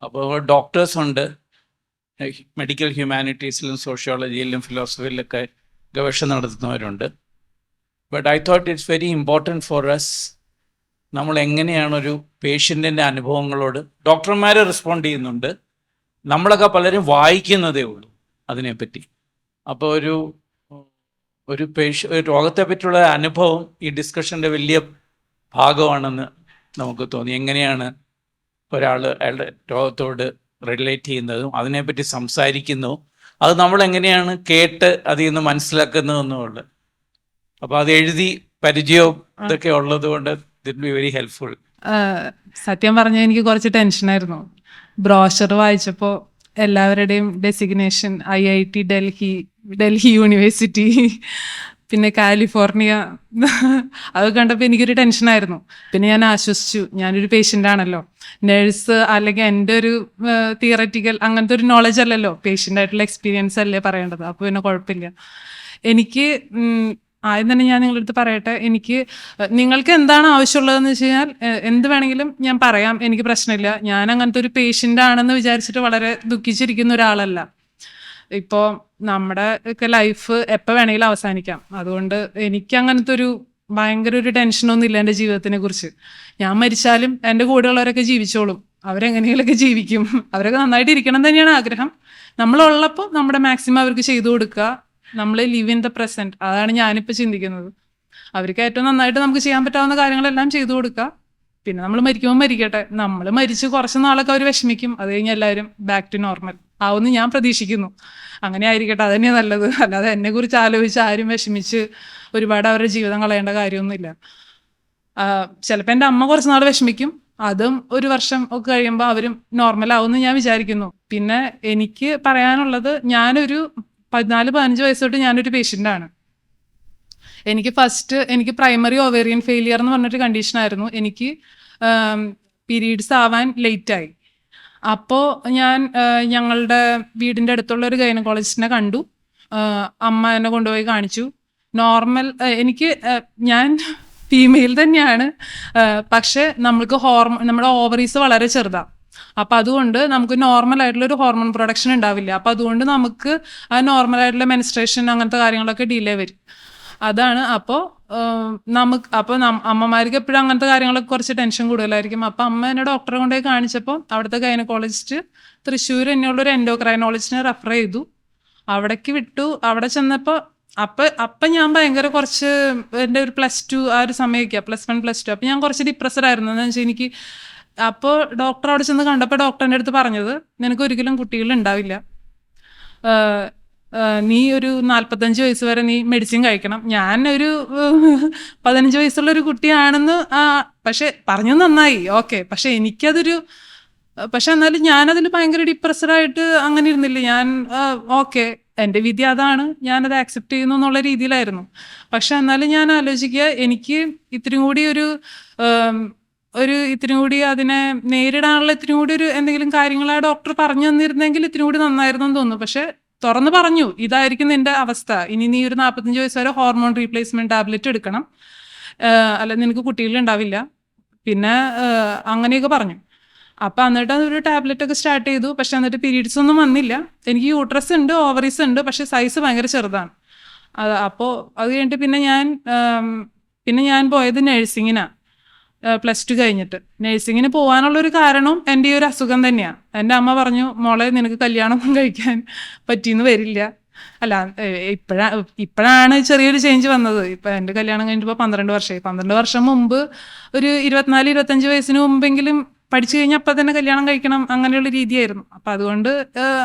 അപ്പോൾ ഡോക്ടേഴ്സ് ഉണ്ട്, മെഡിക്കൽ ഹ്യൂമാനിറ്റീസിലും സോഷ്യോളജിയിലും ഫിലോസഫിയിലൊക്കെ ഗവേഷണം നടത്തുന്നവരുണ്ട്. But I thought it's very important for us. നമ്മൾ എങ്ങനെയാണ് ഒരു പേഷ്യൻറ്റിൻ്റെ അനുഭവങ്ങളോട് ഡോക്ടർമാർ റെസ്പോണ്ട് ചെയ്യുന്നുണ്ട്, നമ്മളൊക്കെ പലരും വായിക്കുന്നതേ ഉള്ളൂ അതിനെപ്പറ്റി. അപ്പോൾ ഒരു രോഗത്തെ പറ്റിയുള്ള അനുഭവം ഈ ഡിസ്കഷൻ്റെ വലിയ ഭാഗമാണെന്ന് നമുക്ക് തോന്നി. എങ്ങനെയാണ് ഒരാൾ അയാളുടെ രോഗത്തോട് റിലേറ്റ് ചെയ്യുന്നതും അതിനെപ്പറ്റി സംസാരിക്കുന്നതും അത് നമ്മളെങ്ങനെയാണ് കേട്ട് അതിൽ നിന്ന് മനസ്സിലാക്കുന്നതെന്നുള്ളത്. അപ്പോൾ അത് എഴുതി പരിചയവും ഇതൊക്കെ ഉള്ളത് കൊണ്ട് ഇറ്റ് ബി വെരി ഹെൽപ്ഫുൾ. സത്യം പറഞ്ഞാൽ എനിക്ക് കുറച്ച് ടെൻഷനായിരുന്നു. ബ്രോഷർ വായിച്ചപ്പോൾ എല്ലാവരുടെയും ഡെസിഗ്നേഷൻ IIT ഡൽഹി യൂണിവേഴ്സിറ്റി, പിന്നെ കാലിഫോർണിയ, അത് കണ്ടപ്പോൾ എനിക്കൊരു ടെൻഷനായിരുന്നു. പിന്നെ ഞാൻ ആശ്വസിച്ചു, ഞാനൊരു പേഷ്യൻ്റ് ആണല്ലോ, നേഴ്സ് അല്ലെങ്കിൽ എൻ്റെ ഒരു തിയററ്റിക്കൽ അങ്ങനത്തെ ഒരു നോളജ് അല്ലല്ലോ, പേഷ്യൻ്റ് ആയിട്ടുള്ള എക്സ്പീരിയൻസ് അല്ലേ പറയേണ്ടത്. അപ്പോൾ പിന്നെ കുഴപ്പമില്ല. എനിക്ക് ആദ്യം തന്നെ ഞാൻ നിങ്ങളുടെ അടുത്ത് പറയട്ടെ, എനിക്ക് നിങ്ങൾക്ക് എന്താണ് ആവശ്യമുള്ളതെന്ന് വെച്ച് കഴിഞ്ഞാൽ എന്ത് വേണമെങ്കിലും ഞാൻ പറയാം, എനിക്ക് പ്രശ്നമില്ല. ഞാൻ അങ്ങനത്തെ ഒരു പേഷ്യൻ്റ് ആണെന്ന് വിചാരിച്ചിട്ട് വളരെ ദുഃഖിച്ചിരിക്കുന്ന ഒരാളല്ല. ഇപ്പോൾ നമ്മുടെ ഒക്കെ ലൈഫ് എപ്പോൾ വേണമെങ്കിലും അവസാനിക്കാം. അതുകൊണ്ട് എനിക്ക് അങ്ങനത്തെ ഒരു ഭയങ്കര ഒരു ടെൻഷനൊന്നും ഇല്ല എൻ്റെ ജീവിതത്തിനെ കുറിച്ച്. ഞാൻ മരിച്ചാലും എൻ്റെ കൂടെയുള്ളവരൊക്കെ ജീവിച്ചോളും, അവരെങ്ങനെയെങ്കിലൊക്കെ ജീവിക്കും, അവരൊക്കെ നന്നായിട്ട് ഇരിക്കണം തന്നെയാണ് ആഗ്രഹം. നമ്മളുള്ളപ്പോൾ നമ്മുടെ മാക്സിമം അവർക്ക് ചെയ്തു കൊടുക്കുക, നമ്മൾ ലിവ് ഇൻ ദ പ്രസന്റ്. അതാണ് ഞാനിപ്പോൾ ചിന്തിക്കുന്നത്. അവർക്ക് ഏറ്റവും നന്നായിട്ട് നമുക്ക് ചെയ്യാൻ പറ്റാവുന്ന കാര്യങ്ങളെല്ലാം ചെയ്തു കൊടുക്കുക. പിന്നെ നമ്മൾ മരിക്കുമ്പോൾ മരിക്കട്ടെ, നമ്മൾ മരിച്ച് കുറച്ച് നാളൊക്കെ അവർ വിഷമിക്കും, അത് കഴിഞ്ഞ് എല്ലാവരും ബാക്ക് ടു നോർമൽ ആവുമെന്ന് ഞാൻ പ്രതീക്ഷിക്കുന്നു. അങ്ങനെ ആയിരിക്കട്ടെ, അതന്നെയാണ് നല്ലത്. അല്ലാതെ എന്നെക്കുറിച്ച് ആലോചിച്ച് ആരും വിഷമിച്ച് ഒരുപാട് അവരുടെ ജീവിതം കളയേണ്ട കാര്യമൊന്നുമില്ല. ചിലപ്പോൾ എൻ്റെ അമ്മ കുറച്ച് നാൾ വിഷമിക്കും, അതും ഒരു വർഷം ഒക്കെ കഴിയുമ്പോൾ അവരും നോർമലാവുമെന്ന് ഞാൻ വിചാരിക്കുന്നു. പിന്നെ എനിക്ക് പറയാനുള്ളത്, ഞാനൊരു 14-15 വയസ്സ് തൊട്ട് ഞാനൊരു പേഷ്യൻ്റാണ്. എനിക്ക് പ്രൈമറി ഓവേറിയൻ ഫെയിലിയർ എന്ന് പറഞ്ഞൊരു കണ്ടീഷനായിരുന്നു. എനിക്ക് പീരീഡ്സ് ആവാൻ ലേറ്റായി. അപ്പോൾ ഞാൻ ഞങ്ങളുടെ വീടിൻ്റെ അടുത്തുള്ള ഒരു ഗൈനക്കോളജിസ്റ്റിനെ കണ്ടു. അമ്മ എന്നെ കൊണ്ടുപോയി കാണിച്ചു. നോർമൽ, ഞാൻ ഫീമെയിൽ തന്നെയാണ്, പക്ഷെ നമ്മൾക്ക് നമ്മുടെ ഓവറീസ് വളരെ ചെറുതാണ്. അപ്പം അതുകൊണ്ട് നമുക്ക് നോർമൽ ആയിട്ടുള്ളൊരു ഹോർമോൺ പ്രൊഡക്ഷൻ ഉണ്ടാവില്ല. അപ്പം അതുകൊണ്ട് നമുക്ക് ആ നോർമൽ ആയിട്ടുള്ള മെൻസ്ട്രേഷൻ അങ്ങനത്തെ കാര്യങ്ങളൊക്കെ ഡിലേ വരും. അതാണ്. അപ്പോൾ അമ്മമാർക്ക് എപ്പോഴും അങ്ങനത്തെ കാര്യങ്ങളൊക്കെ കുറച്ച് ടെൻഷൻ കൂടുതലായിരിക്കും. അപ്പം അമ്മ എന്നെ ഡോക്ടറെ കൊണ്ടുപോയി കാണിച്ചപ്പോൾ അവിടുത്തെ ഗൈനക്കോളജിസ്റ്റ് തൃശ്ശൂർ എന്നെയുള്ളൊരു എൻഡോക്രൈനോളജിസ്റ്റിനെ റെഫർ ചെയ്തു. അവിടേക്ക് വിട്ടു. അവിടെ ചെന്നപ്പോൾ അപ്പം ഞാൻ ഭയങ്കര കുറച്ച് എൻ്റെ ഒരു +2 ആ ഒരു സമയമൊക്കെയാണ്, +1 +2. അപ്പം ഞാൻ കുറച്ച് ഡിപ്രസ്ഡ് ആയിരുന്നു. എന്ന് വെച്ചാൽ എനിക്ക് അപ്പോൾ ഡോക്ടർ അവിടെ ചെന്ന് കണ്ടപ്പോൾ ഡോക്ടറിൻ്റെ അടുത്ത് പറഞ്ഞത്, നിനക്ക് ഒരിക്കലും കുട്ടികൾ ഉണ്ടാവില്ല, നീ ഒരു 45 വയസ്സ് വരെ നീ മെഡിസിൻ കഴിക്കണം. ഞാനൊരു 15 വയസ്സുള്ളൊരു കുട്ടിയാണെന്ന് പക്ഷെ പറഞ്ഞു നന്നായി, ഓക്കെ. പക്ഷെ പക്ഷെ എന്നാലും ഞാനതിൽ ഭയങ്കര ഡിപ്രസ്ഡായിട്ട് അങ്ങനെ ഇരുന്നില്ല. ഞാൻ ഓക്കെ, എൻ്റെ വിധി അതാണ്, ഞാനത് ആക്സെപ്റ്റ് ചെയ്യുന്നു എന്നുള്ള രീതിയിലായിരുന്നു. പക്ഷെ എന്നാലും ഞാൻ ആലോചിക്കുക, എനിക്ക് ഇത്തിരി കൂടി അതിനെ നേരിടാനുള്ള ഇത്തിരി കൂടി എന്തെങ്കിലും കാര്യങ്ങൾ ആ ഡോക്ടർ പറഞ്ഞു തന്നിരുന്നെങ്കിൽ ഇത്തിരി കൂടി നന്നായിരുന്നു എന്ന് തോന്നുന്നു. പക്ഷെ തുറന്ന് പറഞ്ഞു, ഇതായിരിക്കും നിന്റെ അവസ്ഥ, ഇനി നീ ഒരു 45 വയസ്സ് വരെ ഹോർമോൺ റീപ്ലേസ്മെന്റ് ടാബ്ലറ്റ് എടുക്കണം, അല്ല നിനക്ക് കുട്ടികളുണ്ടാവില്ല. പിന്നെ അങ്ങനെയൊക്കെ പറഞ്ഞു. അപ്പം എന്നിട്ട് അതൊരു ടാബ്ലറ്റ് ഒക്കെ സ്റ്റാർട്ട് ചെയ്തു. പക്ഷെ എന്നിട്ട് പീരീഡ്സ് ഒന്നും വന്നില്ല. എനിക്ക് യൂട്രസ് ഉണ്ട്, ഓവറീസ് ഉണ്ട്, പക്ഷെ സൈസ് ഭയങ്കര ചെറുതാണ്. അപ്പോൾ അത് കഴിഞ്ഞിട്ട് പിന്നെ ഞാൻ പോയത് നഴ്സിങ്ങിനാണ്. +2 കഴിഞ്ഞിട്ട് നഴ്സിങ്ങിന് പോകാനുള്ളൊരു കാരണം എൻ്റെ ഈ ഒരു അസുഖം തന്നെയാണ്. എൻ്റെ അമ്മ പറഞ്ഞു, മോളെ നിനക്ക് കല്യാണമൊന്നും കഴിക്കാൻ പറ്റിയെന്ന് വരില്ല. അല്ല, ഇപ്പോഴാണ് ചെറിയൊരു ചേഞ്ച് വന്നത്. ഇപ്പം എൻ്റെ കല്യാണം കഴിഞ്ഞിട്ട് 12 വർഷമായി. 12 വർഷം മുമ്പ് ഒരു 24-25 വയസ്സിന് മുമ്പെങ്കിലും പഠിച്ചു കഴിഞ്ഞാൽ അപ്പം തന്നെ കല്യാണം കഴിക്കണം, അങ്ങനെയുള്ള രീതിയായിരുന്നു. അപ്പം അതുകൊണ്ട്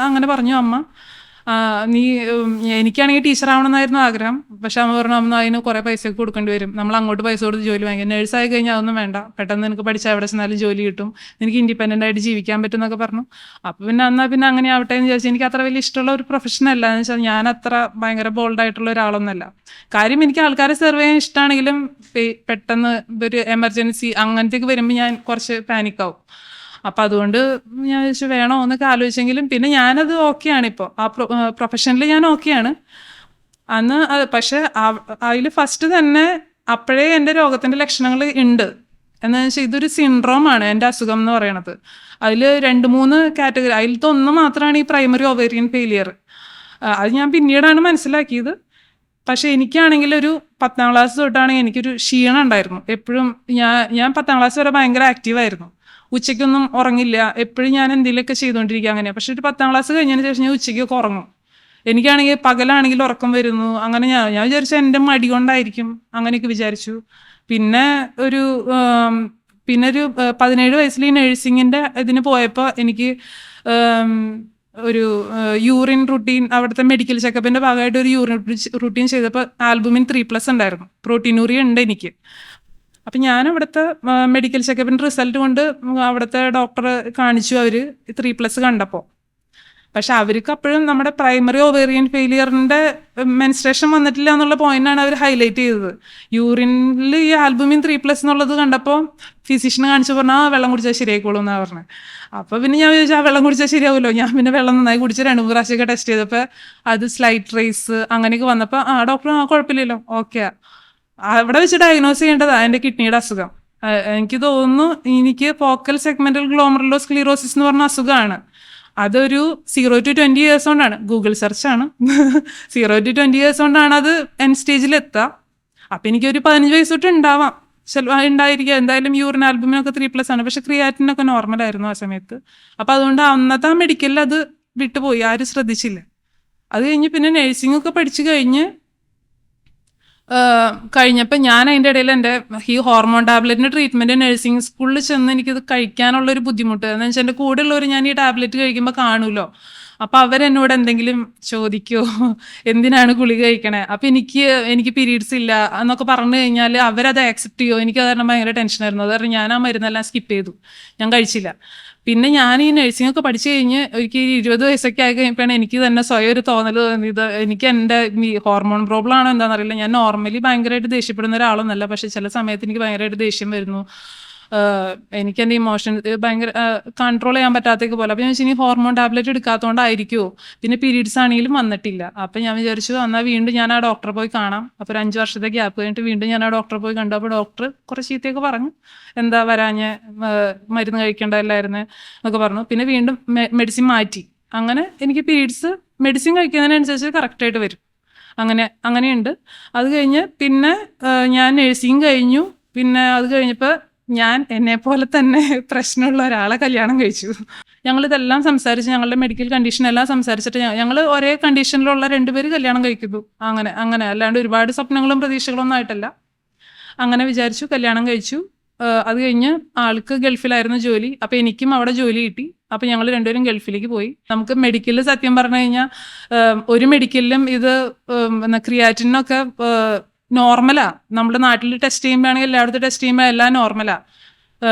അങ്ങനെ പറഞ്ഞു അമ്മ. എനിക്കാണെങ്കിൽ ടീച്ചറാവണമെന്നായിരുന്നു ആഗ്രഹം. പക്ഷെ അമ്മ പറഞ്ഞു, അമ്മ അതിന് കുറേ പൈസയൊക്കെ കൊടുക്കേണ്ടി വരും, നമ്മൾ അങ്ങോട്ട് പൈസ കൊടുത്ത് ജോലി വാങ്ങിക്കാം, നേഴ്സായി കഴിഞ്ഞാൽ അതൊന്നും വേണ്ട, പെട്ടെന്ന് നിനക്ക് പഠിച്ചാൽ എവിടെ ചെന്നാലും ജോലി കിട്ടും, നിനക്ക് ഇൻഡിപെൻഡൻ്റ് ആയിട്ട് ജീവിക്കാൻ പറ്റും എന്നൊക്കെ പറഞ്ഞു. അപ്പം പിന്നെ അങ്ങനെ ആവട്ടെ എന്ന് വിചാരിച്ചു. എനിക്ക് അത്ര വലിയ ഇഷ്ടമുള്ള ഒരു പ്രൊഫഷനല്ല. എന്ന് വെച്ചാൽ ഞാൻ അത്ര ഭയങ്കര ബോൾഡായിട്ടുള്ള ഒരാളൊന്നുമല്ല. കാര്യം എനിക്ക് ആൾക്കാരെ സെർവ് ചെയ്യാൻ ഇഷ്ടമാണെങ്കിലും പെട്ടെന്ന് ഒരു എമർജൻസി അങ്ങനത്തേക്ക് വരുമ്പോൾ ഞാൻ കുറച്ച് പാനിക്കാവും. അപ്പം അതുകൊണ്ട് ഞാൻ വിചാരിച്ചു വേണോ എന്നൊക്കെ ആലോചിച്ചെങ്കിലും പിന്നെ ഞാനത് ഓക്കെയാണ്. ഇപ്പോൾ ആ പ്രൊഫഷനിൽ ഞാൻ ഓക്കെയാണ്. പക്ഷെ അതിൽ ഫസ്റ്റ് തന്നെ അപ്പോഴേ എൻ്റെ രോഗത്തിൻ്റെ ലക്ഷണങ്ങൾ ഉണ്ട്. എന്താണെന്ന് വെച്ചാൽ ഇതൊരു സിൻഡ്രോമാണ് എൻ്റെ അസുഖം എന്ന് പറയണത്. അതിൽ 2-3 കാറ്റഗറി, അതിലത്തെ ഒന്ന് മാത്രമാണ് ഈ പ്രൈമറി ഒവേറിയൻ ഫെയിലിയർ. അത് ഞാൻ പിന്നീടാണ് മനസ്സിലാക്കിയത്. പക്ഷെ എനിക്കാണെങ്കിൽ ഒരു 10ാം ക്ലാസ് തൊട്ടാണെങ്കിൽ എനിക്കൊരു ക്ഷീണം ഉണ്ടായിരുന്നു എപ്പോഴും. ഞാൻ 10ാം ക്ലാസ് വരെ ഭയങ്കര ആക്റ്റീവായിരുന്നു. ഉച്ചയ്ക്കൊന്നും ഉറങ്ങില്ല, എപ്പോഴും ഞാൻ എന്തെങ്കിലുമൊക്കെ ചെയ്തുകൊണ്ടിരിക്കുക അങ്ങനെയാണ്. പക്ഷെ ഒരു 10ാം ക്ലാസ് കഴിഞ്ഞതിന് ശേഷം ഞാൻ ഉച്ചയ്ക്കൊക്കെ ഉറങ്ങും. എനിക്കാണെങ്കിൽ പകലാണെങ്കിൽ ഉറക്കം വരുന്നു. അങ്ങനെ ഞാൻ വിചാരിച്ചു എൻ്റെ മടി കൊണ്ടായിരിക്കും, അങ്ങനെയൊക്കെ വിചാരിച്ചു. പിന്നെ ഒരു 17 വയസ്സിൽ ഈ നഴ്സിങ്ങിൻ്റെ ഇതിന് പോയപ്പോൾ എനിക്ക് ഒരു യൂറിൻ റുട്ടീൻ, അവിടുത്തെ മെഡിക്കൽ ചെക്കപ്പിൻ്റെ ഭാഗമായിട്ട് ഒരു യൂറിൻ റുട്ടീൻ ചെയ്തപ്പോൾ ആൽബുമിൻ 3+ ഉണ്ടായിരുന്നു. പ്രോട്ടീനൂറിയ ഉണ്ട് എനിക്ക്. അപ്പം ഞാൻ അവിടുത്തെ മെഡിക്കൽ ചെക്കപ്പിൻ്റെ റിസൾട്ട് കൊണ്ട് അവിടുത്തെ ഡോക്ടറെ കാണിച്ചു. അവർ 3+ കണ്ടപ്പോൾ. പക്ഷെ അവർക്ക് അപ്പോഴും നമ്മുടെ പ്രൈമറി ഒവേറിയൻ ഫെയിലിയറിൻ്റെ മെൻസ്ട്രേഷൻ വന്നിട്ടില്ല എന്നുള്ള പോയിന്റാണ് അവർ ഹൈലൈറ്റ് ചെയ്തത്. യൂറിനിൽ ഈ ആൽബുമിൻ 3+ എന്നുള്ളത് കണ്ടപ്പോൾ ഫിസിഷ്യനെ കാണിച്ചു പറഞ്ഞാൽ വെള്ളം കുടിച്ചാൽ ശരിയായിക്കോളൂ എന്നാണ് പറഞ്ഞത്. അപ്പോൾ പിന്നെ ഞാൻ വിചാരിച്ചു ആ വെള്ളം കുടിച്ചാൽ ശരിയാവുമല്ലോ. ഞാൻ പിന്നെ വെള്ളം നന്നായി കുടിച്ച് 2-3 പ്രാവശ്യമൊക്കെ ടെസ്റ്റ് ചെയ്തപ്പോൾ അത് സ്ലൈറ്റ് റേസ് അങ്ങനെയൊക്കെ വന്നപ്പോൾ ഡോക്ടർ കുഴപ്പമില്ലല്ലോ, ഓക്കെ. അവിടെ വെച്ച് ഡയഗ്നോസ് ചെയ്യേണ്ടതാണ് എൻ്റെ കിഡ്നിയുടെ അസുഖം. എനിക്ക് തോന്നുന്നു എനിക്ക് ഫോക്കൽ സെഗ്മെന്റൽ ഗ്ലോമറുലോസ്ക്ലീറോസിസ് എന്ന് പറഞ്ഞ അസുഖമാണ്. അതൊരു 0 to 20 years കൊണ്ടാണ്, ഗൂഗിൾ സെർച്ചാണ്, 0 to 20 years കൊണ്ടാണ് അത് എൻ സ്റ്റേജിൽ എത്തുക. അപ്പം എനിക്കൊരു 15 വയസ്സ് തൊട്ട് ഉണ്ടാവാം, ഉണ്ടായിരിക്കുക. എന്തായാലും യൂറിൻ ആൽബുമിനൊക്കെ 3+ ആണ്. പക്ഷെ ക്രിയാറ്റിനൊക്കെ നോർമലായിരുന്നു ആ സമയത്ത്. അപ്പം അതുകൊണ്ട് അന്നത്തെ ആ മെഡിക്കലിൽ അത് വിട്ടുപോയി, ആരും ശ്രദ്ധിച്ചില്ല. അത് കഴിഞ്ഞ് പിന്നെ നഴ്സിംഗൊക്കെ പഠിച്ചു കഴിഞ്ഞപ്പോൾ ഞാൻ അതിൻ്റെ ഇടയിൽ എൻ്റെ ഈ ഹോർമോൺ ടാബ്ലറ്റിൻ്റെ ട്രീറ്റ്മെൻറ്റ് നഴ്സിംഗ് സ്കൂളിൽ ചെന്ന് എനിക്കത് കഴിക്കാനുള്ളൊരു ബുദ്ധിമുട്ട് എന്ന് വെച്ചാൽ എൻ്റെ കൂടെയുള്ളവർ ഞാൻ ഈ ടാബ്ലറ്റ് കഴിക്കുമ്പോൾ കാണുമല്ലോ. അപ്പോൾ അവരെന്നോട് എന്തെങ്കിലും ചോദിക്കുമോ, എന്തിനാണ് ഗുളിക കഴിക്കണേ, അപ്പോൾ എനിക്ക് പീരീഡ്സ് ഇല്ല എന്നൊക്കെ പറഞ്ഞു കഴിഞ്ഞാൽ അവരത് ആക്സെപ്റ്റ് ചെയ്യുമോ, എനിക്ക് കാരണം ഭയങ്കര ടെൻഷനായിരുന്നു. അത് കാരണം ഞാൻ ആ മരുന്നെല്ലാം സ്കിപ്പ് ചെയ്തു, ഞാൻ കഴിച്ചില്ല. പിന്നെ ഞാൻ ഈ നഴ്സിംഗൊക്കെ പഠിച്ചു കഴിഞ്ഞ് എനിക്ക് 20 വയസ്സൊക്കെ ആയി കഴിഞ്ഞപ്പോഴാണ് എനിക്ക് തന്നെ സ്വയം ഒരു തോന്നൽ തോന്നിയത്, എനിക്ക് എൻ്റെ ഈ ഹോർമോൺ പ്രോബ്ലം ആണോ എന്താണെന്നറിയില്ല. ഞാൻ നോർമലി ഭയങ്കരമായിട്ട് ദേഷ്യപ്പെടുന്ന ഒരാളൊന്നല്ല, പക്ഷെ ചില സമയത്ത് എനിക്ക് ഭയങ്കരമായിട്ട് ദേഷ്യം വരുന്നു. എനിക്ക് എൻ്റെ ഇമോഷൻ ഭയങ്കര കൺട്രോൾ ചെയ്യാൻ പറ്റാത്തേക്ക് പോലെ. അപ്പോൾ ഞാൻ വെച്ചാൽ ഇനി ഹോർമോൺ ടാബ്ലറ്റ് എടുക്കാത്തതുകൊണ്ടായിരിക്കുമോ. പിന്നെ പീരീഡ്സ് ആണെങ്കിലും വന്നിട്ടില്ല. അപ്പം ഞാൻ വിചാരിച്ചു എന്നാൽ വീണ്ടും ഞാൻ ആ ഡോക്ടറെ പോയി കാണാം. അപ്പോൾ ഒരു 5 വർഷത്തെ ഗ്യാപ്പ് കഴിഞ്ഞിട്ട് വീണ്ടും ഞാൻ ആ ഡോക്ടറെ പോയി കണ്ടു. അപ്പോൾ ഡോക്ടർ കുറച്ച് ചീത്തയൊക്കെ പറഞ്ഞു, എന്താ വരാഞ്ഞ്, മരുന്ന് കഴിക്കേണ്ടതല്ലായിരുന്നു എന്നൊക്കെ പറഞ്ഞു. പിന്നെ വീണ്ടും മെഡിസിൻ മാറ്റി. അങ്ങനെ എനിക്ക് പീരീഡ്സ് മെഡിസിൻ കഴിക്കുന്നതിനനുസരിച്ച് കറക്റ്റായിട്ട് വരും. അങ്ങനെയുണ്ട്. അത് കഴിഞ്ഞ് പിന്നെ ഞാൻ നഴ്സിംഗ് കഴിഞ്ഞു. പിന്നെ അത് കഴിഞ്ഞപ്പോൾ ഞാൻ എന്നെപ്പോലെ തന്നെ പ്രശ്നമുള്ള ഒരാളെ കല്യാണം കഴിച്ചു. ഞങ്ങളിതെല്ലാം സംസാരിച്ച്, ഞങ്ങളുടെ മെഡിക്കൽ കണ്ടീഷൻ എല്ലാം സംസാരിച്ചിട്ട് ഞങ്ങൾ ഒരേ കണ്ടീഷനിലുള്ള 2 പേര് കല്യാണം കഴിക്കുന്നു. അങ്ങനെ അല്ലാണ്ട് ഒരുപാട് സ്വപ്നങ്ങളും പ്രതീക്ഷകളൊന്നും ആയിട്ടല്ല. അങ്ങനെ വിചാരിച്ചു, കല്യാണം കഴിച്ചു. അത് കഴിഞ്ഞ് ആൾക്ക് ഗൾഫിലായിരുന്നു ജോലി. അപ്പോൾ എനിക്കും അവിടെ ജോലി കിട്ടി. അപ്പോൾ ഞങ്ങൾ 2 പേരും ഗൾഫിലേക്ക് പോയി. നമുക്ക് മെഡിക്കലിൽ സത്യം പറഞ്ഞു കഴിഞ്ഞാൽ ഒരു മെഡിക്കലിലും ഇത് ക്രിയാറ്റിനൊക്കെ നോർമലാ. നമ്മുടെ നാട്ടിൽ ടെസ്റ്റ് ചെയ്യുമ്പോഴാണെങ്കിൽ എല്ലായിടത്തും ടെസ്റ്റ് ചെയ്യുമ്പോൾ എല്ലാം നോർമലാ.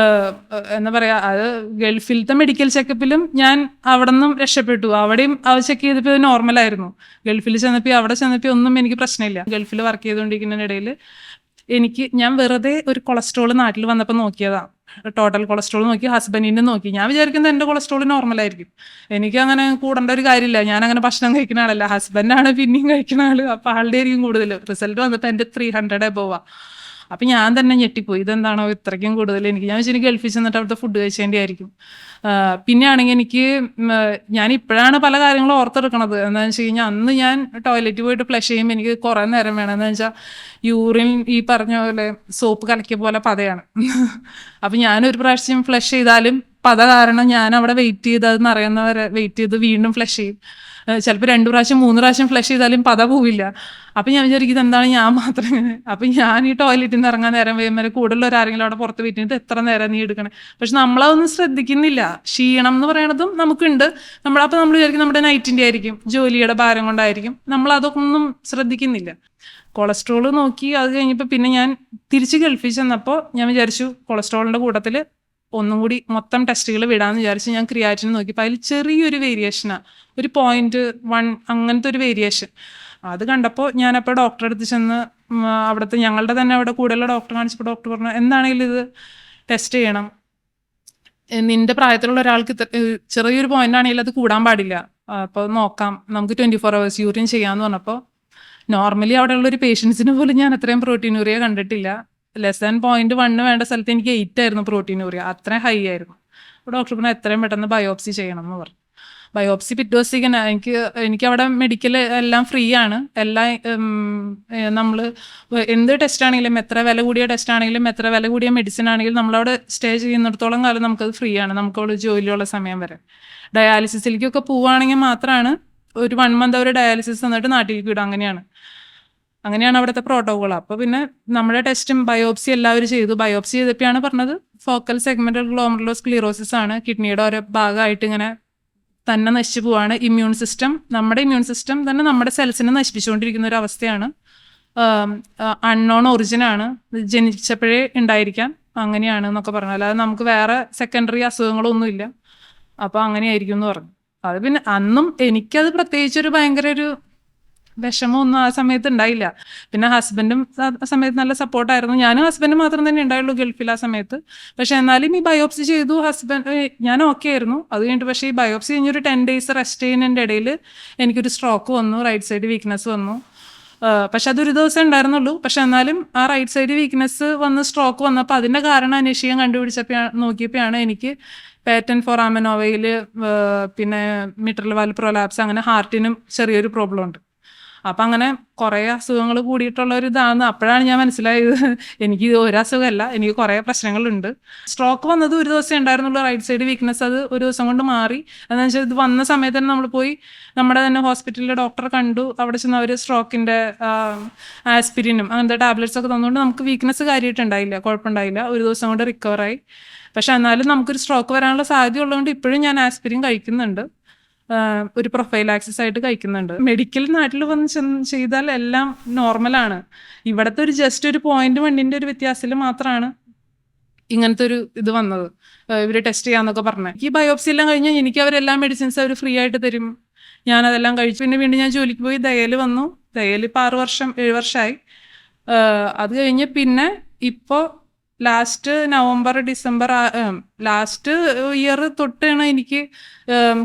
എന്താ പറയുക, അത് ഗൾഫിലത്തെ മെഡിക്കൽ ചെക്കപ്പിലും ഞാൻ അവിടെ നിന്നും രക്ഷപ്പെട്ടു. അവിടെയും അത് ചെക്ക് ചെയ്തപ്പോൾ നോർമലായിരുന്നു. ഗൾഫിൽ അവിടെ ചെന്നപ്പോൾ ഒന്നും എനിക്ക് പ്രശ്നമില്ല. ഗൾഫിൽ വർക്ക് ചെയ്തുകൊണ്ടിരിക്കുന്നതിനിടയിൽ ഞാൻ വെറുതെ ഒരു കൊളസ്ട്രോൾ നാട്ടിൽ വന്നപ്പോൾ നോക്കിയതാണ്. ടോട്ടൽ കൊളസ്ട്രോൾ നോക്കി, ഹസ്ബൻഡിൻ്റെ നോക്കി. ഞാൻ വിചാരിക്കുന്നത് എൻ്റെ കൊളസ്ട്രോൾ നോർമലായിരിക്കും, എനിക്ക് അങ്ങനെ കൂടേണ്ട ഒരു കാര്യമില്ല, ഞാൻ അങ്ങനെ ഭക്ഷണം കഴിക്കുന്ന ആളല്ല. ഹസ്ബൻഡാണ് പിന്നെയും കഴിക്കുന്ന ആൾ, അപ്പോൾ ആളുടെ ആയിരിക്കും കൂടുതൽ. റിസൾട്ട് വന്നിട്ട് എൻ്റെ 300 എബോവാ. അപ്പം ഞാൻ തന്നെ ഞെട്ടിപ്പോയി, ഇതെന്താണോ ഇത്രയ്ക്കും കൂടുതൽ. ഞാൻ വെച്ചാൽ ഗൾഫിൽ ചെന്നിട്ട് അവിടുത്തെ ഫുഡ് കഴിച്ചതിൻ്റെ ആയിരിക്കും. പിന്നെ ആണെങ്കിൽ ഞാൻ ഇപ്പോഴാണ് പല കാര്യങ്ങളും ഓർത്തെടുക്കണത്. എന്താണെന്ന് വെച്ച് കഴിഞ്ഞാൽ അന്ന് ഞാൻ ടോയ്ലറ്റിൽ പോയിട്ട് ഫ്ലഷ് ചെയ്യുമ്പോൾ എനിക്ക് കുറേ നേരം വേണം. എന്താണെന്ന് വെച്ചാൽ യൂറിൻ ഈ പറഞ്ഞ പോലെ സോപ്പ് കലക്കിയ പോലെ പതയാണ്. അപ്പം ഞാനൊരു പ്രാവശ്യം ഫ്ലഷ് ചെയ്താലും പത കാരണം ഞാൻ അവിടെ വെയിറ്റ് ചെയ്ത് അത് നിറയുന്നവരെ വെയിറ്റ് ചെയ്ത് വീണ്ടും ഫ്ലഷ് ചെയ്യും. ചിലപ്പോൾ 2 പ്രാവശ്യം 3 പ്രാവശ്യം ഫ്ലഷ് ചെയ്താലും പത പോവില്ല. അപ്പം ഞാൻ വിചാരിക്കുന്നത് എന്താണ് ഞാൻ മാത്രം ഇങ്ങനെ. അപ്പം ഞാൻ ഈ ടോയ്ലറ്റിൽ നിന്ന് ഇറങ്ങാൻ നേരം വരെ കൂടുതലൊരാരെങ്കിലും അവിടെ പുറത്ത് വെയിറ്റ് ചെയ്തിട്ട് എത്ര നേരം നീ എടുക്കണേ. പക്ഷെ നമ്മളതൊന്നും ശ്രദ്ധിക്കുന്നില്ല. ക്ഷീണം എന്ന് പറയണതും നമുക്കുണ്ട്. അപ്പോൾ നമ്മൾ വിചാരിക്കും നമ്മുടെ നൈറ്റിൻ്റെ ആയിരിക്കും, ജോലിയുടെ ഭാരം കൊണ്ടായിരിക്കും. നമ്മളതൊക്കെ ഒന്നും ശ്രദ്ധിക്കുന്നില്ല. കൊളസ്ട്രോൾ നോക്കി. അത് കഴിഞ്ഞപ്പോൾ പിന്നെ ഞാൻ തിരിച്ച് ഗൾഫിൽ ചെന്നപ്പോൾ ഞാൻ വിചാരിച്ചു കൊളസ്ട്രോളിൻ്റെ കൂട്ടത്തിൽ ഒന്നും കൂടി മൊത്തം ടെസ്റ്റുകൾ വിടാമെന്ന് വിചാരിച്ച് ഞാൻ ക്രിയാറ്റിൻ നോക്കിയപ്പോൾ അതിൽ ചെറിയൊരു വേരിയേഷനാണ്, ഒരു 0.1 അങ്ങനത്തെ ഒരു വേരിയേഷൻ. അത് കണ്ടപ്പോൾ ഞാനപ്പോൾ ഡോക്ടറെ അടുത്ത് ചെന്ന് അവിടുത്തെ ഞങ്ങളുടെ തന്നെ അവിടെ കൂടെയുള്ള ഡോക്ടറെ കാണിച്ചപ്പോൾ ഡോക്ടർ പറഞ്ഞു, എന്താണെങ്കിലും ഇത് ടെസ്റ്റ് ചെയ്യണം, നിന്റെ പ്രായത്തിലുള്ള ഒരാൾക്ക് ചെറിയൊരു പോയിന്റ് ആണെങ്കിലും അത് കൂടാൻ പാടില്ല, അപ്പോൾ നോക്കാം, നമുക്ക് 24 hours യൂറിൻ ചെയ്യാമെന്ന് പറഞ്ഞപ്പോൾ നോർമലി അവിടെയുള്ളൊരു പേഷ്യൻസിന് പോലും ഞാൻ അത്രയും പ്രോട്ടീനൂറിയ കണ്ടിട്ടില്ല. 0.1 വേണ്ട സ്ഥലത്ത് എനിക്ക് 8 ആയിരുന്നു പ്രോട്ടീനൂറിയ, അത്രയും ഹൈ ആയിരുന്നു. അപ്പോൾ ഡോക്ടർ പറഞ്ഞു എത്രയും പെട്ടെന്ന് ബയോപ്സി ചെയ്യണം എന്ന് പറഞ്ഞു. ബയോപ്സി പിറ്റേ ദിവസത്തേക്ക് എനിക്ക് അവിടെ മെഡിക്കൽ എല്ലാം ഫ്രീ ആണ്. എല്ലാം നമ്മൾ എന്ത് ടെസ്റ്റ് ആണെങ്കിലും, എത്ര വില കൂടിയ ടെസ്റ്റ് ആണെങ്കിലും, എത്ര വില കൂടിയ മെഡിസിൻ ആണെങ്കിലും, നമ്മളവിടെ സ്റ്റേ ചെയ്യുന്നിടത്തോളം കാലം നമുക്കത് ഫ്രീ ആണ്, നമുക്കവിടെ ജോലിയുള്ള സമയം വരെ. ഡയാലിസിസിലേക്കൊക്കെ പോവുകയാണെങ്കിൽ മാത്രമാണ് ഒരു 1 month അവർ ഡയാലിസിസ് തന്നിട്ട് നാട്ടിലേക്ക് വിടും. അങ്ങനെയാണ് അവിടുത്തെ പ്രോട്ടോകോൾ. അപ്പോൾ പിന്നെ നമ്മുടെ ടെസ്റ്റും ബയോപ്സി എല്ലാവരും ചെയ്തു. ബയോപ്സി ചെയ്തപ്പോഴാണ് പറഞ്ഞത് ഫോക്കൽ സെഗ്മെന്റൽ ഗ്ലോമറുലോസ്ക്ലീറോസിസ് ആണ്, കിഡ്നിയുടെ ഓരോ ഭാഗമായിട്ട് ഇങ്ങനെ തന്നെ നശിച്ചു പോവാണ്. നമ്മുടെ ഇമ്മ്യൂൺ സിസ്റ്റം തന്നെ നമ്മുടെ സെൽസിനെ നശിപ്പിച്ചുകൊണ്ടിരിക്കുന്ന ഒരു അവസ്ഥയാണ്. അൺനോൺ ഒറിജിൻ ആണ്, ജനിച്ചപ്പോഴേ ഉണ്ടായിരിക്കാം, അങ്ങനെയാണ് എന്നൊക്കെ പറഞ്ഞു. അല്ലാതെ നമുക്ക് വേറെ സെക്കൻഡറി അസുഖങ്ങളൊന്നുമില്ല. അപ്പോൾ അങ്ങനെയായിരിക്കും എന്ന് പറഞ്ഞു. അത് പിന്നെ അന്നും എനിക്കത് പ്രത്യേകിച്ചൊരു ഭയങ്കര ഒരു വിഷമമൊന്നും ആ സമയത്ത് ഉണ്ടായില്ല. പിന്നെ ഹസ്ബൻഡും ആ സമയത്ത് നല്ല സപ്പോർട്ടായിരുന്നു. ഞാനും ഹസ്ബൻഡും മാത്രം തന്നെ ഉണ്ടായുള്ളൂ ഗൾഫിൽ ആ സമയത്ത്. പക്ഷെ എന്നാലും ഈ ബയോപ്സി ചെയ്തു, ഞാൻ ഓക്കെ ആയിരുന്നു. അത് കഴിഞ്ഞിട്ട് പക്ഷേ ഈ ബയോപ്സി കഴിഞ്ഞൊരു 10 days റെസ്റ്റ് ചെയ്യുന്നതിൻ്റെ ഇടയിൽ എനിക്കൊരു സ്ട്രോക്ക് വന്നു, റൈറ്റ് സൈഡ് വീക്ക്നെസ് വന്നു. പക്ഷെ അതൊരു ദിവസം ഉണ്ടായിരുന്നുള്ളൂ. പക്ഷെ എന്നാലും ആ റൈറ്റ് സൈഡ് വീക്ക്നെസ് വന്ന് സ്ട്രോക്ക് വന്നപ്പോൾ അതിൻ്റെ കാരണം അന്വേഷിക്കാൻ നോക്കിയപ്പോഴാണ് എനിക്ക് പേറ്റന്റ് ഫോറാമിനോവയിൽ പിന്നെ മിട്രൽ വാൽവ് പ്രൊലാപ്സ്, അങ്ങനെ ഹാർട്ടിനും ചെറിയൊരു പ്രോബ്ലം ഉണ്ട്. അപ്പം അങ്ങനെ കുറേ അസുഖങ്ങൾ കൂടിയിട്ടുള്ള ഒരു ഇതാണ്. അപ്പോഴാണ് ഞാൻ മനസ്സിലായത് എനിക്ക് ഒരു അസുഖമല്ല, എനിക്ക് കുറേ പ്രശ്നങ്ങളുണ്ട്. സ്ട്രോക്ക് വന്നത് ഒരു ദിവസം ഉണ്ടായിരുന്നുള്ളൂ, റൈറ്റ് സൈഡ് വീക്ക്നെസ്. അത് ഒരു ദിവസം കൊണ്ട് മാറി. എന്താണെന്ന് വെച്ചാൽ ഇത് വന്ന സമയത്ത് തന്നെ നമ്മൾ പോയി നമ്മുടെ തന്നെ ഹോസ്പിറ്റലിലെ ഡോക്ടറെ കണ്ടു. അവിടെ ചെന്ന് അവർ സ്ട്രോക്കിൻ്റെ ആസ്പിരിനും അങ്ങനത്തെ ടാബ്ലറ്റ്സ് ഒക്കെ തന്നുകൊണ്ട് നമുക്ക് വീക്ക്നെസ് കാര്യമായിട്ടുണ്ടായില്ല, കുഴപ്പമുണ്ടായില്ല. ഒരു ദിവസം കൊണ്ട് റിക്കവറായി. പക്ഷെ എന്നാലും നമുക്കൊരു സ്ട്രോക്ക് വരാനുള്ള സാധ്യത ഉള്ളതുകൊണ്ട് ഇപ്പോഴും ഞാൻ ആസ്പിരിൻ കഴിക്കുന്നുണ്ട്, ഒരു പ്രൊഫൈലാക്സിസ് ആയിട്ട് കഴിക്കുന്നുണ്ട്. മെഡിക്കൽ നാട്ടിൽ വന്ന് ചെയ്താൽ എല്ലാം നോർമലാണ്. ഇവിടുത്തെ ഒരു ജസ്റ്റ് ഒരു 0.1 ഒരു വ്യത്യാസത്തിൽ മാത്രമാണ് ഇങ്ങനത്തെ ഒരു ഇത് വന്നത്. ഇവർ ടെസ്റ്റ് ചെയ്യാന്നൊക്കെ പറഞ്ഞത്. ഈ ബയോപ്സി എല്ലാം കഴിഞ്ഞാൽ എനിക്ക് അവരെല്ലാം മെഡിസിൻസ് അവർ ഫ്രീ ആയിട്ട് തരും. ഞാനതെല്ലാം കഴിച്ചു. പിന്നെ വീണ്ടും ഞാൻ ജോലിക്ക് പോയി ദയയിൽ വന്നു. ദയയിൽ ഇപ്പോൾ 7 വർഷമായി. അത് കഴിഞ്ഞ് പിന്നെ ഇപ്പോൾ last November December last year തൊട്ടാണ് എനിക്ക്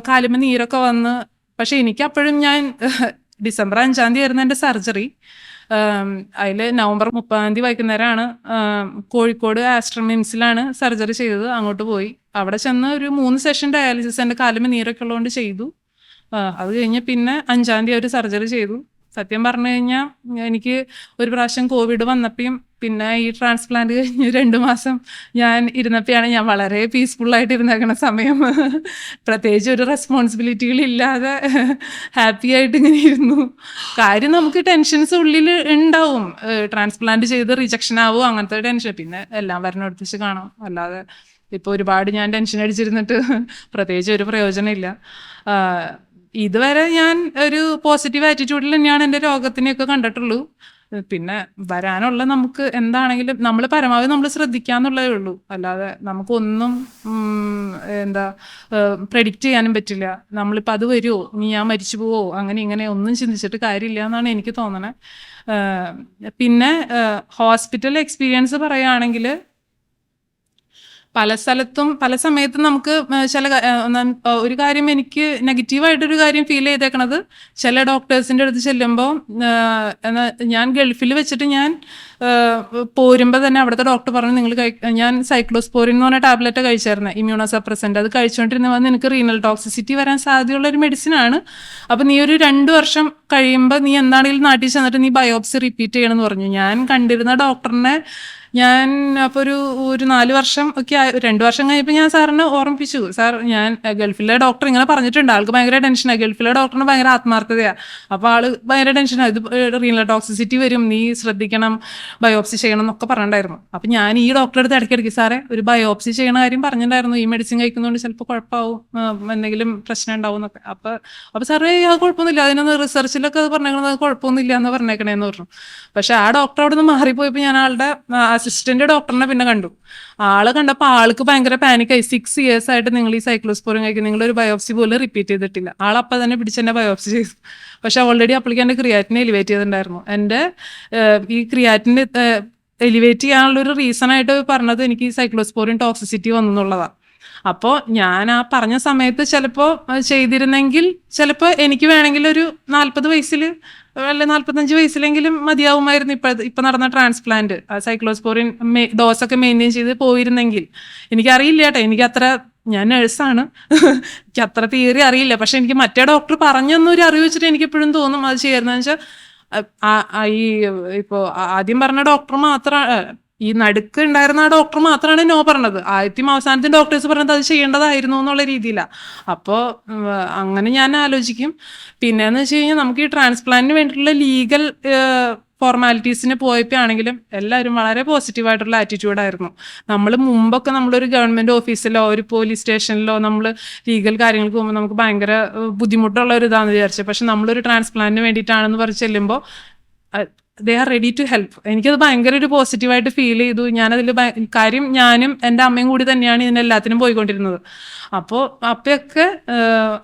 കാലുമ്മ നീരൊക്കെ വന്ന്. പക്ഷെ എനിക്ക് അപ്പോഴും ഞാൻ ഡിസംബർ 5 ആയിരുന്നു എൻ്റെ സർജറി. അതിൽ നവംബർ 30 വൈകുന്നേരമാണ് കോഴിക്കോട് ആസ്ട്രമിംസിലാണ് സർജറി ചെയ്തത്. അങ്ങോട്ട് പോയി അവിടെ ചെന്ന് ഒരു 3 സെഷൻ ഡയാലിസിസ് എൻ്റെ കാലുമ്മ നീരൊക്കെ ഉള്ളതുകൊണ്ട് ചെയ്തു. അത് കഴിഞ്ഞ് പിന്നെ 5 ഒരു സർജറി ചെയ്തു. സത്യം പറഞ്ഞു കഴിഞ്ഞാൽ എനിക്ക് ഒരു പ്രാവശ്യം കോവിഡ് വന്നപ്പോഴും പിന്നെ ഈ ട്രാൻസ്പ്ലാന്റ് കഴിഞ്ഞ് 2 മാസം ഞാൻ ഇരുന്നപ്പോഴാണ് ഞാൻ വളരെ പീസ്ഫുള്ളായിട്ട് ഇരുന്നേക്കണ സമയം. പ്രത്യേകിച്ച് ഒരു റെസ്പോൺസിബിലിറ്റികളില്ലാതെ ഹാപ്പി ആയിട്ട് ഇങ്ങനെ ഇരുന്നു. കാര്യം നമുക്ക് ടെൻഷൻസ് ഉള്ളിൽ ഉണ്ടാവും. ട്രാൻസ്പ്ലാന്റ് ചെയ്ത് റിജക്ഷൻ ആവും, അങ്ങനത്തെ ടെൻഷൻ. പിന്നെ എല്ലാം വരണടുപ്പിച്ച് കാണാം. അല്ലാതെ ഇപ്പോൾ ഒരുപാട് ഞാൻ ടെൻഷൻ അടിച്ചിരുന്നിട്ട് പ്രത്യേകിച്ച് ഒരു പ്രയോജനമില്ല. ഇതുവരെ ഞാൻ ഒരു പോസിറ്റീവ് ആറ്റിറ്റ്യൂഡിൽ തന്നെയാണ് എൻ്റെ രോഗത്തിനെയൊക്കെ കണ്ടിട്ടുള്ളൂ. പിന്നെ വരാനുള്ള നമുക്ക് എന്താണെങ്കിലും നമ്മൾ പരമാവധി നമ്മൾ ശ്രദ്ധിക്കാന്നുള്ളതേ ഉള്ളൂ. അല്ലാതെ നമുക്കൊന്നും പ്രെഡിക്റ്റ് ചെയ്യാനും പറ്റില്ല. നമ്മളിപ്പോൾ അത് വരുമോ, ഇനി ഞാൻ മരിച്ചു പോവോ, അങ്ങനെ ഇങ്ങനെ ഒന്നും ചിന്തിച്ചിട്ട് കാര്യമില്ല എന്നാണ് എനിക്ക് തോന്നണേ. പിന്നെ ഹോസ്പിറ്റൽ എക്സ്പീരിയൻസ് പറയുകയാണെങ്കിൽ പല സ്ഥലത്തും പല സമയത്തും നമുക്ക് ഒരു കാര്യം എനിക്ക് നെഗറ്റീവായിട്ടൊരു കാര്യം ഫീൽ ചെയ്തേക്കണത്, ചില ഡോക്ടേഴ്സിൻ്റെ അടുത്ത് ചെല്ലുമ്പോൾ ഞാൻ ഗൾഫിൽ വെച്ചിട്ട് ഞാൻ പോരുമ്പോൾ തന്നെ അവിടുത്തെ ഡോക്ടർ പറഞ്ഞു ഞാൻ സൈക്ലോസ്പോറിൻ എന്ന് പറഞ്ഞ ടാബ്ലറ്റ് കഴിച്ചായിരുന്നു, ഇമ്മ്യൂണോ സപ്രസൻ്റ്. അത് കഴിച്ചുകൊണ്ടിരുന്ന നിനക്ക് റീനൽ ടോക്സിസിറ്റി വരാൻ സാധ്യതയുള്ള ഒരു മെഡിസിനാണ്. അപ്പോൾ നീ ഒരു 2 വർഷം കഴിയുമ്പോൾ നീ എന്താണെങ്കിലും നാട്ടിൽ ചെന്നിട്ട് നീ ബയോപ്സി റിപ്പീറ്റ് ചെയ്യണമെന്ന് പറഞ്ഞു. ഞാൻ കണ്ടിരുന്ന ഡോക്ടറിനെ ഞാൻ അപ്പോൾ ഒരു 4 വർഷം ഒക്കെ 2 വർഷം കഴിഞ്ഞപ്പോൾ ഞാൻ സാറിനെ ഓർമ്മിപ്പിച്ചു, സാർ ഞാൻ ഗൾഫിലെ ഡോക്ടർ ഇങ്ങനെ പറഞ്ഞിട്ടുണ്ട്, ആൾക്ക് ഭയങ്കര ടെൻഷനാണ്, ഗൾഫിലെ ഡോക്ടറിന് ഭയങ്കര ആത്മാർത്ഥതയാണ്, അപ്പോൾ ആൾ ഭയങ്കര ടെൻഷനാണ്, ഇത് റീനൽ ടോക്സിസിറ്റി വരും, നീ ശ്രദ്ധിക്കണം, ബയോപ്സി ചെയ്യണം എന്നൊക്കെ പറഞ്ഞിട്ടുണ്ടായിരുന്നു. അപ്പം ഞാൻ ഈ ഡോക്ടറെ അടുത്ത് ഇടയ്ക്കിടയ്ക്ക് സാറേ ഒരു ബയോപ്സി ചെയ്യണ കാര്യം പറഞ്ഞിട്ടുണ്ടായിരുന്നു, ഈ മെഡിസിൻ കഴിക്കുന്നതുകൊണ്ട് ചിലപ്പോൾ കുഴപ്പമാവും, എന്തെങ്കിലും പ്രശ്നം ഉണ്ടാവും എന്നൊക്കെ. അപ്പോൾ സാറേ അത് കുഴപ്പമൊന്നുമില്ല, അതിനൊന്ന് റിസർച്ചിലൊക്കെ അത് പറഞ്ഞേക്കണത് കുഴപ്പമൊന്നുമില്ല എന്ന് പറഞ്ഞേക്കണേന്ന് പറഞ്ഞു. പക്ഷെ ആ ഡോക്ടർ അവിടെ നിന്ന് മാറിപ്പോയപ്പോൾ ഞാൻ ആളുടെ അസിസ്റ്റന്റ് ഡോക്ടറിനെ പിന്നെ കണ്ടു. ആളെ കണ്ടപ്പോൾ ആൾക്ക് ഭയങ്കര പാനിക്കായി. 6 years ആയിട്ട് നിങ്ങൾ ഈ സൈക്ലോസ്പോറിൻ കഴിക്കും, നിങ്ങളൊരു ബയോപ്സി പോലും റിപ്പീറ്റ് ചെയ്തിട്ടില്ല. ആളപ്പം തന്നെ പിടിച്ചെന്നെ ബയോപ്സി ചെയ്തു. പക്ഷെ ഓൾറെഡി അപ്പോഴേക്കും എൻ്റെ ക്രിയാറ്റിനെ എലിവേറ്റ് ചെയ്തിട്ടുണ്ടായിരുന്നു. എൻ്റെ ഈ ക്രിയാറ്റിനെ എലിവേറ്റ് ചെയ്യാനുള്ളൊരു റീസൺ ആയിട്ട് പറഞ്ഞത് എനിക്ക് ഈ സൈക്ലോസ്പോറിൻ ടോക്സിസിറ്റി വന്നെന്നുള്ളതാണ്. അപ്പോൾ ഞാൻ ആ പറഞ്ഞ സമയത്ത് ചിലപ്പോൾ ചെയ്തിരുന്നെങ്കിൽ ചിലപ്പോൾ എനിക്ക് വേണമെങ്കിൽ ഒരു 40 വയസ്സിൽ അല്ല 45 വയസ്സിലെങ്കിലും മതിയാവുമായിരുന്നു ഇപ്പൊ നടന്ന ട്രാൻസ്പ്ലാന്റ്. സൈക്ലോസ്പോറിൻ ഡോസൊക്കെ മെയിൻറ്റെയിൻ ചെയ്ത് പോയിരുന്നെങ്കിൽ. എനിക്കറിയില്ല കേട്ടോ, ഞാൻ നേഴ്സാണ്, എനിക്ക് അത്ര തിയറി അറിയില്ല. പക്ഷെ എനിക്ക് മറ്റേ ഡോക്ടർ പറഞ്ഞൊന്നൊരു അറിവ് വെച്ചിട്ട് എനിക്ക് എപ്പോഴും തോന്നും അത് ചെയ്യുന്നതെന്ന് വെച്ചാൽ ഈ ഇപ്പോൾ ആദ്യം പറഞ്ഞ ഡോക്ടർ മാത്രം, ഈ നടുക്ക് ഉണ്ടായിരുന്ന ആ ഡോക്ടർ മാത്രമാണ് നോ പറഞ്ഞത്. ആദ്യത്തെയും അവസാനത്തെയും ഡോക്ടേഴ്സ് പറഞ്ഞത് അത് ചെയ്യേണ്ടതായിരുന്നു എന്നുള്ള രീതിയിലാണ്. അപ്പോൾ അങ്ങനെ ഞാൻ ആലോചിക്കും. പിന്നെന്ന് വെച്ച് കഴിഞ്ഞാൽ നമുക്ക് ഈ ട്രാൻസ്പ്ലാന്റിന് വേണ്ടിയിട്ടുള്ള ലീഗൽ ഫോർമാലിറ്റീസിന് പോയപ്പോൾ ആണെങ്കിലും എല്ലാവരും വളരെ പോസിറ്റീവായിട്ടുള്ള ആറ്റിറ്റ്യൂഡായിരുന്നു. നമ്മൾ മുമ്പൊക്കെ നമ്മളൊരു ഗവൺമെൻറ് ഓഫീസിലോ ഒരു പോലീസ് സ്റ്റേഷനിലോ നമ്മൾ ലീഗൽ കാര്യങ്ങൾക്ക് പോകുമ്പോൾ നമുക്ക് ഭയങ്കര ബുദ്ധിമുട്ടുള്ള ഒരു ഇതാണെന്ന് വിചാരിച്ചത്. പക്ഷെ നമ്മളൊരു ട്രാൻസ്പ്ലാന്റിന് വേണ്ടിയിട്ടാണെന്ന് പറഞ്ഞ് ചെല്ലുമ്പോൾ they are ready to help. എനിക്കത് ഭയങ്കര ഒരു പോസിറ്റീവായിട്ട് ഫീൽ ചെയ്തു. ഞാനതിൽ കാര്യം ഞാനും എൻ്റെ അമ്മയും കൂടി തന്നെയാണ് ഇതിനെല്ലാത്തിനും പോയിക്കൊണ്ടിരുന്നത്. അപ്പോൾ അപ്പൊക്കെ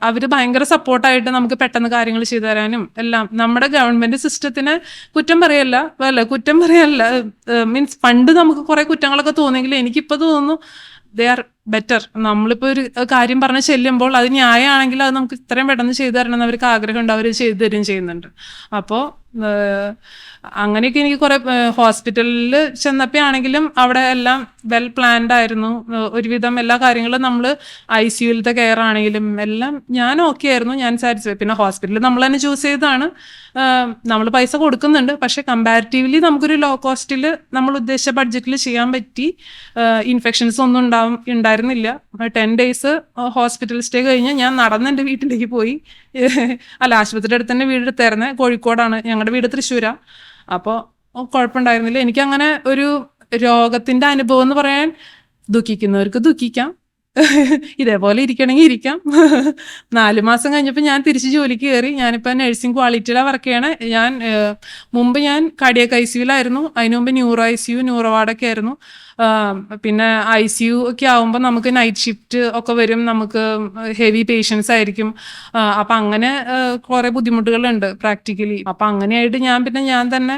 അവർ ഭയങ്കര സപ്പോർട്ടായിട്ട് നമുക്ക് പെട്ടെന്ന് കാര്യങ്ങൾ ചെയ്തു തരാനും എല്ലാം. നമ്മുടെ ഗവൺമെൻറ് സിസ്റ്റത്തിന് കുറ്റം പറയല്ല മീൻസ് പണ്ട് നമുക്ക് കുറേ കുറ്റങ്ങളൊക്കെ തോന്നിയെങ്കിലും എനിക്കിപ്പോൾ തോന്നുന്നു ദേ ആർ ബെറ്റർ. നമ്മളിപ്പോൾ ഒരു കാര്യം പറഞ്ഞ് ചെല്ലുമ്പോൾ അത് ന്യായമാണെങ്കിൽ അത് നമുക്ക് ഇത്രയും പെട്ടെന്ന് ചെയ്തു തരണം എന്ന് അവർക്ക് ആഗ്രഹമുണ്ട്, അവർ ചെയ്തു തരുകയും ചെയ്യുന്നുണ്ട്. അപ്പോൾ അങ്ങനെയൊക്കെ എനിക്ക് കുറെ ഹോസ്പിറ്റലിൽ ചെന്നപ്പോൾ ആണെങ്കിലും അവിടെ എല്ലാം വെൽ പ്ലാൻഡ് ആയിരുന്നു. ഒരുവിധം എല്ലാ കാര്യങ്ങളും നമ്മൾ ICUവിലത്തെ കെയർ ആണെങ്കിലും എല്ലാം ഞാൻ ഓക്കെ ആയിരുന്നു, ഞാൻ സാറ്റിസ്ഫൈ. പിന്നെ ഹോസ്പിറ്റലിൽ നമ്മൾ തന്നെ ചൂസ് ചെയ്തതാണ്, നമ്മൾ പൈസ കൊടുക്കുന്നുണ്ട്. പക്ഷെ കമ്പാരിറ്റീവ്ലി നമുക്കൊരു ലോ കോസ്റ്റിൽ നമ്മൾ ഉദ്ദേശിച്ച ബഡ്ജറ്റിൽ ചെയ്യാൻ പറ്റി. ഇൻഫെക്ഷൻസ് ഒന്നും ഉണ്ടായിരുന്നില്ല. 10 days ഹോസ്പിറ്റൽ സ്റ്റേ കഴിഞ്ഞ് ഞാൻ നടന്ന് എൻ്റെ വീട്ടിലേക്ക് പോയി. അല്ല, ആശുപത്രിയുടെ അടുത്ത് തന്നെ വീട് എടുത്തായിരുന്നേ. കോഴിക്കോടാണ്, ഞങ്ങളുടെ വീട് തൃശ്ശൂരാ. അപ്പോൾ കുഴപ്പമുണ്ടായിരുന്നില്ല. എനിക്കങ്ങനെ ഒരു രോഗത്തിൻ്റെ അനുഭവം എന്ന് പറയാൻ, ദുഃഖിക്കുന്നവർക്ക് ദുഃഖിക്കാം, ഇതേപോലെ ഇരിക്കണമെങ്കിൽ ഇരിക്കാം. 4 മാസം കഴിഞ്ഞപ്പോൾ ഞാൻ തിരിച്ച് ജോലിക്ക് കയറി. ഞാനിപ്പോൾ നഴ്സിംഗ് ക്വാളിറ്റിയിലാണ് വർക്ക് ചെയ്യണേ. മുമ്പ് ഞാൻ കാർഡിയാക് ICUവിലായിരുന്നു. അതിനു മുമ്പ് ന്യൂറോ ICU, ന്യൂറോ വാർഡൊക്കെ ആയിരുന്നു. പിന്നെ ICU ഒക്കെ ആവുമ്പോൾ നമുക്ക് നൈറ്റ് ഷിഫ്റ്റ് ഒക്കെ വരും, നമുക്ക് ഹെവി പേഷ്യൻസ് ആയിരിക്കും. അപ്പം അങ്ങനെ കുറേ ബുദ്ധിമുട്ടുകളുണ്ട് പ്രാക്ടിക്കലി. അപ്പം അങ്ങനെയായിട്ട് ഞാൻ തന്നെ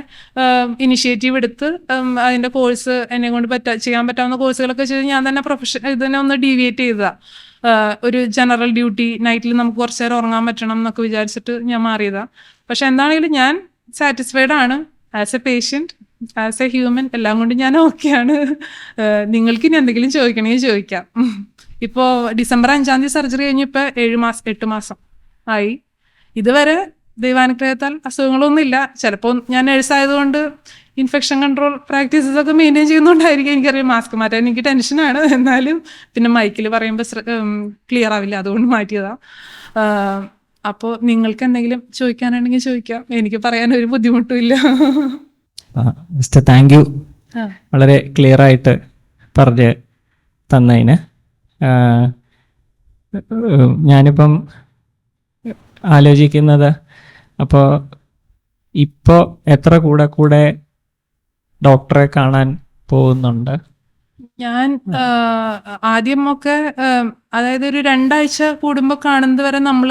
ഇനിഷ്യേറ്റീവ് എടുത്ത് അതിൻ്റെ കോഴ്സ് എന്നെ കൊണ്ട് ചെയ്യാൻ പറ്റാവുന്ന കോഴ്സുകളൊക്കെ ചെയ്ത് ഞാൻ തന്നെ ഇതിനെ ഒന്ന് ഡീവിയേറ്റ് ചെയ്തതാണ്. ഒരു ജനറൽ ഡ്യൂട്ടി, നൈറ്റിൽ നമുക്ക് കുറച്ച് നേരം ഉറങ്ങാൻ പറ്റണം എന്നൊക്കെ വിചാരിച്ചിട്ട് ഞാൻ മാറിയതാണ്. പക്ഷെ എന്താണെങ്കിലും ഞാൻ സാറ്റിസ്ഫൈഡ് ആണ്. As A patient, as A human, എല്ലാം കൊണ്ട് ഞാൻ ഓക്കെയാണ്. നിങ്ങൾക്ക് ഇനി എന്തെങ്കിലും ചോദിക്കണമെങ്കിൽ ചോദിക്കാം. ഇപ്പോൾ December 5 സർജറി കഴിഞ്ഞ് ഇപ്പോൾ 8 മാസം ആയി. ഇതുവരെ ദൈവാനുഗ്രഹത്താൽ അസുഖങ്ങളൊന്നുമില്ല. ചിലപ്പോൾ ഞാൻ നേഴ്സായതുകൊണ്ട് ഇൻഫെക്ഷൻ കൺട്രോൾ പ്രാക്ടീസസ് ഒക്കെ മെയിൻറ്റെയിൻ ചെയ്യുന്നതുകൊണ്ടായിരിക്കും. എനിക്കറിയാം മാസ്ക് മാറ്റാൻ എനിക്ക് ടെൻഷനാണ്. എന്നാലും പിന്നെ മൈക്കിൽ പറയുമ്പോൾ ക്ലിയർ ആവില്ല, അതുകൊണ്ട് മാറ്റിയതാണ്. അപ്പോൾ നിങ്ങൾക്ക് എന്തെങ്കിലും ചോദിക്കാനാണെങ്കിൽ ചോദിക്കാം, എനിക്ക് പറയാനൊരു ബുദ്ധിമുട്ടും ഇല്ല. മിസ്റ്റർ താങ്ക് യു, വളരെ ക്ലിയർ ആയിട്ട് പറഞ്ഞ് തന്നതിന്. ഞാനിപ്പം ആലോചിക്കുന്നത്, അപ്പോൾ ഇപ്പോൾ എത്ര കൂടെ ഡോക്ടറെ കാണാൻ പോകുന്നുണ്ട്? ഞാൻ ആദ്യമൊക്കെ അതായത് ഒരു 2 ആഴ്ച കൂടുമ്പോൾ കാണുന്നത് വരെ നമ്മൾ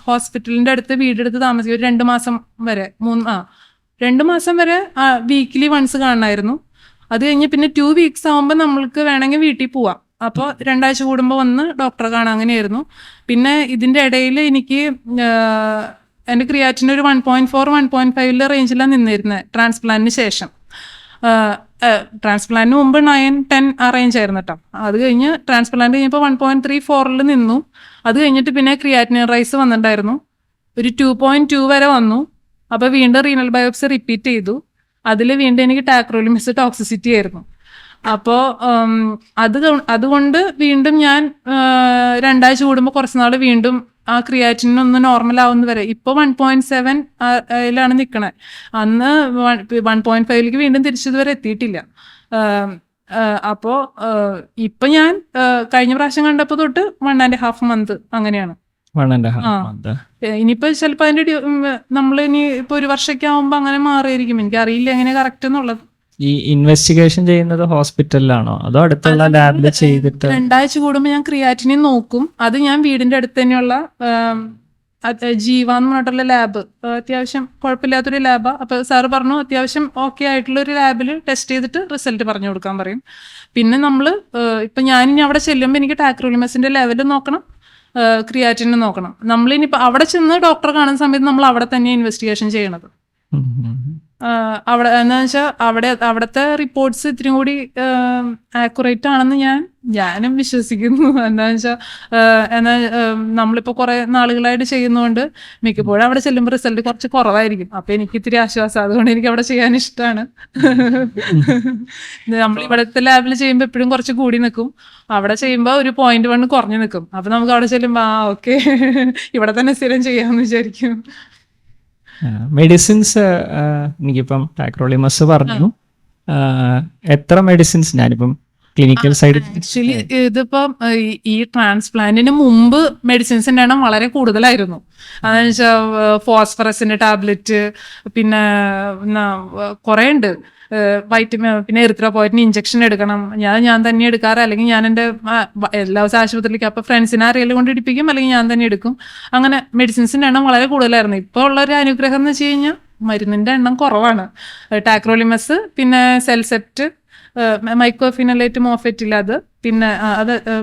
ഹോസ്പിറ്റലിൻ്റെ അടുത്ത് വീടെടുത്ത് താമസിക്കും. ഒരു 2 മാസം വരെ 2 മാസം വരെ വീക്കിലി വൺസ് കാണണമായിരുന്നു. അത് കഴിഞ്ഞ് പിന്നെ 2 weeks ആകുമ്പോൾ നമ്മൾക്ക് വേണമെങ്കിൽ വീട്ടിൽ പോവാം. അപ്പോൾ 2 ആഴ്ച കൂടുമ്പോൾ വന്ന് ഡോക്ടറെ കാണാം, അങ്ങനെയായിരുന്നു. പിന്നെ ഇതിൻ്റെ ഇടയിൽ എനിക്ക് എൻ്റെ ക്രിയാറ്റിന് ഒരു 1.4 1.5 റേഞ്ചിലാണ് നിന്നിരുന്നത് ട്രാൻസ്പ്ലാന്റിന് ശേഷം. ട്രാൻസ്പ്ലാന്റിന് മുമ്പ് 9-10 ആ റേഞ്ച് ആയിരുന്നു കേട്ടോ. അത് കഴിഞ്ഞ് ട്രാൻസ്പ്ലാന്റ് കഴിഞ്ഞപ്പോൾ 1.34 നിന്നു. അത് കഴിഞ്ഞിട്ട് പിന്നെ ക്രിയാറ്റിനിൻ റൈസ് വന്നിട്ടുണ്ടായിരുന്നു, ഒരു 2.2 വരെ വന്നു. അപ്പോൾ വീണ്ടും റീനൽ ബയോപ്സി റിപ്പീറ്റ് ചെയ്തു. അതിൽ വീണ്ടും എനിക്ക് ടാക്രോലിമിസ് ടോക്സിസിറ്റി ആയിരുന്നു. അപ്പോൾ അതുകൊണ്ട് വീണ്ടും ഞാൻ 2 ആഴ്ച കൂടുമ്പോൾ കുറച്ച് നാൾ വീണ്ടും ആ ക്രിയാറ്റിനിൻ ഒന്ന് നോർമൽ ആവുന്ന വരെ. ഇപ്പോൾ 1.7 ലാണ് നിൽക്കണേ. അന്ന് 1.5 വീണ്ടും തിരിച്ചതുവരെ എത്തിയിട്ടില്ല. അപ്പോൾ ഇപ്പം ഞാൻ കഴിഞ്ഞ പ്രാവശ്യം കണ്ടപ്പോൾ തൊട്ട് 1.5 month അങ്ങനെയാണ്. ഇനിയിപ്പോൾ ചിലപ്പോൾ അതിൻ്റെ നമ്മൾ ഇനി ഇപ്പോൾ 1 വർഷമൊക്കെ ആകുമ്പോൾ അങ്ങനെ മാറിയിരിക്കും. എനിക്ക് അറിയില്ല എങ്ങനെ കറക്റ്റ് എന്നുള്ളത്. ഈ ഇൻവെസ്റ്റിഗേഷൻ ചെയ്യുന്നത് ഹോസ്പിറ്റലിലാണോ അതോ അടുത്തുള്ള ലാബിൽ ചെയ്തിട്ട്? 2 ആഴ്ച കൂടുമ്പോൾ ഞാൻ ക്രിയാറ്റിനിൻ നോക്കും. അത് ഞാൻ വീടിന്റെ അടുത്ത് തന്നെയുള്ള ജീവ എന്ന് പറഞ്ഞിട്ടുള്ള ലാബ് അത്യാവശ്യം കുഴപ്പമില്ലാത്തൊരു ലാബാണ്. അപ്പോൾ സാറ് പറഞ്ഞു അത്യാവശ്യം ഓക്കെ ആയിട്ടുള്ള ഒരു ലാബിൽ ടെസ്റ്റ് ചെയ്തിട്ട് റിസൾട്ട് പറഞ്ഞു കൊടുക്കാൻ പറയും. പിന്നെ നമ്മൾ ഇപ്പം ഞാനിനി അവിടെ ചെല്ലുമ്പോൾ എനിക്ക് ടാക്രോലിമസിൻ്റെ ലെവൽ നോക്കണം, ക്രിയാറ്റിനും നോക്കണം. നമ്മളിനിപ്പോൾ അവിടെ ചെന്ന് ഡോക്ടറെ കാണുന്ന സമയത്ത് നമ്മൾ അവിടെ തന്നെ ഇൻവെസ്റ്റിഗേഷൻ ചെയ്യണത്. അവിടെ എന്താ വെച്ചാൽ അവിടുത്തെ റിപ്പോർട്ട്സ് ഇത്തിരി കൂടി ആക്യുറേറ്റ് ആണെന്ന് ഞാനും വിശ്വസിക്കുന്നു. എന്താണെന്ന് വെച്ചാൽ നമ്മളിപ്പോൾ കുറേ നാളുകളായിട്ട് ചെയ്യുന്നതുകൊണ്ട് മിക്കപ്പോഴും അവിടെ ചെല്ലുമ്പോൾ റിസൾട്ട് കുറച്ച് കുറവായിരിക്കും. അപ്പം എനിക്ക് ഇത്തിരി ആശ്വാസം, അതുകൊണ്ട് എനിക്ക് അവിടെ ചെയ്യാൻ ഇഷ്ടമാണ്. നമ്മൾ ഇവിടുത്തെ ലാബിൽ ചെയ്യുമ്പോൾ എപ്പോഴും കുറച്ച് കൂടി നിൽക്കും, അവിടെ ചെയ്യുമ്പോൾ ഒരു 0.1 കുറഞ്ഞു നിൽക്കും. അപ്പം നമുക്ക് അവിടെ ചെല്ലുമ്പോൾ ഓക്കെ ഇവിടെ തന്നെ സ്ഥിരം ചെയ്യാമെന്ന് വിചാരിക്കും. മെഡിസിൻസ് എനിക്കിപ്പം ടാക്രോളിമസ് പറഞ്ഞു, എത്ര മെഡിസിൻസ് ഞാനിപ്പം ക്ലിനിക്കൽ സൈഡ് ആക്ച്വലി ഇതിപ്പം ഈ ട്രാൻസ്പ്ലാന്റിന് മുമ്പ് മെഡിസിൻസിന്റെ എണ്ണം വളരെ കൂടുതലായിരുന്നു. അതെന്ന് വെച്ചാൽ ഫോസ്ഫറസിന്റെ ടാബ്ലറ്റ്, പിന്നെ കുറേ ഉണ്ട്, വൈറ്റമിൻ, പിന്നെ എറിത്രോപോയിറ്റിന് ഇഞ്ചക്ഷൻ എടുക്കണം. ഞാൻ തന്നെ എടുക്കാറ്, അല്ലെങ്കിൽ ഞാൻ എൻ്റെ എല്ലാ ദിവസവും ആശുപത്രിയിലേക്ക് അപ്പോൾ ഫ്രണ്ട്സിനെ ആരെങ്കിലും കൊണ്ട് ഇടിപ്പിക്കും, അല്ലെങ്കിൽ ഞാൻ തന്നെ എടുക്കും. അങ്ങനെ മെഡിസിൻസിൻ്റെ എണ്ണം വളരെ കൂടുതലായിരുന്നു. ഇപ്പോൾ ഉള്ളൊരു അനുഗ്രഹം എന്ന് വെച്ച് കഴിഞ്ഞാൽ മരുന്നിൻ്റെ എണ്ണം കുറവാണ്. ടാക്രോളിമസ്, പിന്നെ സെൽസെപ്റ്റ്, മൈക്രോഫിനലേറ്റ് മോഫെറ്റിൽ അത്,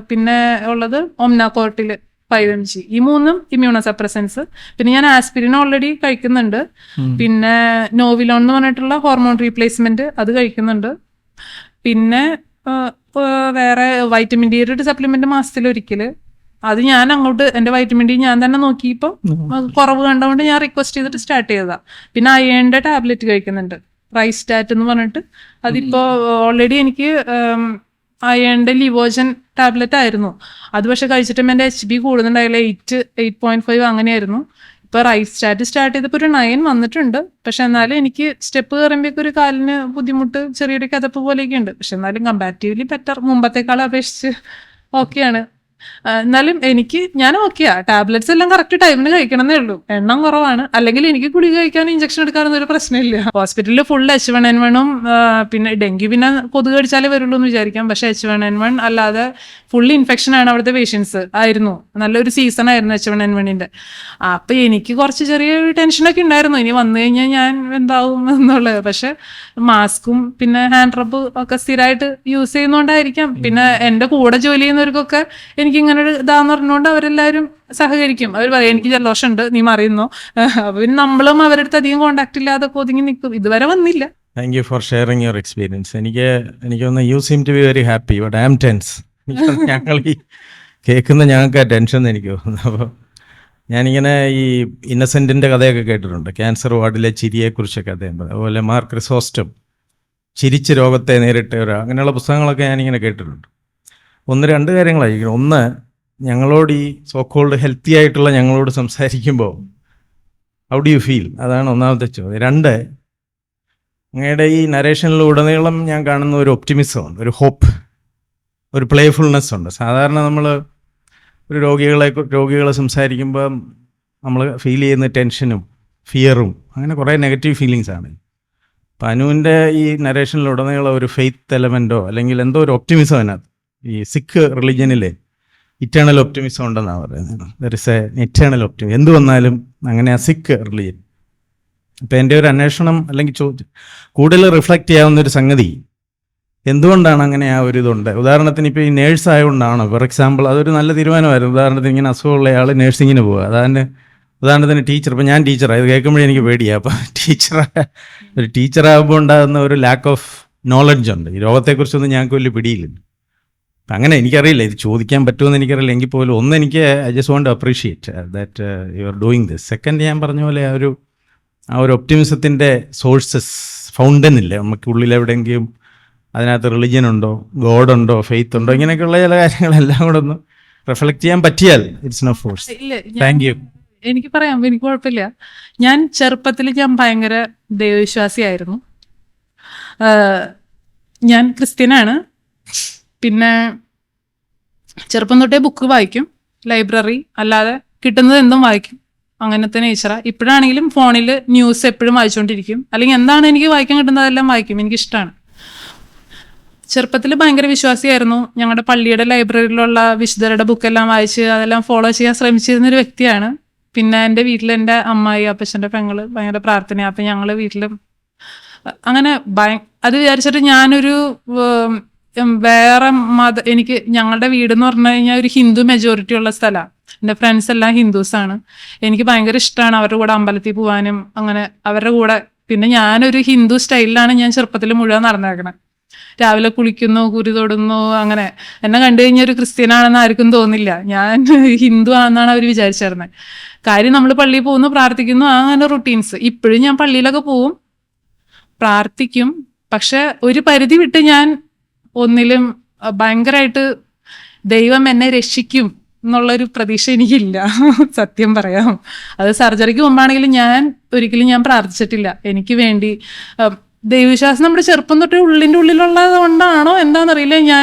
പിന്നെ ഉള്ളത് ഒംനാകോർട്ടിൽ 5 mg. ഈ 3 ഇമ്മ്യൂണോ സപ്രസൻസ്. പിന്നെ ഞാൻ ആസ്പിരിൻ ഓൾറെഡി കഴിക്കുന്നുണ്ട്. പിന്നെ നോവിലോൺ എന്ന് പറഞ്ഞിട്ടുള്ള ഹോർമോൺ റീപ്ലേസ്മെന്റ് അത് കഴിക്കുന്നുണ്ട്. പിന്നെ വേറെ വൈറ്റമിൻ ഡി ഒരു സപ്ലിമെന്റ് മാസത്തിലൊരിക്കൽ. അത് ഞാൻ അങ്ങോട്ട് എൻ്റെ വൈറ്റമിൻ ഡി ഞാൻ തന്നെ നോക്കിയപ്പോൾ കുറവ് കണ്ടുകൊണ്ട് ഞാൻ റിക്വസ്റ്റ് ചെയ്തിട്ട് സ്റ്റാർട്ട് ചെയ്തതാണ്. പിന്നെ അയേണിൻ്റെ ടാബ്ലറ്റ് കഴിക്കുന്നുണ്ട്, റൈസ്റ്റാറ്റ് എന്ന് പറഞ്ഞിട്ട്. അതിപ്പോൾ ഓൾറെഡി എനിക്ക് അയേണിൻ്റെ ലിവോജൻ ടാബ്ലറ്റ് ആയിരുന്നു. അത് പക്ഷെ കഴിച്ചിട്ടും എൻ്റെ HB കൂടുന്നുണ്ടായില്ല, 8.5 അങ്ങനെയായിരുന്നു. ഇപ്പോൾ റൈസ്റ്റാറ്റ് സ്റ്റാർട്ട് ചെയ്തപ്പോൾ ഒരു 9 വന്നിട്ടുണ്ട്. പക്ഷെ എന്നാലും എനിക്ക് സ്റ്റെപ്പ് കയറുമ്പോഴേക്കും ഒരു കാലിന് ബുദ്ധിമുട്ട്, ചെറിയൊരു കിതപ്പ് പോലെയൊക്കെ ഉണ്ട്. പക്ഷെ എന്നാലും കമ്പാരിറ്റീവ്ലി ബെറ്റർ, മുമ്പത്തേക്കാളും അപേക്ഷിച്ച് ഓക്കെയാണ്. എന്നാലും ഞാൻ ഓക്കെയാ. ടാബ്ലറ്റ്സ് എല്ലാം കറക്റ്റ് ടൈമിന് കഴിക്കണമെന്നേ ഉള്ളൂ, എണ്ണം കുറവാണ്. അല്ലെങ്കിൽ എനിക്ക് ഗുളിക കഴിക്കാനും ഇഞ്ചക്ഷൻ എടുക്കാനൊന്നും ഒരു പ്രശ്നമില്ല. ഹോസ്പിറ്റലിൽ ഫുൾ H1N1 പിന്നെ ഡെങ്കി പിന്നെ കൊതുക് കടിച്ചാലേ വരുള്ളൂ എന്ന് വിചാരിക്കാം. പക്ഷെ H1N1 അല്ലാതെ ഫുൾ ഇൻഫെക്ഷൻ ആണ് അവിടുത്തെ പേഷ്യൻസ് ആയിരുന്നു. നല്ലൊരു സീസൺ ആയിരുന്നു H1N1-ന്റെ. അപ്പം എനിക്ക് കുറച്ച് ചെറിയ ടെൻഷനൊക്കെ ഉണ്ടായിരുന്നു, ഇനി വന്നു കഴിഞ്ഞാൽ ഞാൻ എന്താവും എന്നുള്ളത്. പക്ഷെ മാസ്കും പിന്നെ ഹാൻഡ് റബ്ബ് ഒക്കെ സ്ഥിരമായിട്ട് യൂസ് ചെയ്യുന്നതുകൊണ്ടായിരിക്കാം. പിന്നെ എൻ്റെ കൂടെ ജോലി ചെയ്യുന്നവർക്കൊക്കെ എനിക്ക് ഇങ്ങനെ ഒരു ഇതാന്ന് പറഞ്ഞുകൊണ്ട് അവരെല്ലാവരും സഹകരിക്കും. അവർ പറയും എനിക്ക് ജലദോഷം ഉണ്ട്, നീ മറിയുന്നോ. അപ്പൊ പിന്നെ നമ്മളും അവരുടെ അടുത്ത് അധികം കോണ്ടാക്ട് ഇല്ലാതെ ഒതുങ്ങി നിൽക്കും. ഇതുവരെ വന്നില്ല. Thank you for sharing your experience. എനിക്കൊന്ന് you seem to be very happy, but I am tense. ഞങ്ങൾ ഈ കേൾക്കുന്ന ഞങ്ങൾക്ക് ആ ടെൻഷൻ എന്ന് എനിക്ക് തോന്നുന്നു. അപ്പോൾ ഞാനിങ്ങനെ ഈ ഇന്നസെൻറ്റിൻ്റെ കഥയൊക്കെ കേട്ടിട്ടുണ്ട്, ക്യാൻസർ വാർഡിലെ ചിരിയെക്കുറിച്ചൊക്കെ അദ്ദേഹം പറയും. അതുപോലെ മാർ ക്രിസോസ്റ്റം ചിരിച്ച് രോഗത്തെ നേരിട്ട് അങ്ങനെയുള്ള പുസ്തകങ്ങളൊക്കെ ഞാനിങ്ങനെ കേട്ടിട്ടുണ്ട്. 1-2 കാര്യങ്ങളായിരിക്കും. ഒന്ന്, ഞങ്ങളോട് ഈ സോക്കോൾഡ് ഹെൽത്തി ആയിട്ടുള്ള ഞങ്ങളോട് സംസാരിക്കുമ്പോൾ ഹൗ ഡു യു ഫീൽ, അതാണ് ഒന്നാമത്തെ ചോദ്യം. 2, അങ്ങയുടെ ഈ നരേഷനിലുടനീളം ഞാൻ കാണുന്ന ഒരു ഒപ്റ്റിമിസം ഉണ്ട്, ഒരു ഹോപ്പ്, ഒരു പ്ലേഫുൾനെസ് ഉണ്ട്. സാധാരണ നമ്മൾ ഒരു രോഗികളെ സംസാരിക്കുമ്പോൾ നമ്മൾ ഫീൽ ചെയ്യുന്ന ടെൻഷനും ഫിയറും അങ്ങനെ കുറേ നെഗറ്റീവ് ഫീലിങ്സ് ആണ്. അപ്പം അനുവിൻ്റെ ഈ നരേഷനിലുടനീളം ഒരു ഫെയ്ത്ത് എലമെൻറ്റോ അല്ലെങ്കിൽ എന്തോ ഒരു ഒപ്റ്റിമിസം അതിനകത്ത്, ഈ സിഖ് റിലിജനിലെ ഇറ്റേണൽ ഒപ്റ്റിമിസം ഉണ്ടെന്നാണ് പറയുന്നത്. There is A eternal optimism, എന്ത് വന്നാലും അങ്ങനെ ആ സിഖ് റിലിജൻ. ഇപ്പം എൻ്റെ ഒരു അന്വേഷണം അല്ലെങ്കിൽ കൂടുതൽ റിഫ്ലക്റ്റ് ചെയ്യാവുന്നൊരു സംഗതി, എന്തുകൊണ്ടാണ് അങ്ങനെ ആ ഒരു ഇതുണ്ട്. ഉദാഹരണത്തിന് ഇപ്പോൾ ഈ നേഴ്സ് ആയതുകൊണ്ടാണ്, ഫോർ എക്സാമ്പിൾ, അതൊരു നല്ല തീരുമാനമായിരുന്നു. ഉദാഹരണത്തിന് ഇങ്ങനെ അസുഖമുള്ള ആൾ നേഴ്സിങ്ങിന് പോവുക. ഉദാഹരണത്തിന് ടീച്ചർ, ഇപ്പം ഞാൻ ടീച്ചറാണ്, ഇത് കേൾക്കുമ്പോഴേ എനിക്ക് പേടിയാണ്. അപ്പോൾ ഒരു ടീച്ചറാകുമ്പോൾ ഉണ്ടാകുന്ന ഒരു ലാക്ക് ഓഫ് നോളജ് ഉണ്ട്. ഈ രോഗത്തെക്കുറിച്ചൊന്നും ഞങ്ങൾക്ക് വലിയ പിടിയില്ല. അപ്പം അങ്ങനെ എനിക്കറിയില്ല, ഇത് ചോദിക്കാൻ പറ്റുമെന്ന് എനിക്കറിയില്ല. എങ്കിൽ പോലും എനിക്ക് I just want to appreciate that you are doing this. Second, ഞാൻ പറഞ്ഞ പോലെ ആ ഒരു ഒപ്റ്റിമിസത്തിൻ്റെ സോഴ്സസ്, ഫൗണ്ടൻ ഇല്ലേ നമുക്ക് ഉള്ളിൽ എവിടെയെങ്കിലും, അതിനകത്ത് റിലിജൻ ഉണ്ടോ, ഗോഡ് ഉണ്ടോ, ഫെയ്ത്ത് ഉണ്ടോ, ഇങ്ങനെയൊക്കെയുള്ള ചില കാര്യങ്ങളെല്ലാം കൂടെ ഒന്ന് റിഫ്ലക്ട് ചെയ്യാൻ പറ്റിയാൽ it's no force. Thank you. എനിക്ക് പറയാം, എനിക്ക് കുഴപ്പമില്ല. ഞാൻ ചെറുപ്പത്തിൽ ഭയങ്കര ദൈവവിശ്വാസിയായിരുന്നു. ഞാൻ ക്രിസ്ത്യനാണ്. പിന്നെ ചെറുപ്പം തൊട്ടേ ബുക്ക് വായിക്കും, ലൈബ്രറി അല്ലാതെ കിട്ടുന്നത് എന്തും വായിക്കും, അങ്ങനത്തെ നേച്ചറാണ്. ഇപ്പോഴാണെങ്കിലും ഫോണിൽ ന്യൂസ് എപ്പോഴും വായിച്ചുകൊണ്ടിരിക്കും, അല്ലെങ്കിൽ എന്താണ് എനിക്ക് വായിക്കാൻ കിട്ടുന്നതെല്ലാം വായിക്കും, എനിക്കിഷ്ടമാണ്. ചെറുപ്പത്തിൽ ഭയങ്കര വിശ്വാസിയായിരുന്നു. ഞങ്ങളുടെ പള്ളിയുടെ ലൈബ്രറിയിലുള്ള വിശുദ്ധരുടെ ബുക്കെല്ലാം വായിച്ച് അതെല്ലാം ഫോളോ ചെയ്യാൻ ശ്രമിച്ചിരുന്നൊരു വ്യക്തിയാണ്. പിന്നെ എൻ്റെ വീട്ടിൽ എൻ്റെ അമ്മായി അപ്പച്ചൻ്റെ പെങ്ങള് ഭയങ്കര പ്രാർത്ഥനയാണ്. അപ്പം ഞങ്ങൾ വീട്ടിലും അങ്ങനെ അത് വിചാരിച്ചിട്ട് ഞാനൊരു വേറെ എനിക്ക് ഞങ്ങളുടെ വീടെന്ന് പറഞ്ഞു കഴിഞ്ഞാൽ ഒരു ഹിന്ദു മെജോറിറ്റി ഉള്ള സ്ഥലമാണ്. എൻ്റെ ഫ്രണ്ട്സ് എല്ലാം ഹിന്ദുസാണ്. എനിക്ക് ഭയങ്കര ഇഷ്ടമാണ് അവരുടെ കൂടെ അമ്പലത്തിൽ പോകാനും അങ്ങനെ അവരുടെ കൂടെ. പിന്നെ ഞാനൊരു ഹിന്ദു സ്റ്റൈലിലാണ് ഞാൻ ചെറുപ്പത്തിൽ മുഴുവൻ നടന്നേക്കണത്. രാവിലെ കുളിക്കുന്നു, കുരി തൊടുന്നു, അങ്ങനെ. എന്നെ കണ്ടു കഴിഞ്ഞാൽ ഒരു ക്രിസ്ത്യനാണെന്ന് ആർക്കും തോന്നില്ല, ഞാൻ ഹിന്ദു ആണെന്നാണ് അവർ വിചാരിച്ചിരുന്നത്. കാര്യം നമ്മൾ പള്ളിയിൽ പോകുന്നു, പ്രാർത്ഥിക്കുന്നു, അങ്ങനെ റുട്ടീൻസ്. ഇപ്പോഴും ഞാൻ പള്ളിയിലൊക്കെ പോവും, പ്രാർത്ഥിക്കും. പക്ഷെ ഒരു പരിധി വിട്ട് ഞാൻ ഒന്നിലും ഭയങ്കരമായിട്ട് ദൈവം എന്നെ രക്ഷിക്കും എന്നുള്ളൊരു പ്രതീക്ഷ എനിക്കില്ല, സത്യം പറയാം. അത് സർജറിക്ക് മുമ്പാണെങ്കിലും ഞാൻ ഒരിക്കലും പ്രാർത്ഥിച്ചിട്ടില്ല എനിക്ക് വേണ്ടി. ദൈവവിശ്വാസം നമ്മുടെ ചെറുപ്പം തൊട്ട് ഉള്ളിൻ്റെ ഉള്ളിലുള്ളത് കൊണ്ടാണോ എന്താണെന്നറിയില്ല,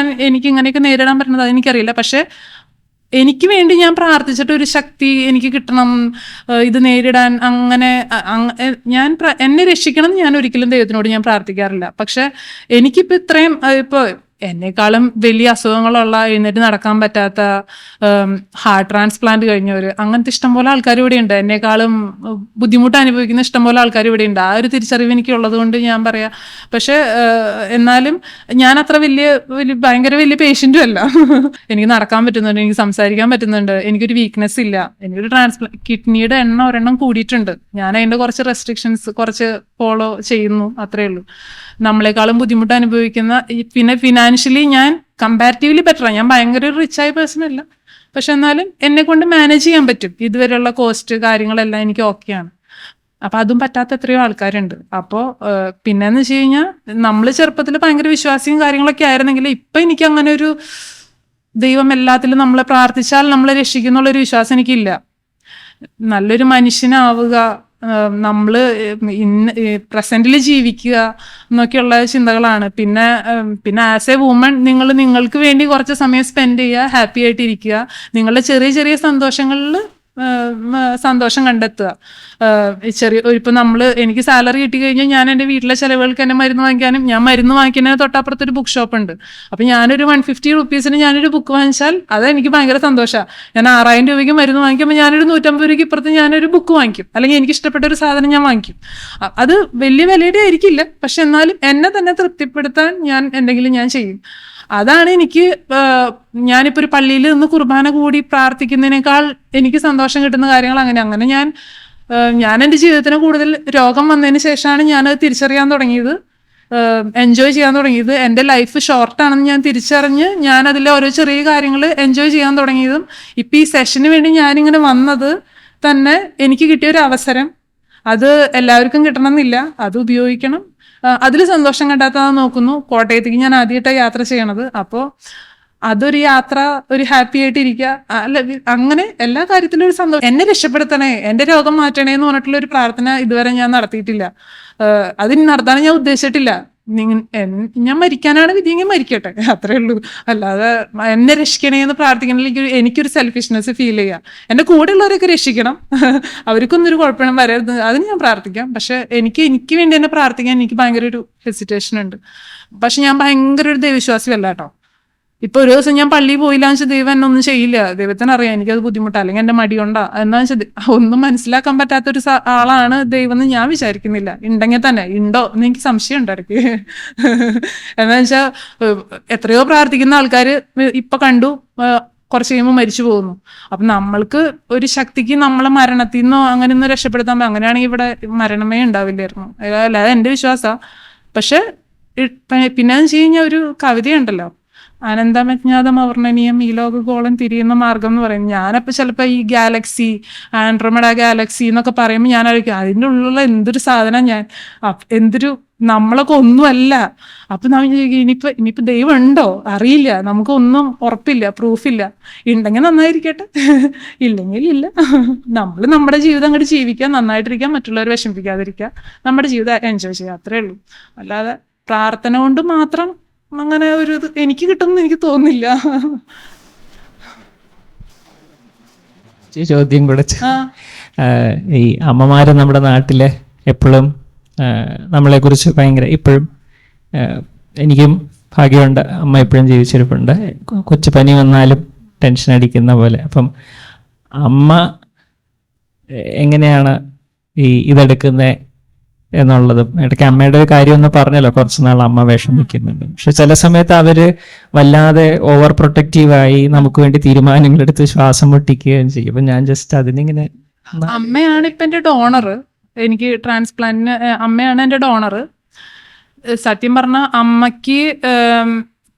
എനിക്ക് ഇങ്ങനെയൊക്കെ നേരിടാൻ പറ്റുന്നത് അതെനിക്കറിയില്ല. പക്ഷെ എനിക്ക് വേണ്ടി ഞാൻ പ്രാർത്ഥിച്ചിട്ട് ഒരു ശക്തി എനിക്ക് കിട്ടണം ഇത് നേരിടാൻ, അങ്ങനെ എന്നെ രക്ഷിക്കണം എന്ന് ഞാൻ ഒരിക്കലും ദൈവത്തിനോട് ഞാൻ പ്രാർത്ഥിക്കാറില്ല. പക്ഷെ എനിക്കിപ്പോൾ ഇത്രയും ഇപ്പോൾ എന്നെക്കാളും വലിയ അസുഖങ്ങളുള്ള, എഴുന്നേറ്റ് നടക്കാൻ പറ്റാത്ത, ഹാർട്ട് ട്രാൻസ്പ്ലാന്റ് കഴിഞ്ഞവർ, അങ്ങനത്തെ ഇഷ്ടംപോലെ ആൾക്കാർ ഇവിടെ ഉണ്ട്. എന്നെക്കാളും ബുദ്ധിമുട്ട് അനുഭവിക്കുന്ന ഇഷ്ടംപോലെ ആൾക്കാർ ഇവിടെ ഉണ്ട്. ആ ഒരു തിരിച്ചറിവ് എനിക്കുള്ളത് കൊണ്ട് ഞാൻ പറയാം. പക്ഷെ എന്നാലും ഞാൻ അത്ര ഭയങ്കര വലിയ പേഷ്യൻറ്റും അല്ല. എനിക്ക് നടക്കാൻ പറ്റുന്നുണ്ട്, എനിക്ക് സംസാരിക്കാൻ പറ്റുന്നുണ്ട്, എനിക്കൊരു വീക്ക്നെസ് ഇല്ല. എനിക്കൊരു കിഡ്നിയുടെ ഒരെണ്ണം കൂടിയിട്ടുണ്ട്. ഞാൻ അതിൻ്റെ കുറച്ച് റെസ്ട്രിക്ഷൻസ് കുറച്ച് ഫോളോ ചെയ്യുന്നു, അത്രേ ഉള്ളൂ. നമ്മളെക്കാളും ബുദ്ധിമുട്ട് അനുഭവിക്കുന്ന, പിന്നെ ഫിനാൻഷ്യലി ഞാൻ കമ്പാരിറ്റീവ്ലി ബെറ്ററാണ്. ഞാൻ ഭയങ്കര ഒരു റിച്ചായ പേഴ്സൺ അല്ല, പക്ഷെ എന്നാലും എന്നെ കൊണ്ട് മാനേജ് ചെയ്യാൻ പറ്റും. ഇതുവരെയുള്ള കോസ്റ്റ് കാര്യങ്ങളെല്ലാം എനിക്ക് ഓക്കെയാണ്. അപ്പം അതും പറ്റാത്ത എത്രയോ ആൾക്കാരുണ്ട്. അപ്പോൾ പിന്നെന്ന് വെച്ച് കഴിഞ്ഞാൽ നമ്മൾ ചെറുപ്പത്തിൽ ഭയങ്കര വിശ്വാസിയും കാര്യങ്ങളൊക്കെ ആയിരുന്നെങ്കിൽ ഇപ്പം എനിക്ക് അങ്ങനെ ഒരു ദൈവം എല്ലാത്തിലും നമ്മളെ പ്രാർത്ഥിച്ചാൽ നമ്മളെ രക്ഷിക്കുന്നുള്ളൊരു വിശ്വാസം എനിക്കില്ല. നല്ലൊരു മനുഷ്യനാവുക, നമ്മൾ പ്രസന്റിൽ ജീവിക്കുക എന്നൊക്കെയുള്ള ചിന്തകളാണ്. പിന്നെ ആസ് എ വുമൺ നിങ്ങൾക്ക് വേണ്ടി കുറച്ച് സമയം സ്പെൻഡ് ചെയ്യുക, ഹാപ്പി ആയിട്ടിരിക്കുക, നിങ്ങളുടെ ചെറിയ ചെറിയ സന്തോഷങ്ങളിൽ സന്തോഷം കണ്ടെത്തുക. ഇപ്പം എനിക്ക് സാലറി കിട്ടി കഴിഞ്ഞാൽ ഞാൻ എൻ്റെ വീട്ടിലെ ചിലവുകൾക്ക് തന്നെ മരുന്ന് വാങ്ങിക്കാനും, ഞാൻ മരുന്ന് വാങ്ങിക്കുന്നതിന് തൊട്ടപ്പുറത്തൊരു ബുക്ക് ഷോപ്പ് ഉണ്ട്. അപ്പം ഞാനൊരു 150 rupees ഞാനൊരു ബുക്ക് വാങ്ങിച്ചാൽ അതെനിക്ക് ഭയങ്കര സന്തോഷമാണ്. ഞാൻ 6000 രൂപയ്ക്ക് മരുന്ന് വാങ്ങിക്കുമ്പോൾ ഞാനൊരു 150 രൂപയ്ക്ക് ഇപ്പുറത്ത് ഞാനൊരു ബുക്ക് വാങ്ങിക്കും, അല്ലെങ്കിൽ എനിക്ക് ഇഷ്ടപ്പെട്ട ഒരു സാധനം ഞാൻ വാങ്ങിക്കും. അത് വലിയ വിലയുടെ ആയിരിക്കില്ല, പക്ഷെ എന്നാലും എന്നെ തന്നെ തൃപ്തിപ്പെടുത്താൻ ഞാൻ എന്തെങ്കിലും ഞാൻ ചെയ്യും. അതാണ് എനിക്ക്, ഞാനിപ്പോൾ ഒരു പള്ളിയിൽ നിന്ന് കുർബാന കൂടി പ്രാർത്ഥിക്കുന്നതിനേക്കാൾ എനിക്ക് സന്തോഷം കിട്ടുന്ന കാര്യങ്ങൾ അങ്ങനെ ഞാൻ എൻ്റെ ജീവിതത്തിന് കൂടുതൽ രോഗം വന്നതിന് ശേഷമാണ് ഞാനത് തിരിച്ചറിയാൻ തുടങ്ങിയത്, എൻജോയ് ചെയ്യാൻ തുടങ്ങിയത്. എൻ്റെ ലൈഫ് ഷോർട്ടാണെന്ന് ഞാൻ തിരിച്ചറിഞ്ഞ് ഞാൻ അതിലെ ഓരോ ചെറിയ കാര്യങ്ങൾ എൻജോയ് ചെയ്യാൻ തുടങ്ങിയതും ഇപ്പം ഈ സെഷന് വേണ്ടി ഞാനിങ്ങനെ വന്നത് തന്നെ എനിക്ക് കിട്ടിയൊരു അവസരം. അത് എല്ലാവർക്കും കിട്ടണമെന്നില്ല, അത് ഉപയോഗിക്കണം. അതിൽ സന്തോഷം കണ്ടെത്താൻ നോക്കുന്നു. കോട്ടയത്തേക്ക് ഞാൻ ആദ്യമായിട്ടാണ് യാത്ര ചെയ്യണത്. അപ്പോൾ അതൊരു യാത്ര, ഒരു ഹാപ്പി ആയിട്ടിരിക്കുക, അല്ല അങ്ങനെ എല്ലാ കാര്യത്തിലും ഒരു സന്തോഷം. എന്നെ രക്ഷപ്പെടുത്തണേ, എൻ്റെ രോഗം മാറ്റണേ എന്ന് പറഞ്ഞിട്ടുള്ള ഒരു പ്രാർത്ഥന ഇതുവരെ ഞാൻ നടത്തിയിട്ടില്ല. അതിന് നടത്താൻ ഞാൻ ഉദ്ദേശിച്ചിട്ടില്ല. ഞാൻ മരിക്കാനാണ് വിധിയെങ്കിൽ മരിക്കട്ടെ, അത്രേ ഉള്ളൂ. അല്ലാതെ എന്നെ രക്ഷിക്കണേന്ന് പ്രാർത്ഥിക്കണമെങ്കിൽ എനിക്കൊരു സെൽഫിഷ്നെസ് ഫീൽ ചെയ്യുക. എൻ്റെ കൂടെയുള്ളവരൊക്കെ രക്ഷിക്കണം, അവർക്കൊന്നും ഒരു കുഴപ്പവും വരരുത്, അതിന് ഞാൻ പ്രാർത്ഥിക്കാം. പക്ഷെ എനിക്ക് വേണ്ടി തന്നെ പ്രാർത്ഥിക്കാൻ എനിക്ക് ഭയങ്കര ഒരു ഹെസിറ്റേഷൻ ഉണ്ട്. പക്ഷെ ഞാൻ ഭയങ്കര ഒരു ദൈവവിശ്വാസിയല്ല കേട്ടോ. ഇപ്പൊ ഒരു ദിവസം ഞാൻ പള്ളിയിൽ പോയില്ലാന്ന് വെച്ചാൽ ദൈവം എന്നെ ഒന്നും ചെയ്യില്ല, ദൈവത്തിന് അറിയാം എനിക്കത് ബുദ്ധിമുട്ടാ, അല്ലെങ്കിൽ എൻ്റെ മടിയുണ്ടാ. എന്നാന്ന് വെച്ചാൽ ഒന്നും മനസ്സിലാക്കാൻ പറ്റാത്തൊരു ആളാണ് ദൈവം എന്ന് ഞാൻ വിചാരിക്കുന്നില്ല. ഉണ്ടെങ്കിൽ തന്നെ ഉണ്ടോ എന്ന് എനിക്ക് സംശയം ഉണ്ട് ഇടയ്ക്ക്. എന്താന്ന് വെച്ചാൽ എത്രയോ പ്രാർത്ഥിക്കുന്ന ആൾക്കാർ ഇപ്പൊ കണ്ടു കുറച്ച് കഴിയുമ്പോൾ മരിച്ചു പോകുന്നു. അപ്പം നമ്മൾക്ക് ഒരു ശക്തിക്ക് നമ്മളെ മരണത്തിൽ നിന്നോ അങ്ങനെയൊന്നും രക്ഷപ്പെടുത്താൻ, അങ്ങനെയാണെങ്കിൽ ഇവിടെ മരണമേ ഉണ്ടാവില്ലായിരുന്നു. അല്ലാതെ എൻ്റെ വിശ്വാസമാണ്. പക്ഷെ പിന്നെന്ന് വെച്ച് കഴിഞ്ഞാൽ ഒരു കവിതയുണ്ടല്ലോ, അനന്തമജ്ഞാതം അവർണ്ണനീയം ഈ ലോകഗോളം തിരിയുന്ന മാർഗം എന്ന് പറയും. ഞാനപ്പോൾ ചിലപ്പോൾ ഈ ഗാലക്സി, ആൻഡ്രോമഡ ഗാലക്സി എന്നൊക്കെ പറയുമ്പോൾ ഞാൻ ആലോചിക്കും അതിൻ്റെ ഉള്ളിലുള്ള എന്തൊരു സാധനം, എന്തൊരു നമ്മളൊക്കെ ഒന്നുമല്ല. അപ്പം നമ്മൾ ഇനിയിപ്പോൾ ദൈവം ഉണ്ടോ അറിയില്ല, നമുക്കൊന്നും ഉറപ്പില്ല, പ്രൂഫില്ല. ഉണ്ടെങ്കിൽ നന്നായിരിക്കട്ടെ, ഇല്ലെങ്കിൽ ഇല്ല. നമ്മൾ നമ്മുടെ ജീവിതം അങ്ങോട്ട് ജീവിക്കുക, നന്നായിട്ടിരിക്കുക, മറ്റുള്ളവരെ വിഷമിപ്പിക്കാതിരിക്കുക, നമ്മുടെ ജീവിതം എൻജോയ് ചെയ്യുക, അത്രേ ഉള്ളൂ. അല്ലാതെ പ്രാർത്ഥന കൊണ്ട് മാത്രം അങ്ങനെ ഒരു ഇത് എനിക്ക് കിട്ടുമെന്ന് എനിക്ക് തോന്നുന്നില്ല. ചോദ്യം കൂടെ, ഈ അമ്മമാര് നമ്മുടെ നാട്ടിലെ എപ്പോഴും നമ്മളെക്കുറിച്ച് ഭയങ്കര, ഇപ്പോഴും എനിക്കും ഭാഗ്യമുണ്ട്, അമ്മ എപ്പോഴും ജീവിച്ചിരിപ്പുണ്ട്. കൊച്ചു പനി വന്നാലും ടെൻഷൻ അടിക്കുന്ന പോലെ. അപ്പം അമ്മ എങ്ങനെയാണ് ഇതെടുക്കുന്നത് എന്നുള്ളതും. ഇടയ്ക്ക് അമ്മയുടെ ഒരു കാര്യം ഒന്ന് പറഞ്ഞല്ലോ, കുറച്ച് നാൾ അമ്മ വിഷമിക്കുന്നുണ്ട്. പക്ഷെ ചില സമയത്ത് അവര് വല്ലാതെ ഓവർ പ്രൊട്ടക്റ്റീവായി നമുക്ക് വേണ്ടി തീരുമാനങ്ങളെടുത്ത് ശ്വാസം മുട്ടിക്കുകയും ചെയ്യും. അപ്പൊ ഞാൻ ജസ്റ്റ് അതിനിങ്ങനെ അമ്മയാണ് ഇപ്പം എൻ്റെ ഡോണർ. എനിക്ക് ട്രാൻസ്പ്ലാന്റിന് അമ്മയാണ് എൻ്റെ ഡോണർ. സത്യം പറഞ്ഞാൽ അമ്മയ്ക്ക്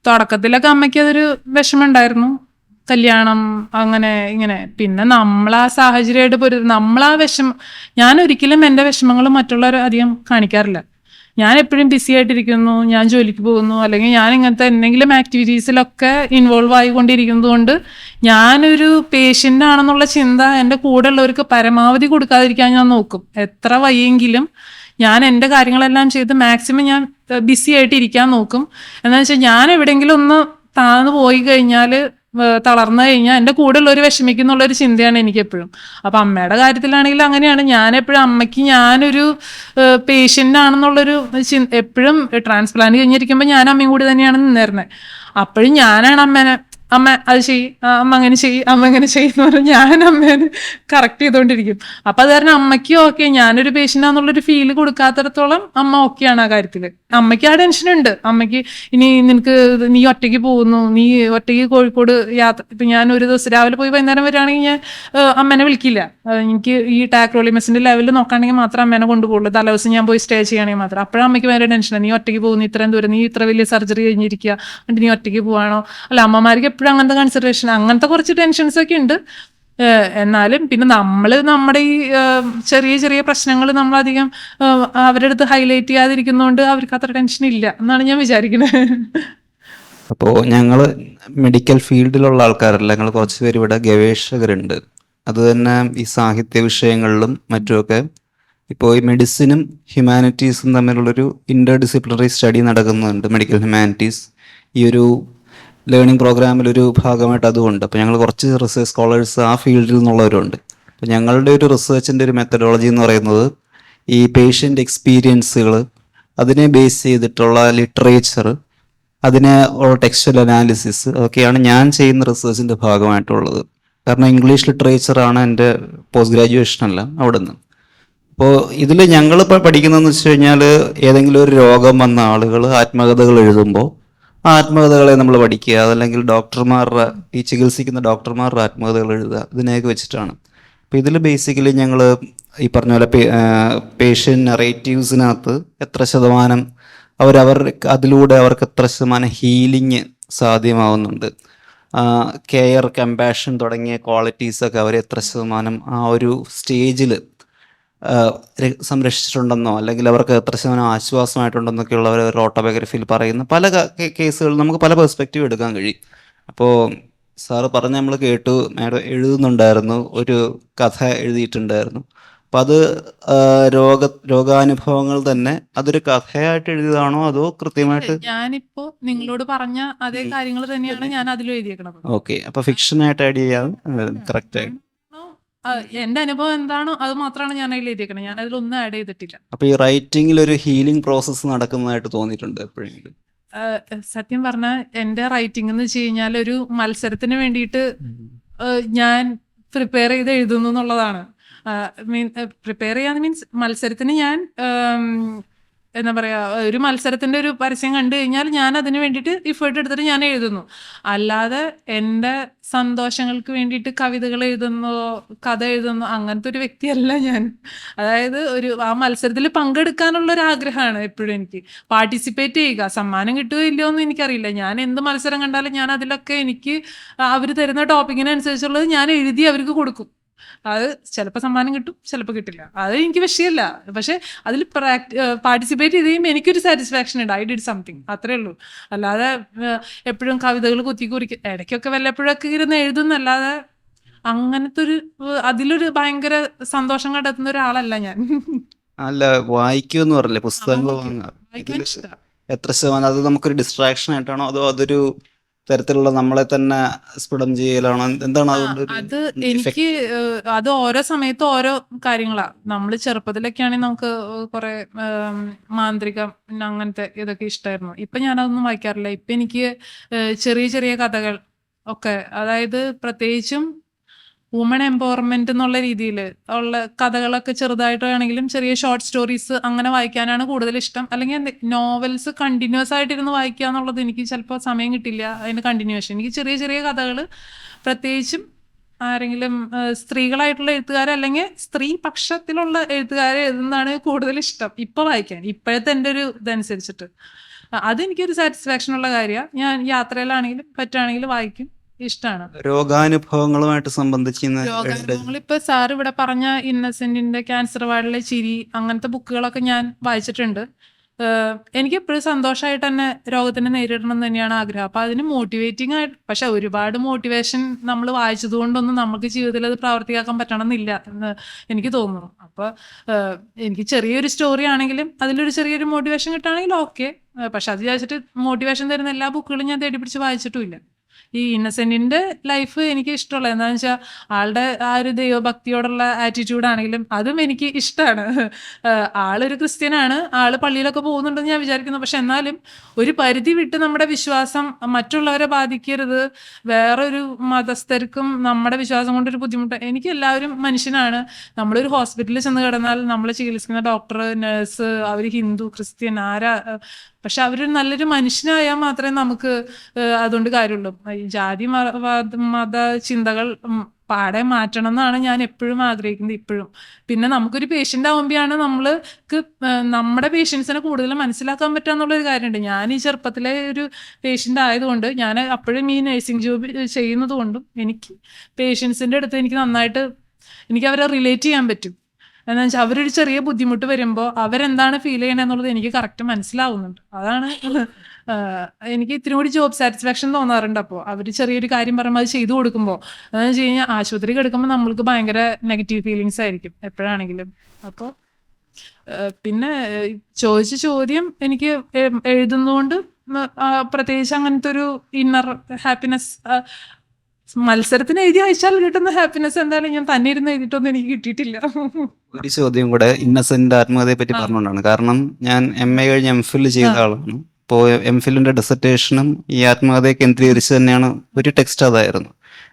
തുടക്കത്തിലൊക്കെ അമ്മയ്ക്ക് അതൊരു വിഷമമുണ്ടായിരുന്നു, കല്യാണം അങ്ങനെ ഇങ്ങനെ. പിന്നെ നമ്മളാ സാഹചര്യമായിട്ട് നമ്മളാ ഞാൻ ഒരിക്കലും എൻ്റെ വിഷമങ്ങൾ മറ്റുള്ളവർ അധികം കാണിക്കാറില്ല. ഞാൻ എപ്പോഴും ബിസി ആയിട്ടിരിക്കുന്നു, ഞാൻ ജോലിക്ക് പോകുന്നു, അല്ലെങ്കിൽ ഞാൻ ഇങ്ങനത്തെ എന്തെങ്കിലും ആക്ടിവിറ്റീസിലൊക്കെ ഇൻവോൾവ് ആയിക്കൊണ്ടിരിക്കുന്നത് കൊണ്ട് ഞാനൊരു പേഷ്യൻ്റ് ആണെന്നുള്ള ചിന്ത എൻ്റെ കൂടെ ഉള്ളവർക്ക് പരമാവധി കൊടുക്കാതിരിക്കാൻ ഞാൻ നോക്കും. എത്ര വയ്യെങ്കിലും ഞാൻ എൻ്റെ കാര്യങ്ങളെല്ലാം ചെയ്ത് മാക്സിമം ഞാൻ ബിസി ആയിട്ട് ഇരിക്കാൻ നോക്കും. എന്താണെന്ന് വെച്ചാൽ ഞാൻ എവിടെയെങ്കിലും ഒന്ന് താഴ്ന്നു പോയി കഴിഞ്ഞാൽ, തളർന്നു കഴിഞ്ഞാൽ എൻ്റെ കൂടെ ഉള്ളവർ വിഷമിക്കുന്നുള്ളൊരു ചിന്തയാണ് എനിക്ക് എപ്പോഴും. അപ്പം അമ്മയുടെ കാര്യത്തിലാണെങ്കിൽ അങ്ങനെയാണ്. ഞാനെപ്പോഴും അമ്മയ്ക്ക് ഞാനൊരു പേഷ്യൻ്റ് ആണെന്നുള്ളൊരു എപ്പോഴും ട്രാൻസ്പ്ലാന്റ് കഴിഞ്ഞിരിക്കുമ്പോൾ ഞാൻ അമ്മയും കൂടി തന്നെയാണ് നിന്നിരുന്നത്. അപ്പോഴും ഞാനാണ് അമ്മ അത് ചെയ്യും, അമ്മ അങ്ങനെ ചെയ്യും, അമ്മ അങ്ങനെ ചെയ്യുന്ന പറഞ്ഞാൽ ഞാൻ അമ്മേനെ കറക്റ്റ് ചെയ്തുകൊണ്ടിരിക്കും. അപ്പം അത് കാരണം അമ്മയ്ക്കും ഓക്കെ, ഞാനൊരു പേഷ്യൻ്റ് ആണെന്നുള്ളൊരു ഫീല് കൊടുക്കാത്തിടത്തോളം അമ്മ ഓക്കെയാണ് ആ കാര്യത്തിൽ. അമ്മയ്ക്ക് ആ ടെൻഷനുണ്ട്. അമ്മയ്ക്ക് ഇനി നീ ഒറ്റയ്ക്ക് പോകുന്നു, നീ ഒറ്റയ്ക്ക് കോഴിക്കോട് യാത്ര, ഇപ്പം ഞാൻ ഒരു ദിവസം രാവിലെ പോയി വൈകുന്നേരം വരികയാണെങ്കിൽ ഞാൻ അമ്മേനെ വിളിക്കില്ല. എനിക്ക് ഈ ടാക്രോളിമസിൻ്റെ ലെവലിൽ നോക്കുകയാണെങ്കിൽ മാത്രം അമ്മേനെ കൊണ്ടുപോകുള്ളൂ. തലേദിവസം ഞാൻ പോയി സ്റ്റേ ചെയ്യുകയാണെങ്കിൽ മാത്രം. അപ്പോഴും അമ്മയ്ക്ക് ഭയങ്കര ടെൻഷനാണ്, നീ ഒറ്റയ്ക്ക് പോകുന്നു, ഇത്രയും ദൂരം, നീ ഇത്ര വലിയ സർജറി കഴിഞ്ഞിരിക്കുക, എന്നിട്ട് നീ ഒറ്റയ്ക്ക് പോവാണോ? അല്ല, അമ്മമാർക്ക് എപ്പോഴും അങ്ങനത്തെ കൺസിഡറേഷൻ, അങ്ങനത്തെ കുറച്ച് ടെൻഷൻസ് ഒക്കെ ഉണ്ട്. എന്നാലും പിന്നെ നമ്മുടെ ഈ ചെറിയ ചെറിയ പ്രശ്നങ്ങൾ നമ്മളധികം അവരുടെ അടുത്ത് ഹൈലൈറ്റ് ചെയ്യാതിരിക്കുന്നതുകൊണ്ട് അവർക്ക് അത്ര ടെൻഷൻ ഇല്ല എന്നാണ് ഞാൻ വിചാരിക്കുന്നത്. അപ്പോൾ ഞങ്ങൾ മെഡിക്കൽ ഫീൽഡിലുള്ള ആൾക്കാരല്ല, ഞങ്ങൾ കുറച്ച് പേര് ഇവിടെ ഗവേഷകരുണ്ട്. അത് തന്നെ ഈ സാഹിത്യ വിഷയങ്ങളിലും മറ്റുമൊക്കെ. ഇപ്പോൾ ഈ മെഡിസിനും ഹ്യൂമാനിറ്റീസും തമ്മിലുള്ളൊരു ഇൻ്റർ ഡിസിപ്ലിനറി സ്റ്റഡി നടക്കുന്നുണ്ട്, മെഡിക്കൽ ഹ്യൂമാനിറ്റീസ്. ഈ ഒരു ലേണിംഗ് പ്രോഗ്രാമിലൊരു ഭാഗമായിട്ട് അതുകൊണ്ട്. അപ്പോൾ ഞങ്ങൾ കുറച്ച് റിസർച്ച് സ്കോളേഴ്സ് ആ ഫീൽഡിൽ നിന്നുള്ളവരുണ്ട്. അപ്പോൾ ഞങ്ങളുടെ ഒരു റിസർച്ചിൻ്റെ ഒരു മെത്തഡോളജി എന്ന് പറയുന്നത് ഈ പേഷ്യൻ്റ് എക്സ്പീരിയൻസുകൾ, അതിനെ ബേസ് ചെയ്തിട്ടുള്ള ലിറ്ററേച്ചർ, അതിനെ ഉള്ള ടെക്സ്റ്റൽ അനാലിസിസ്, അതൊക്കെയാണ് ഞാൻ ചെയ്യുന്ന റിസർച്ചിൻ്റെ ഭാഗമായിട്ടുള്ളത്. കാരണം ഇംഗ്ലീഷ് ലിറ്ററേച്ചറാണ് എൻ്റെ പോസ്റ്റ് ഗ്രാജുവേഷനെല്ലാം അവിടെ നിന്ന്. അപ്പോൾ ഇതിൽ ഞങ്ങളിപ്പോൾ പഠിക്കുന്നതെന്ന് വെച്ച് കഴിഞ്ഞാൽ, ഏതെങ്കിലും ഒരു രോഗം വന്ന ആളുകൾ ആത്മകഥകൾ എഴുതുമ്പോൾ ആ ആത്മകഥകളെ നമ്മൾ പഠിക്കുക, അതല്ലെങ്കിൽ ഡോക്ടർമാരുടെ, ഈ ചികിത്സിക്കുന്ന ഡോക്ടർമാരുടെ ആത്മകഥകൾ എഴുതുക, ഇതിനെയൊക്കെ വെച്ചിട്ടാണ്. അപ്പോൾ ഇതിൽ ബേസിക്കലി ഞങ്ങൾ ഈ പറഞ്ഞ പോലെ പേഷ്യൻ്റ് നറേറ്റീവ്സിനകത്ത് എത്ര ശതമാനം അതിലൂടെ അവർക്ക് എത്ര ശതമാനം ഹീലിംഗ് സാധ്യമാവുന്നുണ്ട്, കെയർ, കമ്പാഷൻ തുടങ്ങിയ ക്വാളിറ്റീസൊക്കെ അവർ എത്ര ശതമാനം ആ ഒരു സ്റ്റേജിൽ സംരക്ഷിച്ചിട്ടുണ്ടെന്നോ, അല്ലെങ്കിൽ അവർക്ക് എത്ര ശതമാനം ആശ്വാസമായിട്ടുണ്ടെന്നൊക്കെയുള്ള ഒരു ഓട്ടോബയോഗ്രഫിയിൽ പറയുന്ന പല കേസുകൾ നമുക്ക് പല പെർസ്പെക്റ്റീവ് എടുക്കാൻ കഴിയും. അപ്പോൾ സാറ് പറഞ്ഞ് നമ്മൾ കേട്ടു, മാഡം എഴുതുന്നുണ്ടായിരുന്നു, ഒരു കഥ എഴുതിയിട്ടുണ്ടായിരുന്നു. അപ്പം അത് രോഗാനുഭവങ്ങൾ തന്നെ അതൊരു കഥയായിട്ട് എഴുതിയതാണോ അതോ കൃത്യമായിട്ട്? ഞാനിപ്പോ നിങ്ങളോട് പറഞ്ഞ അതേ കാര്യങ്ങൾ തന്നെയാണ് ഞാൻ അതിൽ എഴുതിയേക്കണത്. ഓക്കെ, അപ്പൊ ഫിക്ഷനായിട്ട് ആഡ് ചെയ്യാം. കറക്റ്റായിട്ട് എന്റെ അനുഭവം എന്താണോ അത് മാത്രമാണ് ഞാൻ അതിൽ എഴുതിയേക്കണത്. ഞാൻ അതിലൊന്നും ആഡ് ചെയ്തിട്ടില്ല. അപ്പൊ ഈ റൈറ്റിംഗിൽ ഒരു ഹീലിംഗ് പ്രോസസ്സ് നടക്കുന്നതായിട്ട് തോന്നിയിട്ടുണ്ട് എപ്പോഴെങ്കിലും? സത്യം പറഞ്ഞാൽ എൻ്റെ റൈറ്റിംഗ് എന്ന് വെച്ച് കഴിഞ്ഞാൽ ഒരു മത്സരത്തിന് വേണ്ടിയിട്ട് ഞാൻ പ്രിപ്പയർ ചെയ്ത് എഴുതുന്നു എന്നുള്ളതാണ്. പ്രിപ്പയർ ചെയ്യാന്ന് മീൻസ് മത്സരത്തിന് ഞാൻ എന്താ പറയുക, ഒരു മത്സരത്തിൻ്റെ ഒരു പരസ്യം കണ്ടു കഴിഞ്ഞാൽ ഞാൻ അതിന് വേണ്ടിയിട്ട് ഇഫേർട്ട് എടുത്തിട്ട് ഞാൻ എഴുതുന്നു. അല്ലാതെ എൻ്റെ സന്തോഷങ്ങൾക്ക് വേണ്ടിയിട്ട് കവിതകൾ എഴുതുന്നോ കഥ എഴുതുന്നോ അങ്ങനത്തെ ഒരു വ്യക്തിയല്ല ഞാൻ. അതായത് ആ മത്സരത്തിൽ പങ്കെടുക്കാനുള്ളൊരു ആഗ്രഹമാണ് എപ്പോഴും എനിക്ക്. പാർട്ടിസിപ്പേറ്റ് ചെയ്യുക, സമ്മാനം കിട്ടുകയോ ഇല്ലയോ എന്ന് എനിക്കറിയില്ല. ഞാൻ എന്ത് മത്സരം കണ്ടാലും ഞാൻ അതിലൊക്കെ എനിക്ക് അവർ തരുന്ന ടോപ്പിക്കിനനുസരിച്ചുള്ളത് ഞാൻ എഴുതി അവർക്ക് കൊടുക്കും. അത് ചിലപ്പോൾ സമ്മാനം കിട്ടും, ചിലപ്പോൾ കിട്ടില്ല, അത് എനിക്ക് വിഷയമല്ല. പക്ഷെ അതിൽ പാർട്ടിസിപ്പേറ്റ് ചെയ്ത് കഴിയുമ്പോൾ എനിക്കൊരു സാറ്റിസ്ഫാക്ഷൻ ഉണ്ട്, ഐ ഡിഡ് സംതിങ്, അത്രേ ഉള്ളൂ. അല്ലാതെ എപ്പോഴും കവിതകൾ കുറിക്കും, ഇടയ്ക്കൊക്കെ വല്ലപ്പോഴൊക്കെ ഇരുന്ന് എഴുതുന്നല്ലാതെ അങ്ങനത്തെ അതിലൊരു ഭയങ്കര സന്തോഷം കണ്ടെത്തുന്ന ഒരാളല്ല ഞാൻ. അല്ല, വായിക്കുമെന്ന് പറഞ്ഞില്ലേ, പുസ്തകങ്ങൾ എത്ര ശതമാനം അത് നമുക്കൊരു ഡിസ്ട്രാക്ഷൻ ആയിട്ടാണോ അതോ അതൊരു തരത്തിലുള്ള നമ്മളെ തന്നെ സ്ഫുടം ചെയ്യലാണോ, എന്താണ് അതുകൊണ്ട്? അത് എനിക്ക് അത് ഓരോ സമയത്ത് ഓരോ കാര്യങ്ങളാ. നമ്മൾ ചെറുപ്പത്തിലൊക്കെ ആണെങ്കിൽ നമുക്ക് കുറെ മാന്ത്രികം പിന്നെ അങ്ങനത്തെ ഇതൊക്കെ ഇഷ്ടമായിരുന്നു. ഇപ്പൊ ഞാനതൊന്നും വായിക്കാറില്ല. ഇപ്പൊ എനിക്ക് ചെറിയ ചെറിയ കഥകൾ ഒക്കെ, അതായത് പ്രത്യേകിച്ചും വുമൺ എംപവർമെന്റ് എന്നുള്ള രീതിയിൽ ഉള്ള കഥകളൊക്കെ ചെറുതായിട്ട് വേണമെങ്കിലും ചെറിയ ഷോർട്ട് സ്റ്റോറീസ് അങ്ങനെ വായിക്കാനാണ് കൂടുതൽ ഇഷ്ടം. അല്ലെങ്കിൽ നോവൽസ് കണ്ടിന്യൂസ് ആയിട്ടിരുന്ന് വായിക്കുക എന്നുള്ളത് എനിക്ക് ചിലപ്പോൾ സമയം കിട്ടില്ല അതിന് കണ്ടിന്യൂഷൻ. എനിക്ക് ചെറിയ ചെറിയ കഥകൾ, പ്രത്യേകിച്ചും ആരെങ്കിലും സ്ത്രീകളായിട്ടുള്ള എഴുത്തുകാർ അല്ലെങ്കിൽ സ്ത്രീ പക്ഷത്തിലുള്ള എഴുത്തുകാരെ എഴുതുന്നതാണ് കൂടുതൽ ഇഷ്ടം ഇപ്പോൾ വായിക്കാൻ, ഇപ്പോഴത്തെ എൻ്റെ ഒരു ഇതനുസരിച്ചിട്ട്. അതെനിക്കൊരു സാറ്റിസ്ഫാക്ഷൻ ഉള്ള കാര്യമാണ്. ഞാൻ യാത്രയിലാണെങ്കിലും പറ്റുകയാണെങ്കിലും വായിക്കും, ഇഷ്ടമാണ്. രോഗാനുഭവങ്ങളുമായിട്ട് സംബന്ധിച്ച് രോഗാനുഭവങ്ങൾ ഇപ്പൊ സാർ ഇവിടെ പറഞ്ഞ ഇന്നസെന്റിന്റെ ക്യാൻസർ വാർഡിലെ ചിരി അങ്ങനത്തെ ബുക്കുകളൊക്കെ ഞാൻ വായിച്ചിട്ടുണ്ട്. എനിക്ക് എപ്പോഴും സന്തോഷമായിട്ട് തന്നെ രോഗത്തിനെ നേരിടണം എന്ന് തന്നെയാണ് ആഗ്രഹം. അപ്പൊ അതിന് മോട്ടിവേറ്റിംഗ് ആയിട്ട്, പക്ഷെ ഒരുപാട് മോട്ടിവേഷൻ നമ്മൾ വായിച്ചത് കൊണ്ടൊന്നും നമുക്ക് ജീവിതത്തിൽ അത് പ്രാവർത്തികമാക്കാൻ പറ്റണമെന്നില്ല എന്ന് എനിക്ക് തോന്നുന്നു. അപ്പൊ എനിക്ക് ചെറിയൊരു സ്റ്റോറി ആണെങ്കിലും അതിലൊരു ചെറിയൊരു മോട്ടിവേഷൻ കിട്ടുകയാണെങ്കിൽ ഓക്കെ. പക്ഷെ അത് വിചാരിച്ചിട്ട് മോട്ടിവേഷൻ തരുന്ന എല്ലാ ബുക്കുകളും ഞാൻ തേടി പിടിച്ച് വായിച്ചിട്ടുമില്ല. ഈ ഇന്നസെന്റിന്റെ ലൈഫ് എനിക്ക് ഇഷ്ടമുള്ള എന്താണെന്ന് വെച്ചാൽ ആളുടെ ആ ഒരു ദൈവഭക്തിയോടുള്ള ആറ്റിറ്റ്യൂഡ് ആണെങ്കിലും അതും എനിക്ക് ഇഷ്ടമാണ്. ആളൊരു ക്രിസ്ത്യനാണ്, ആള് പള്ളിയിലൊക്കെ പോകുന്നുണ്ടെന്ന് ഞാൻ വിചാരിക്കുന്നു. പക്ഷെ എന്നാലും ഒരു പരിധി വിട്ട് നമ്മുടെ വിശ്വാസം മറ്റുള്ളവരെ ബാധിക്കരുത്, വേറൊരു മതസ്ഥർക്കും നമ്മുടെ വിശ്വാസം കൊണ്ടൊരു ബുദ്ധിമുട്ട്. എനിക്ക് എല്ലാവരും മനുഷ്യനാണ്. നമ്മളൊരു ഹോസ്പിറ്റലിൽ ചെന്ന് കിടന്നാൽ നമ്മളെ ചികിത്സിക്കുന്ന ഡോക്ടർ, നഴ്സ്, അവർ ഹിന്ദു, ക്രിസ്ത്യൻ, പക്ഷെ അവരൊരു നല്ലൊരു മനുഷ്യനായാൽ മാത്രമേ നമുക്ക് അതുകൊണ്ട് കാര്യമുള്ളൂ. ഈ ജാതി മത ചിന്തകൾ പാടെ മാറ്റണം എന്നാണ് ഞാൻ എപ്പോഴും ആഗ്രഹിക്കുന്നത് ഇപ്പോഴും. പിന്നെ നമുക്കൊരു പേഷ്യൻ്റ് ആവുമ്പോഴാണ് നമ്മൾക്ക് നമ്മുടെ പേഷ്യൻസിനെ കൂടുതൽ മനസ്സിലാക്കാൻ പറ്റുക എന്നുള്ളൊരു കാര്യമുണ്ട്. ഞാൻ ഈ ചെറുപ്പത്തിലെ ഒരു പേഷ്യൻ്റ് ആയതുകൊണ്ട്, ഞാൻ അപ്പോഴും ഈ നഴ്സിംഗ് ജോബ് ചെയ്യുന്നത് കൊണ്ടും എനിക്ക് പേഷ്യൻസിൻ്റെ അടുത്ത് എനിക്ക് നന്നായിട്ട് എനിക്ക് അവരെ റിലേറ്റ് ചെയ്യാൻ പറ്റും. എന്താ വെച്ചാൽ അവരൊരു ചെറിയ ബുദ്ധിമുട്ട് വരുമ്പോൾ അവരെന്താണ് ഫീൽ ചെയ്യണമെന്നുള്ളത് എനിക്ക് കറക്റ്റ് മനസ്സിലാവുന്നുണ്ട്. അതാണ് എനിക്ക് ഇത്തിരി കൂടി ജോബ് സാറ്റിസ്ഫാക്ഷൻ തോന്നാറുണ്ട്. അപ്പോൾ അവർ ചെറിയൊരു കാര്യം പറയുമ്പോൾ അത് ചെയ്തു കൊടുക്കുമ്പോൾ, അതെന്ന് വെച്ച് കഴിഞ്ഞാൽ ആശുപത്രി കിടക്കുമ്പോൾ നമ്മൾക്ക് ഭയങ്കര നെഗറ്റീവ് ഫീലിങ്സ് ആയിരിക്കും എപ്പോഴാണെങ്കിലും. അപ്പോൾ പിന്നെ ചോദിച്ച ചോദ്യം എനിക്ക് എഴുതുന്നതുകൊണ്ട് പ്രത്യേകിച്ച് അങ്ങനത്തെ ഒരു ഇന്നർ ഹാപ്പിനെസ്, മത്സരത്തിന് എഴുതി അയച്ചാൽ കിട്ടുന്ന ഹാപ്പിനെസ് എന്തായാലും ഞാൻ തന്നെ ഇരുന്ന് എഴുതിയിട്ടൊന്നും എനിക്ക് കിട്ടിയിട്ടില്ല. ഒരു ചോദ്യം കൂടെ ഇന്നസെന്റ് ആത്മകഥയെ പറ്റി പറഞ്ഞുകൊണ്ടാണ്. കാരണം ഞാൻ MA കഴിഞ്ഞ് MPhil ചെയ്ത ആളാണ്. അപ്പോൾ MPhilന്റെ ഡിസർട്ടേഷനും ഈ ആത്മകഥയെ കേന്ദ്രീകരിച്ച് തന്നെയാണ്. ഒരു ടെക്സ്റ്റ് അതായിരുന്നു.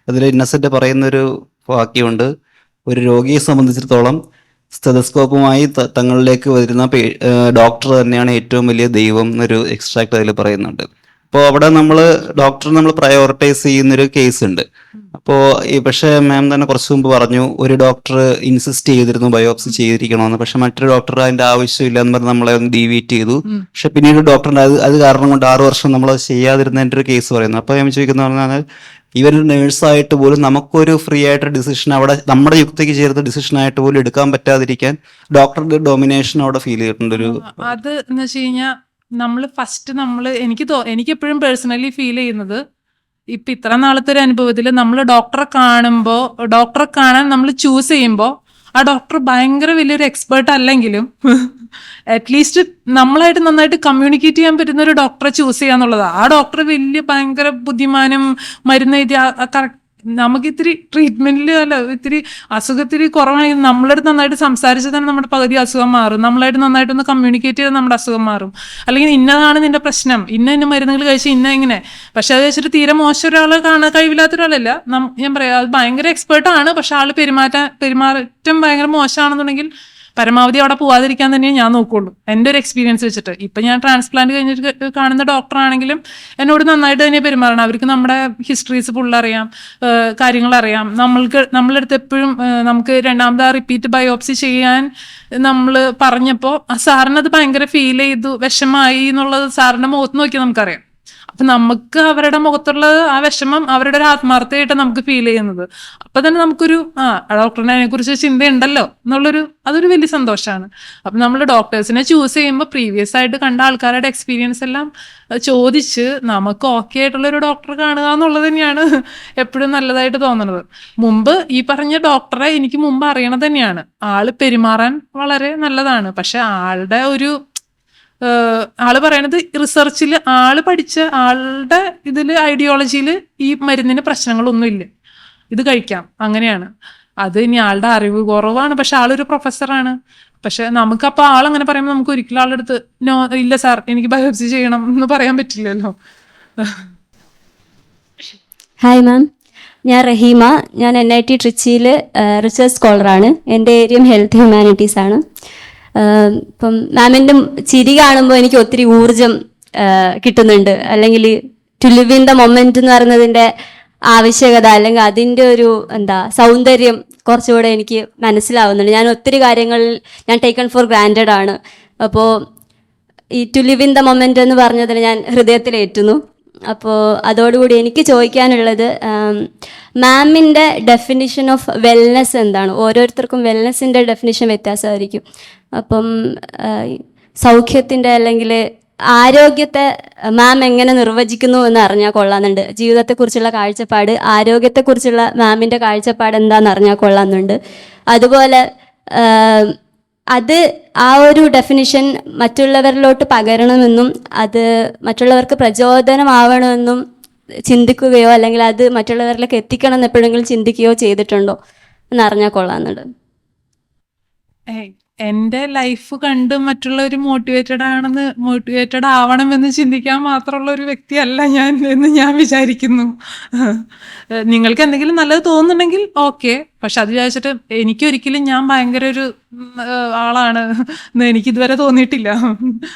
അതിൽ ഇന്നസെന്റ് പറയുന്നൊരു വാക്യമുണ്ട്: ഒരു രോഗിയെ സംബന്ധിച്ചിടത്തോളം സ്റ്റെതസ്കോപ്പുമായി തങ്ങളിലേക്ക് വരുന്ന ഡോക്ടർ തന്നെയാണ് ഏറ്റവും വലിയ ദൈവം എന്നൊരു എക്സ്ട്രാക്ട് അതിൽ പറയുന്നുണ്ട്. അപ്പോൾ അവിടെ ഡോക്ടർ പ്രയോറിറ്റൈസ് ചെയ്യുന്നൊരു കേസ് ഉണ്ട്. അപ്പോൾ പക്ഷേ മാം തന്നെ കുറച്ച് മുമ്പ് പറഞ്ഞു, ഒരു ഡോക്ടർ ഇൻസിസ്റ്റ് ചെയ്തിരുന്നു ബയോപ്സി ചെയ്തിരിക്കണമെന്ന്. പക്ഷെ മറ്റൊരു ഡോക്ടർ അതിന്റെ ആവശ്യമില്ല എന്ന് പറഞ്ഞ് നമ്മളെ ഒന്ന് ഡീവിയേറ്റ് ചെയ്തു. പക്ഷെ പിന്നീട് ഡോക്ടറിന്റെ അത് കാരണം കൊണ്ട് 6 വർഷം നമ്മൾ ചെയ്യാതിരുന്നതിൻ്റെ ഒരു കേസ് പറയുന്നു. അപ്പോൾ ഞാൻ ചോദിക്കുന്ന പറഞ്ഞാൽ, ഇവരൊരു നേഴ്സായിട്ട് പോലും നമുക്കൊരു ഫ്രീ ആയിട്ടൊരു ഡിസിഷൻ അവിടെ നമ്മുടെ യുക്തിക്ക് ചേർത്ത് ഡിസിഷൻ ആയിട്ട് പോലും എടുക്കാൻ പറ്റാതിരിക്കാൻ ഡോക്ടറുടെ ഡൊമിനേഷൻ അവിടെ ഫീൽ ചെയ്തിട്ടുണ്ട്. അത് എന്ന് വെച്ച് കഴിഞ്ഞാൽ എനിക്ക് എപ്പോഴും പേഴ്സണലി ഫീൽ ചെയ്യുന്നത്, ഇപ്പൊ ഇത്ര നാളത്തെ ഒരു അനുഭവത്തിൽ നമ്മൾ ഡോക്ടറെ കാണാൻ നമ്മൾ ചൂസ് ചെയ്യുമ്പോൾ ആ ഡോക്ടർ ഭയങ്കര വലിയൊരു എക്സ്പേർട്ട് അല്ലെങ്കിലും അറ്റ്ലീസ്റ്റ് നമ്മളായിട്ട് നന്നായിട്ട് കമ്മ്യൂണിക്കേറ്റ് ചെയ്യാൻ പറ്റുന്ന ഒരു ഡോക്ടറെ ചൂസ് ചെയ്യാന്നുള്ളതാണ്. ആ ഡോക്ടർ ഭയങ്കര ബുദ്ധിമാനും മരുന്ന് എഴുതി കറക്റ്റ് നമുക്ക് ഇത്തിരി ട്രീറ്റ്മെന്റിൽ ഇത്തിരി അസുഖത്തിരി കുറവാണെങ്കിൽ നമ്മളടുത്ത് നന്നായിട്ട് സംസാരിച്ചാൽ തന്നെ നമ്മുടെ പകുതി അസുഖം മാറും. നമ്മളായിട്ട് നന്നായിട്ടൊന്ന് കമ്മ്യൂണിക്കേറ്റ് ചെയ്താൽ നമ്മുടെ അസുഖം മാറും. അല്ലെങ്കിൽ ഇന്നതാണ് നിന്റെ പ്രശ്നം, ഇന്ന മരുന്നുകൾ കഴിച്ച് ഇങ്ങനെ. പക്ഷെ അത് വെച്ചിട്ട് തീരെ മോശം ഒരാൾ കാണാൻ കഴിവില്ലാത്ത ഒരാളല്ല. ഞാൻ പറയാം, അത് ഭയങ്കര എക്സ്പേർട്ടാണ്, പക്ഷെ ആള് പെരുമാറ്റം ഭയങ്കര മോശമാണെന്നുണ്ടെങ്കിൽ പരമാവധി അവിടെ പോവാതിരിക്കാൻ തന്നെയാണ് ഞാൻ നോക്കുള്ളൂ, എൻ്റെ ഒരു എക്സ്പീരിയൻസ് വെച്ചിട്ട്. ഇപ്പം ഞാൻ ട്രാൻസ്പ്ലാന്റ് കഴിഞ്ഞിട്ട് കാണുന്ന ഡോക്ടറാണെങ്കിലും എന്നോട് നന്നായിട്ട് തന്നെ പെരുമാറണം. അവർക്ക് നമ്മുടെ ഹിസ്റ്ററീസ് ഫുള്ളറിയാം, കാര്യങ്ങളറിയാം. നമ്മളുടെ അടുത്ത് എപ്പോഴും നമുക്ക് രണ്ടാമത് റിപ്പീറ്റ് ബയോപ്സി ചെയ്യാൻ നമ്മൾ പറഞ്ഞപ്പോൾ സാറിനത് ഭയങ്കര ഫീൽ ചെയ്തു, വിഷമായി എന്നുള്ളത് സാറിൻ്റെ മുഖത്ത് നോക്കിയാൽ നമുക്കറിയാം. അപ്പൊ നമുക്ക് അവരുടെ മുഖത്തുള്ളത് ആ വിഷമം അവരുടെ ഒരു ആത്മാർത്ഥമായിട്ട് നമുക്ക് ഫീൽ ചെയ്യുന്നത്. അപ്പൊ തന്നെ നമുക്കൊരു ഡോക്ടറിനെ കുറിച്ച് ചിന്തയുണ്ടല്ലോ അതൊരു വലിയ സന്തോഷമാണ്. അപ്പൊ നമ്മൾ ഡോക്ടേഴ്സിനെ ചൂസ് ചെയ്യുമ്പോൾ പ്രീവിയസ് ആയിട്ട് കണ്ട ആൾക്കാരുടെ എക്സ്പീരിയൻസ് എല്ലാം ചോദിച്ച് നമുക്ക് ഓക്കെ ആയിട്ടുള്ള ഒരു ഡോക്ടറെ കാണുക എന്നുള്ളത് തന്നെയാണ് എപ്പോഴും നല്ലതായിട്ട് തോന്നുന്നത്. മുമ്പ് ഈ പറഞ്ഞ ഡോക്ടറെ എനിക്ക് മുമ്പ് അറിയണത് തന്നെയാണ്. ആള് പെരുമാറാൻ വളരെ നല്ലതാണ്. പക്ഷെ ആള് പറയണത് റിസർച്ചിൽ ആള് പഠിച്ച ആളുടെ ഇതില് ഐഡിയോളജിയിൽ ഈ മരുന്നിന് പ്രശ്നങ്ങളൊന്നുമില്ല, ഇത് കഴിക്കാം, അങ്ങനെയാണ്. അത് ഇനി ആളുടെ അറിവ് കുറവാണ്, പക്ഷെ ആളൊരു പ്രൊഫസറാണ്. പക്ഷെ നമുക്കപ്പോൾ ആളങ്ങനെ പറയുമ്പോൾ നമുക്ക് ഒരിക്കലും ആളുടെ അടുത്ത് ഇല്ല സാർ എനിക്ക് ബയോപ്സി ചെയ്യണം എന്ന് പറയാൻ പറ്റില്ലല്ലോ. ഹായ് മാം, ഞാൻ റഹീമ. ഞാൻ NIT ട്രിച്ചിയിൽ റിസർച്ച് സ്കോളറാണ്. എൻ്റെ ഏരിയയും ഹെൽത്ത് ഹ്യൂമാനിറ്റീസ് ആണ്. ഇപ്പം മാമിൻ്റെ ചിരി കാണുമ്പോൾ എനിക്ക് ഒത്തിരി ഊർജം കിട്ടുന്നുണ്ട്. അല്ലെങ്കിൽ to live in the moment എന്ന് പറയുന്നതിൻ്റെ ആവശ്യകത അല്ലെങ്കിൽ അതിൻ്റെ ഒരു സൗന്ദര്യം കുറച്ചുകൂടെ എനിക്ക് മനസ്സിലാവുന്നുണ്ട്. ഞാൻ ഒത്തിരി കാര്യങ്ങളിൽ ഞാൻ ടേക്കൺ ഫോർ ഗ്രാൻഡഡ് ആണ്. അപ്പോൾ ഈ to live in the moment എന്ന് പറഞ്ഞതിന് ഞാൻ ഹൃദയത്തിലേറ്റുന്നു. അപ്പോൾ അതോടുകൂടി എനിക്ക് ചോദിക്കാനുള്ളത്, മാമിൻ്റെ ഡെഫിനിഷൻ ഓഫ് വെൽനെസ് എന്താണ്? ഓരോരുത്തർക്കും വെൽനെസ്സിൻ്റെ ഡെഫിനിഷൻ വ്യത്യാസമായിരിക്കും. അപ്പം സൗഖ്യത്തിൻ്റെ അല്ലെങ്കിൽ ആരോഗ്യത്തെ മാം എങ്ങനെ നിർവചിക്കുന്നു എന്ന് അറിഞ്ഞാൽ കൊള്ളാമെന്നുണ്ട്. ജീവിതത്തെക്കുറിച്ചുള്ള കാഴ്ചപ്പാട്, ആരോഗ്യത്തെക്കുറിച്ചുള്ള മാമിൻ്റെ കാഴ്ചപ്പാട് എന്താണെന്ന് അറിഞ്ഞാൽ കൊള്ളാമെന്നുണ്ട്. അതുപോലെ അത് ആ ഒരു ഡെഫിനിഷൻ മറ്റുള്ളവരിലോട്ട് പകരണമെന്നും അത് മറ്റുള്ളവർക്ക് പ്രചോദനമാവണമെന്നും ചിന്തിക്കുകയോ അല്ലെങ്കിൽ അത് മറ്റുള്ളവരിലേക്ക് എത്തിക്കണം എന്ന് എപ്പോഴെങ്കിലും ചിന്തിക്കുകയോ ചെയ്തിട്ടുണ്ടോ എന്നറിഞ്ഞാൽ കൊള്ളാമെന്നുണ്ട്. എൻ്റെ ലൈഫ് കണ്ട് മറ്റുള്ളവർ മോട്ടിവേറ്റഡ് ആവണമെന്ന് ചിന്തിക്കാൻ മാത്രമുള്ള ഒരു വ്യക്തിയല്ല ഞാൻ എന്ന് ഞാൻ വിചാരിക്കുന്നു. നിങ്ങൾക്ക് എന്തെങ്കിലും നല്ലത് തോന്നുന്നുണ്ടെങ്കിൽ ഓക്കെ, പക്ഷെ അത് വിചാരിച്ചിട്ട് എനിക്കൊരിക്കലും ഞാൻ ഭയങ്കര ഒരു ആളാണ് എന്ന് എനിക്കിതുവരെ തോന്നിയിട്ടില്ല.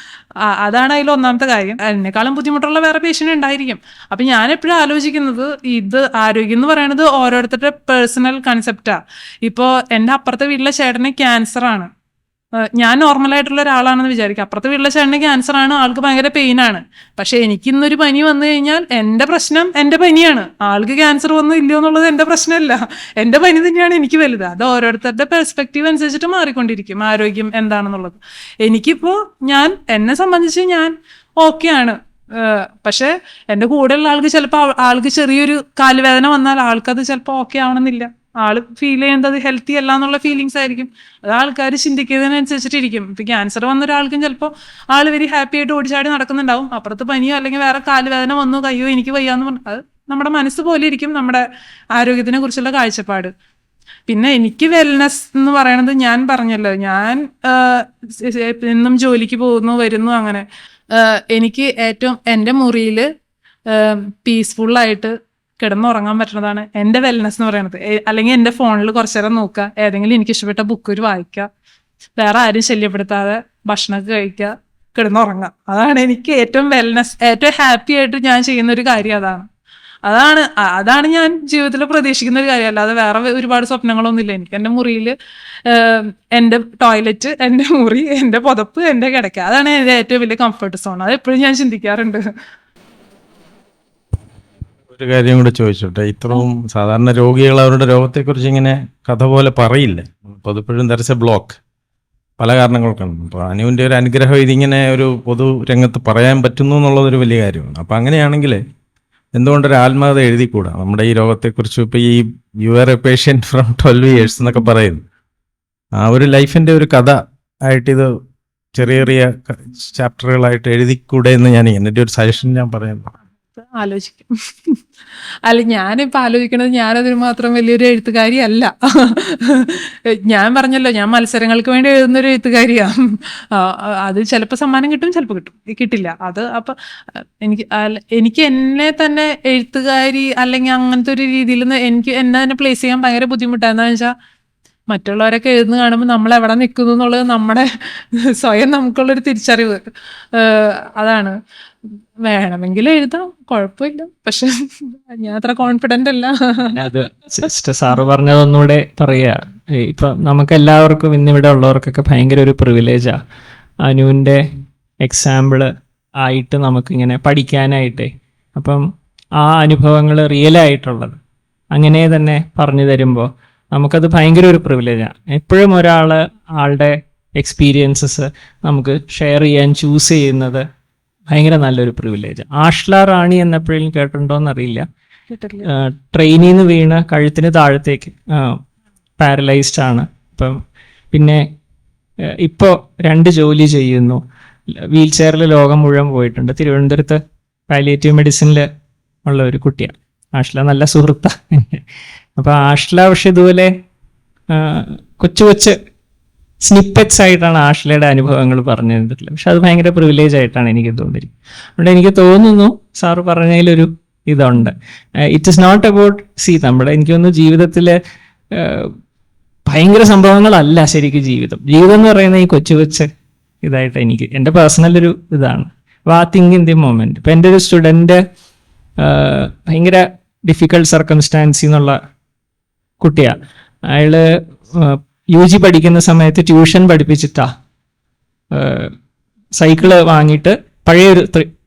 അതാണ് അതിൽ ഒന്നാമത്തെ കാര്യം. എന്നെക്കാളും ബുദ്ധിമുട്ടുള്ള വേറെ പേഷ്യൻ്റ് ഉണ്ടായിരിക്കും. അപ്പം ഞാൻ എപ്പോഴും ആലോചിക്കുന്നത്, ഇത് ആരോഗ്യം എന്ന് പറയുന്നത് ഓരോരുത്തരുടെ പേഴ്സണൽ കൺസെപ്റ്റാണ്. ഇപ്പോൾ എൻ്റെ അപ്പുറത്തെ വീട്ടിലെ ചേട്ടന് ക്യാൻസറാണ്. ഞാൻ നോർമലായിട്ടുള്ള ഒരാളാണെന്ന് വിചാരിക്കുക. അപ്പുറത്തെ വീട്ടിലെ ചേട്ടന് ക്യാൻസറാണ്, ആൾക്ക് ഭയങ്കര പെയിനാണ്. പക്ഷെ എനിക്കിന്നൊരു പനി വന്നു കഴിഞ്ഞാൽ എൻ്റെ പ്രശ്നം എൻ്റെ പനിയാണ്. ആൾക്ക് ക്യാൻസർ വന്നു ഇല്ലയോ എന്നുള്ളത് എൻ്റെ പ്രശ്നമല്ല, എൻ്റെ പനി തന്നെയാണ് എനിക്ക് വലുത്. അത് ഓരോരുത്തരുടെ പെർസ്പെക്റ്റീവ് അനുസരിച്ചിട്ട് മാറിക്കൊണ്ടിരിക്കും ആരോഗ്യം എന്താണെന്നുള്ളത്. എനിക്കിപ്പോൾ എന്നെ സംബന്ധിച്ച് ഞാൻ ഓക്കെയാണ്. പക്ഷെ എൻ്റെ കൂടെയുള്ള ആൾക്ക് ചിലപ്പോൾ ആൾക്ക് ചെറിയൊരു കാലുവേദന വന്നാൽ ആൾക്കത് ചിലപ്പോൾ ഓക്കെ ആവണമെന്നില്ല. ആള് ഫീൽ ചെയ്യുന്നത് ഹെൽത്തി അല്ല എന്നുള്ള ഫീലിങ്സ് ആയിരിക്കും. അത് ആൾക്കാർ ചിന്തിക്കുന്നതിനനുസരിച്ചിട്ടിരിക്കും. ഇപ്പം ക്യാൻസർ വന്ന ഒരാൾക്കും ചിലപ്പോൾ ആൾ വെരി ഹാപ്പി ആയിട്ട് ഓടിച്ചാടി നടക്കുന്നുണ്ടാവും. അപ്പുറത്ത് പനിയോ അല്ലെങ്കിൽ വേറെ കാലുവേദന വന്നു, കയ്യോ എനിക്ക് വയ്യാന്ന് പറഞ്ഞു. അത് നമ്മുടെ മനസ്സ് പോലെ ഇരിക്കും നമ്മുടെ ആരോഗ്യത്തിനെ കുറിച്ചുള്ള കാഴ്ചപ്പാട്. പിന്നെ എനിക്ക് വെൽനെസ് എന്ന് പറയണത്, ഞാൻ പറഞ്ഞല്ലോ, ഞാൻ എന്നും ജോലിക്ക് പോകുന്നു വരുന്നു. അങ്ങനെ എനിക്ക് ഏറ്റവും എൻ്റെ മുറിയിൽ പീസ്ഫുള്ളായിട്ട് കിടന്നുറങ്ങാൻ പറ്റുന്നതാണ് എൻ്റെ വെൽനെസ് എന്ന് പറയുന്നത്. അല്ലെങ്കിൽ എൻ്റെ ഫോണിൽ കുറച്ചു നേരം നോക്കുക, ഏതെങ്കിലും എനിക്ക് ഇഷ്ടപ്പെട്ട ബുക്ക് ഒരു വായിക്കുക, വേറെ ആരും ശല്യപ്പെടുത്താതെ ഭക്ഷണമൊക്കെ കഴിക്കുക, കിടന്നുറങ്ങുക. അതാണ് എനിക്ക് ഏറ്റവും വെൽനെസ്, ഏറ്റവും ഹാപ്പി ആയിട്ട് ഞാൻ ചെയ്യുന്ന ഒരു കാര്യം. അതാണ് ഞാൻ ജീവിതത്തിൽ പ്രതീക്ഷിക്കുന്ന ഒരു കാര്യം. അല്ലാതെ വേറെ ഒരുപാട് സ്വപ്നങ്ങളൊന്നുമില്ല എനിക്ക്. എൻ്റെ മുറിയിൽ എൻ്റെ ടോയ്ലറ്റ്, എൻ്റെ മുറി, എൻ്റെ പുതപ്പ്, എൻ്റെ കിടക്ക, അതാണ് എൻ്റെ ഏറ്റവും വലിയ കംഫർട്ട് സോൺ. അത് എപ്പോഴും ഞാൻ ചിന്തിക്കാറുണ്ട്. ഒരു കാര്യം കൂടെ ചോദിച്ചോട്ടെ, ഇത്രയും സാധാരണ രോഗികൾ അവരുടെ രോഗത്തെക്കുറിച്ച് ഇങ്ങനെ കഥ പോലെ പറയില്ല. പലപ്പോഴും ദർശ ബ്ലോക്ക് പല കാരണങ്ങൾക്കാണ്. അപ്പോൾ അനുവിൻ്റെ ഒരു അനുഗ്രഹം ഇതിങ്ങനെ ഒരു പൊതു രംഗത്ത് പറയാൻ പറ്റുന്നു എന്നുള്ളതൊരു വലിയ കാര്യമാണ്. അപ്പം അങ്ങനെയാണെങ്കിൽ എന്തുകൊണ്ടൊരു ആത്മകഥ എഴുതിക്കൂടാ നമ്മുടെ ഈ രോഗത്തെക്കുറിച്ച്? ഇപ്പോൾ ഈ you are A patient from 12 years എന്നൊക്കെ പറയുന്നു. ആ ഒരു ലൈഫിൻ്റെ ഒരു കഥ ആയിട്ട് ഇത് ചെറിയ ചെറിയ ചാപ്റ്ററുകളായിട്ട് എഴുതിക്കൂടെ എന്ന് എൻ്റെ ഒരു സജഷൻ ഞാൻ പറയുന്നു. ആലോചിക്കും. അല്ല, ഞാനിപ്പോൾ ആലോചിക്കണത് ഞാനതിന് മാത്രം വലിയൊരു എഴുത്തുകാരി അല്ല. ഞാൻ പറഞ്ഞല്ലോ, ഞാൻ മത്സരങ്ങൾക്ക് വേണ്ടി എഴുതുന്നൊരു എഴുത്തുകാരിയാണ്. അത് ചിലപ്പോൾ സമ്മാനം കിട്ടും, ചിലപ്പോൾ കിട്ടില്ല. അത് അപ്പം എനിക്ക് എന്നെ തന്നെ എഴുത്തുകാരി അല്ലെങ്കിൽ അങ്ങനത്തെ ഒരു രീതിയിൽ എനിക്ക് എന്നെ തന്നെ പ്ലേസ് ചെയ്യാൻ ഭയങ്കര ബുദ്ധിമുട്ടാണ്. എന്താണെന്ന് വെച്ചാൽ മറ്റുള്ളവരൊക്കെ എഴുതുന്ന കാണുമ്പോൾ നമ്മൾ എവിടെ നിൽക്കുന്നു എന്നുള്ളത് നമ്മുടെ സ്വയം നമുക്കുള്ളൊരു തിരിച്ചറിവ്. അതാണ്. വേണമെങ്കിൽ എഴുതാം, കുഴപ്പമില്ല. പക്ഷെ ഞാൻ അത്ര കോൺഫിഡൻ്റ് അല്ല. അത് സിസ്റ്റർ സാറ് പറഞ്ഞതൊന്നുകൂടെ പറയുക. ഇപ്പം നമുക്ക് എല്ലാവർക്കും ഇന്നിവിടെ ഉള്ളവർക്കൊക്കെ ഭയങ്കര ഒരു പ്രിവിലേജാ അനുവിൻ്റെ എക്സാമ്പിള് ആയിട്ട് നമുക്കിങ്ങനെ പഠിക്കാനായിട്ടേ. അപ്പം ആ അനുഭവങ്ങൾ റിയലായിട്ടുള്ളത് അങ്ങനെ തന്നെ പറഞ്ഞു തരുമ്പോൾ നമുക്കത് ഭയങ്കര ഒരു പ്രിവിലേജാണ്. എപ്പോഴും ആളുടെ എക്സ്പീരിയൻസസ് നമുക്ക് ഷെയർ ചെയ്യാൻ ചൂസ് ചെയ്യുന്നത് ഭയങ്കര നല്ലൊരു പ്രിവിലേജ്. ആഷ്ല റാണി എന്നെപ്പോഴും കേട്ടിട്ടുണ്ടോയെന്നറിയില്ല. ട്രെയിനിൽ നിന്ന് വീണ് കഴുത്തിന് താഴത്തേക്ക് പാരലൈസ്ഡ് ആണ്. ഇപ്പം പിന്നെ ഇപ്പോൾ 2 ജോലി ചെയ്യുന്നു. വീൽ ചെയറിൽ ലോകം മുഴുവൻ പോയിട്ടുണ്ട്. തിരുവനന്തപുരത്ത് പാലിയേറ്റീവ് മെഡിസിനിൽ ഉള്ള ഒരു കുട്ടിയാണ് ആഷ്ല. നല്ല സുഹൃത്താണ്. അപ്പോൾ ആഷ്ല പക്ഷെ ഇതുപോലെ കൊച്ചു സ്നിപ്പറ്റ്സ് ആയിട്ടാണ് ആഷ്ലയുടെ അനുഭവങ്ങൾ പറഞ്ഞു തന്നിട്ടുള്ളത്. പക്ഷെ അത് ഭയങ്കര പ്രിവിലേജ് ആയിട്ടാണ് എനിക്ക് തോന്നിയിരിക്കുന്നത്. അതുകൊണ്ട് എനിക്ക് തോന്നുന്നു സാറ് പറഞ്ഞതിലൊരു ഇതുണ്ട്. ഇറ്റ് ഇസ് നോട്ട് അബൌട്ട് നമ്മുടെ എനിക്ക് തോന്നുന്നു ജീവിതത്തിലെ ഭയങ്കര സംഭവങ്ങളല്ല ശരിക്കും ജീവിതം എന്ന് പറയുന്ന ഈ കൊച്ചു കൊച്ചു ഇതായിട്ട് എനിക്ക് എൻ്റെ പേഴ്സണൽ ഒരു ഇതാണ്. അപ്പോൾ ആ തിങ്ക് ഇൻ ദി മൊമെന്റ്. ഇപ്പം എൻ്റെ ഒരു സ്റ്റുഡൻറ്റ് ഭയങ്കര ഡിഫിക്കൽട്ട് സർക്കംസ്റ്റാൻസിൽ നിന്നുള്ള കുട്ടിയാണ്. അയാള് UG പഠിക്കുന്ന സമയത്ത് ട്യൂഷൻ പഠിപ്പിച്ചിട്ടാ സൈക്കിള് വാങ്ങിയിട്ട് പഴയൊരു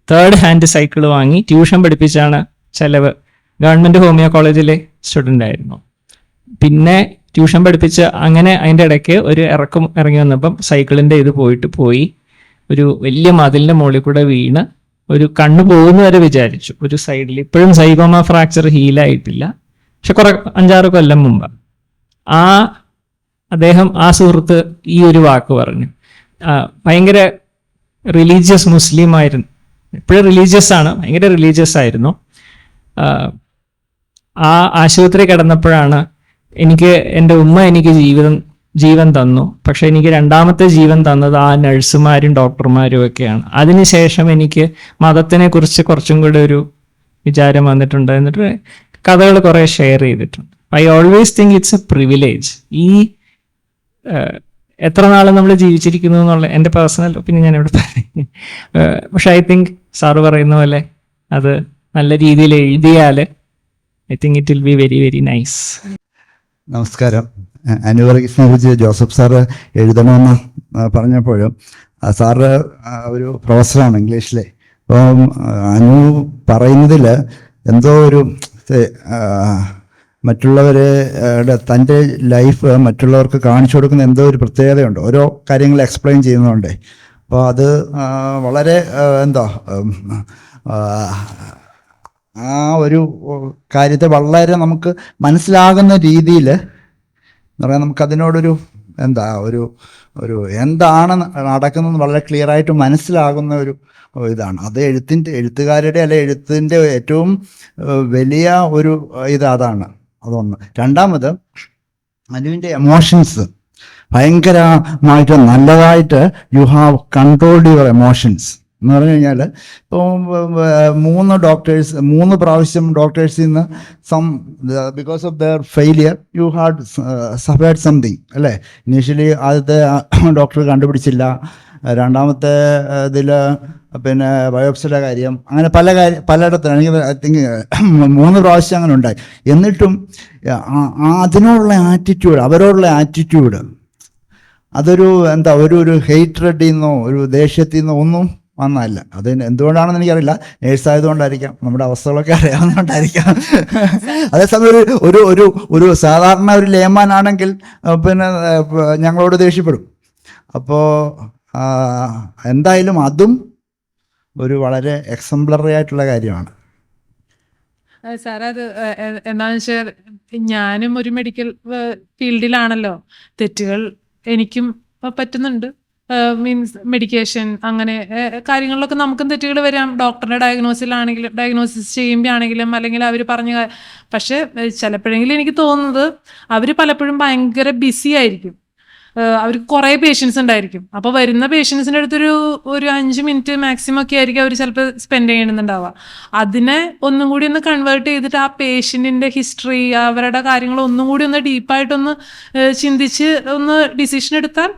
3rd ഹാൻഡ് സൈക്കിള് വാങ്ങി ട്യൂഷൻ പഠിപ്പിച്ചാണ് ചെലവ്. ഗവൺമെൻറ് ഹോമിയോ കോളേജിലെ സ്റ്റുഡൻ്റ് ആയിരുന്നു. പിന്നെ ട്യൂഷൻ പഠിപ്പിച്ച് അങ്ങനെ അതിൻ്റെ ഇടയ്ക്ക് ഒരു ഇറങ്ങി വന്നപ്പം സൈക്കിളിൻ്റെ ഇത് പോയി ഒരു വലിയ മതിലിൻ്റെ മുകളിൽ കൂടെ വീണ് ഒരു കണ്ണ് പോകുന്ന വരെ വിചാരിച്ചു. ഒരു സൈഡിൽ ഇപ്പോഴും സൈഗോമ ഫ്രാക്ചർ ഹീലായിട്ടില്ല. പക്ഷെ 5-6 കൊല്ലം മുമ്പ് അദ്ദേഹം ആ സുഹൃത്ത് ഈ ഒരു വാക്ക് പറഞ്ഞു. ഭയങ്കര റിലീജിയസ് മുസ്ലിം ആയിരുന്നു, ഇപ്പോഴും റിലീജിയസ് ആണ്, ഭയങ്കര റിലീജിയസ് ആയിരുന്നു. ആ ആശുപത്രി കിടന്നപ്പോഴാണ് എൻ്റെ ഉമ്മ എനിക്ക് ജീവൻ തന്നു, പക്ഷെ എനിക്ക് രണ്ടാമത്തെ ജീവൻ തന്നത് ആ നഴ്സുമാരും ഡോക്ടർമാരും ഒക്കെയാണ്. അതിനുശേഷം എനിക്ക് മതത്തിനെ കുറിച്ച് കുറച്ചും കൂടെ ഒരു വിചാരം വന്നിട്ടുണ്ട്. എന്നിട്ട് കഥകൾ കുറേ ഷെയർ ചെയ്തിട്ടുണ്ട്. I always think it's A privilege. ഈ എത്ര നാൾ നമ്മൾ ജീവിച്ചിരിക്കുന്നു എന്നുള്ള എൻ്റെ പേഴ്സണൽ ഒപ്പീനിയൻ ഞാൻ ഇവിടെ പറഞ്ഞു. പക്ഷെ ഐ തിങ്ക് സാറ് പറയുന്ന പോലെ അത് നല്ല രീതിയിൽ എഴുതിയാൽ I think it will be very very nice. നമസ്കാരം. അനുവർഗീസിനെ കുറിച്ച് ജോസഫ് സാറ് എഴുതണമെന്ന് പറഞ്ഞപ്പോഴും സാറ് ഒരു പ്രൊഫസറാണ് ഇംഗ്ലീഷിലെ. അപ്പം അനു പറയുന്നതിൽ എന്തോ ഒരു മറ്റുള്ളവരുടെ തൻ്റെ ലൈഫ് മറ്റുള്ളവർക്ക് കാണിച്ചു കൊടുക്കുന്ന എന്തോ ഒരു പ്രത്യേകതയുണ്ട്, ഓരോ കാര്യങ്ങൾ എക്സ്പ്ലെയിൻ ചെയ്യുന്നതുകൊണ്ട്. അപ്പോൾ അത് വളരെ ആ ഒരു കാര്യത്തെ വളരെ നമുക്ക് മനസ്സിലാകുന്ന രീതിയിൽ എന്ന് പറയാൻ നമുക്കതിനോടൊരു ഒരു എന്താണ് നടക്കുന്നത് വളരെ ക്ലിയറായിട്ട് മനസ്സിലാകുന്ന ഒരു ഇതാണ്. അത് എഴുത്തുകാരുടെ അല്ലെ എഴുത്തിൻ്റെ ഏറ്റവും വലിയ ഒരു അതാണ്. അതൊന്ന്. രണ്ടാമത് അനുവിൻ്റെ എമോഷൻസ് ഭയങ്കരമായിട്ട് നല്ലതായിട്ട് you have controlled your emotions എന്ന് പറഞ്ഞു കഴിഞ്ഞാൽ ഇപ്പോൾ 3 പ്രാവശ്യം ഡോക്ടേഴ്സിൽ നിന്ന് because of there failure you had suffered something അല്ലേ. ഇനീഷ്യലി ആദ്യത്തെ ഡോക്ടർ കണ്ടുപിടിച്ചില്ല, രണ്ടാമത്തെ ഇതിൽ പിന്നെ ബയോപ്സിയുടെ കാര്യം, അങ്ങനെ പലയിടത്തും എനിക്ക് ഐ തിങ്ക് 3 പ്രാവശ്യം അങ്ങനെ ഉണ്ടായി. എന്നിട്ടും അതിനോടുള്ള ആറ്റിറ്റ്യൂഡ്, അവരോടുള്ള ആറ്റിറ്റ്യൂഡ് അതൊരു ഒരു ഹെയ്റ്റ്രഡിൽ നിന്നോ ഒരു ദേഷ്യത്തിൽ നിന്നോ ഒന്നും വന്നതല്ല. അത് എന്തുകൊണ്ടാണെന്ന് എനിക്കറിയില്ല. നേഴ്സായതുകൊണ്ടായിരിക്കാം, നമ്മുടെ അവസ്ഥകളൊക്കെ അറിയാവുന്നതുകൊണ്ടായിരിക്കാം. അതേസമയം ഒരു സാധാരണ ഒരു ലേമാൻ ആണെങ്കിൽ പിന്നെ ഞങ്ങളോട് ദേഷ്യപ്പെടും. അപ്പോൾ എന്തായാലും അതും ഒരു വളരെ എക്സംപ്ലറി ആയിട്ടുള്ള കാര്യമാണ്. സാർ അത് എന്താണെന്ന് വെച്ചാൽ ഞാനും ഒരു മെഡിക്കൽ ഫീൽഡിലാണല്ലോ. തെറ്റുകൾ എനിക്കും പറ്റുന്നുണ്ട്. മീൻസ് മെഡിക്കേഷൻ അങ്ങനെ കാര്യങ്ങളിലൊക്കെ നമുക്കും തെറ്റുകൾ വരാം. ഡോക്ടറുടെ ഡയഗ്നോസിസ് ചെയ്യുമ്പോൾ ആണെങ്കിലും അല്ലെങ്കിൽ അവർ പറഞ്ഞ. പക്ഷെ ചിലപ്പോഴെങ്കിലും എനിക്ക് തോന്നുന്നത് അവർ പലപ്പോഴും ഭയങ്കര ബിസി ആയിരിക്കും. അവർക്ക് കുറേ പേഷ്യൻസ് ഉണ്ടായിരിക്കും. അപ്പോൾ വരുന്ന പേഷ്യൻസിൻ്റെ അടുത്തൊരു 5 മിനിറ്റ് മാക്സിമം ഒക്കെ ആയിരിക്കും അവർ ചിലപ്പോൾ സ്പെൻഡ് ചെയ്യുന്നുണ്ടാവുക. അതിനെ ഒന്നും കൂടി ഒന്ന് കൺവേർട്ട് ചെയ്തിട്ട് ആ പേഷ്യൻറ്റിൻ്റെ ഹിസ്റ്ററി, അവരുടെ കാര്യങ്ങൾ ഒന്നും കൂടി ഒന്ന് ഡീപ്പായിട്ടൊന്ന് ചിന്തിച്ച് ഒന്ന് ഡിസിഷൻ എടുത്താൽ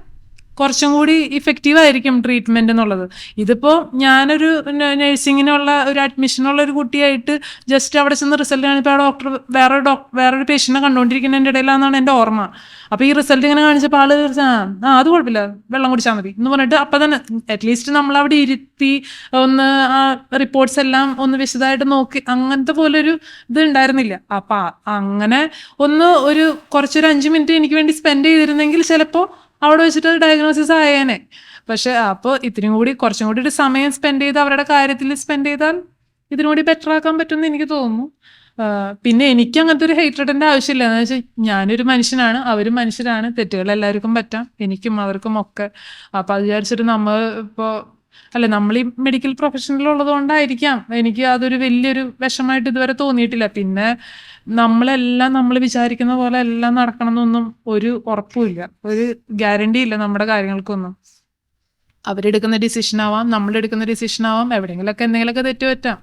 കുറച്ചും കൂടി ഇഫക്റ്റീവ് ആയിരിക്കും ട്രീറ്റ്മെൻറ്റ് എന്നുള്ളത്. ഇതിപ്പോൾ ഞാനൊരു നഴ്സിങ്ങിനുള്ള ഒരു അഡ്മിഷനുള്ള ഒരു കുട്ടിയായിട്ട് ജസ്റ്റ് അവിടെ ചെന്ന് റിസൾട്ട് കാണിപ്പോൾ ആ ഡോക്ടർ വേറൊരു പേഷ്യൻറ്റിനെ കണ്ടുകൊണ്ടിരിക്കുന്നതിൻ്റെ ഇടയിലാണെന്നാണ് എൻ്റെ ഓർമ്മ. അപ്പോൾ ഈ റിസൾട്ട് ഇങ്ങനെ കാണിച്ചപ്പോൾ ആൾ അത് കുഴപ്പമില്ല, വെള്ളം കുടിച്ചാൽ മതി എന്ന് പറഞ്ഞിട്ട് അപ്പം തന്നെ അറ്റ്ലീസ്റ്റ് നമ്മളവിടെ ഇരുത്തി ഒന്ന് ആ റിപ്പോർട്ട്സ് എല്ലാം ഒന്ന് വിശദമായിട്ട് നോക്കി, അങ്ങനത്തെ പോലൊരു ഇത് ഉണ്ടായിരുന്നില്ല. അപ്പം അങ്ങനെ കുറച്ചൊരു 5 മിനിറ്റ് എനിക്ക് വേണ്ടി സ്പെൻഡ് ചെയ്തിരുന്നെങ്കിൽ ചിലപ്പോൾ അവിടെ വെച്ചിട്ട് ഡയഗ്നോസിസ് ആയേനെ. പക്ഷെ അപ്പോൾ കുറച്ചും കൂടി ഒരു സമയം സ്പെൻഡ് ചെയ്ത് അവരുടെ കാര്യത്തിൽ സ്പെൻഡ് ചെയ്താൽ ഇതിനും കൂടി ബെറ്റർ ആക്കാൻ പറ്റുമെന്ന് എനിക്ക് തോന്നുന്നു. പിന്നെ എനിക്ക് അങ്ങനത്തെ ഒരു ഹേറ്റ്രഡിൻ്റെ ആവശ്യമില്ല. എന്ന് വെച്ചാൽ ഞാനൊരു മനുഷ്യനാണ്, അവരും മനുഷ്യരാണ്, തെറ്റുകൾ എല്ലാവർക്കും പറ്റാം, എനിക്കും അവർക്കും ഒക്കെ. അപ്പോൾ അത് വിചാരിച്ചിട്ട് നമ്മൾ ഈ മെഡിക്കൽ പ്രൊഫഷനിലുള്ളത് കൊണ്ടായിരിക്കാം എനിക്ക് അതൊരു വലിയൊരു വിഷമമായിട്ട് ഇതുവരെ തോന്നിയിട്ടില്ല. പിന്നെ നമ്മൾ വിചാരിക്കുന്ന പോലെ എല്ലാം നടക്കണം എന്നൊന്നും ഒരു ഉറപ്പുമില്ല, ഒരു ഗ്യാരണ്ടി ഇല്ല നമ്മുടെ കാര്യങ്ങൾക്കൊന്നും. അവരെടുക്കുന്ന ഡിസിഷൻ ആവാം, നമ്മളെടുക്കുന്ന ഡിസിഷൻ ആവാം, എവിടെയെങ്കിലുമൊക്കെ എന്തെങ്കിലുമൊക്കെ തെറ്റ് പറ്റാം.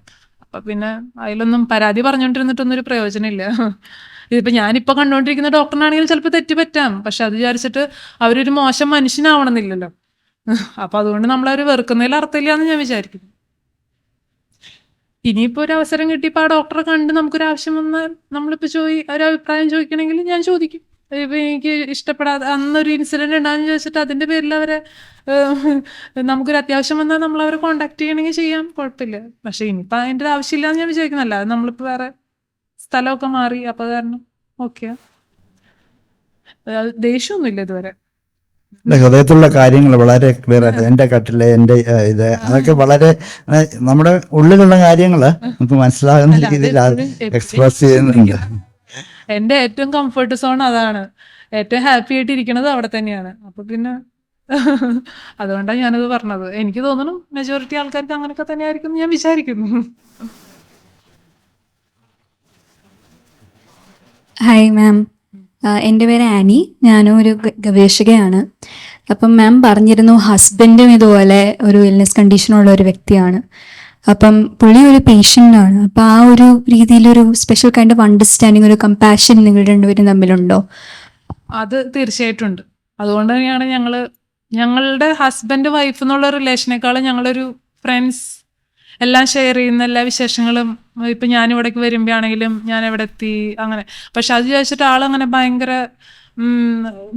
അപ്പം പിന്നെ അതിലൊന്നും പരാതി പറഞ്ഞുകൊണ്ടിരുന്നിട്ടൊന്നും ഒരു പ്രയോജനമില്ല. ഇതിപ്പോൾ ഞാനിപ്പോൾ കണ്ടുകൊണ്ടിരിക്കുന്ന ഡോക്ടറിനാണെങ്കിൽ ചിലപ്പോൾ തെറ്റ് പറ്റാം, പക്ഷെ അത് വിചാരിച്ചിട്ട് അവരൊരു മോശം മനുഷ്യനാവണമെന്നില്ലല്ലോ. അപ്പം അതുകൊണ്ട് നമ്മളവർ വെറുക്കുന്നതിൽ അർത്ഥമില്ല എന്ന് ഞാൻ വിചാരിക്കുന്നു. ഇനിയിപ്പോൾ ഒരു അവസരം കിട്ടിയപ്പോൾ ആ ഡോക്ടറെ കണ്ട് നമുക്കൊരു ആവശ്യം വന്നാൽ നമ്മളിപ്പോൾ ഒരു അഭിപ്രായം ചോദിക്കണമെങ്കിൽ ഞാൻ ചോദിക്കും. ഇപ്പം എനിക്ക് ഇഷ്ടപ്പെടാതെ അന്നൊരു ഇൻസിഡൻറ്റ് ഉണ്ടാകുന്ന ചോദിച്ചിട്ട് അതിൻ്റെ പേരിൽ അവരെ നമുക്കൊരു അത്യാവശ്യം വന്നാൽ നമ്മൾ അവരെ കോൺടാക്ട് ചെയ്യണമെങ്കിൽ ചെയ്യാം, കുഴപ്പമില്ല. പക്ഷേ ഇനിയിപ്പോൾ അതിൻ്റെ ആവശ്യമില്ല എന്ന് ഞാൻ വിചാരിക്കുന്നില്ല. അത് നമ്മളിപ്പോൾ വേറെ സ്ഥലമൊക്കെ മാറി, അപ്പോൾ കാരണം ഓക്കെ, ദേഷ്യമൊന്നുമില്ല ഇതുവരെ. ഹൃദയത്തിലുള്ള കാര്യങ്ങൾ വളരെ ക്ലിയർ ആയിട്ട് എൻ്റെ കട്ടില് എൻ്റെ ഇത് അതൊക്കെ വളരെ നമ്മുടെ ഉള്ളിലുള്ള കാര്യങ്ങൾ നമുക്ക് മനസ്സിലാകുന്ന രീതിയിൽ എക്സ്പ്രസ് ചെയ്യുന്നുണ്ട്. എൻ്റെ ഏറ്റവും കംഫർട്ട് സോൺ അതാണ്. ഏറ്റവും ഹാപ്പി ആയിട്ട് ഇരിക്കുന്നത് അവിടെ തന്നെയാണ്. അപ്പൊ പിന്നെ അതുകൊണ്ടാണ് ഞാനത് പറഞ്ഞത്. എനിക്ക് തോന്നുന്നു മെജോറിറ്റി ആൾക്കാർക്ക് അങ്ങനെയൊക്കെ തന്നെ ആയിരിക്കും ഞാൻ വിചാരിക്കുന്നു. ഹായ് മാം, എൻ്റെ പേര് ആനി. ഞാനും ഒരു ഗവേഷകയാണ്. അപ്പം മാം പറഞ്ഞിരുന്നു ഹസ്ബൻഡും ഇതുപോലെ ഒരു ഇൽനെസ് കണ്ടീഷനുള്ള ഒരു വ്യക്തിയാണ്. അപ്പം പുള്ളി ഒരു പേഷ്യൻ്റാണ്. അപ്പം ആ ഒരു രീതിയിലൊരു സ്പെഷ്യൽ കൈൻഡ് ഓഫ് അണ്ടർസ്റ്റാൻഡിങ്, ഒരു കമ്പാഷൻ നിങ്ങൾ രണ്ടുപേരും തമ്മിലുണ്ടോ? അത് തീർച്ചയായിട്ടും ഉണ്ട്. അതുകൊണ്ട് തന്നെയാണ് ഞങ്ങളുടെ ഹസ്ബൻഡ് വൈഫ് എന്നുള്ള റിലേഷനേക്കാളും ഞങ്ങളൊരു ഫ്രണ്ട്സ് എല്ലാം ഷെയർ ചെയ്യുന്ന എല്ലാ വിശേഷങ്ങളും. ഇപ്പം ഞാനിവിടേക്ക് വരുമ്പോഴാണെങ്കിലും ഞാൻ എവിടെ എത്തി അങ്ങനെ. പക്ഷെ അത് ചോദിച്ചിട്ട് ആളങ്ങനെ ഭയങ്കര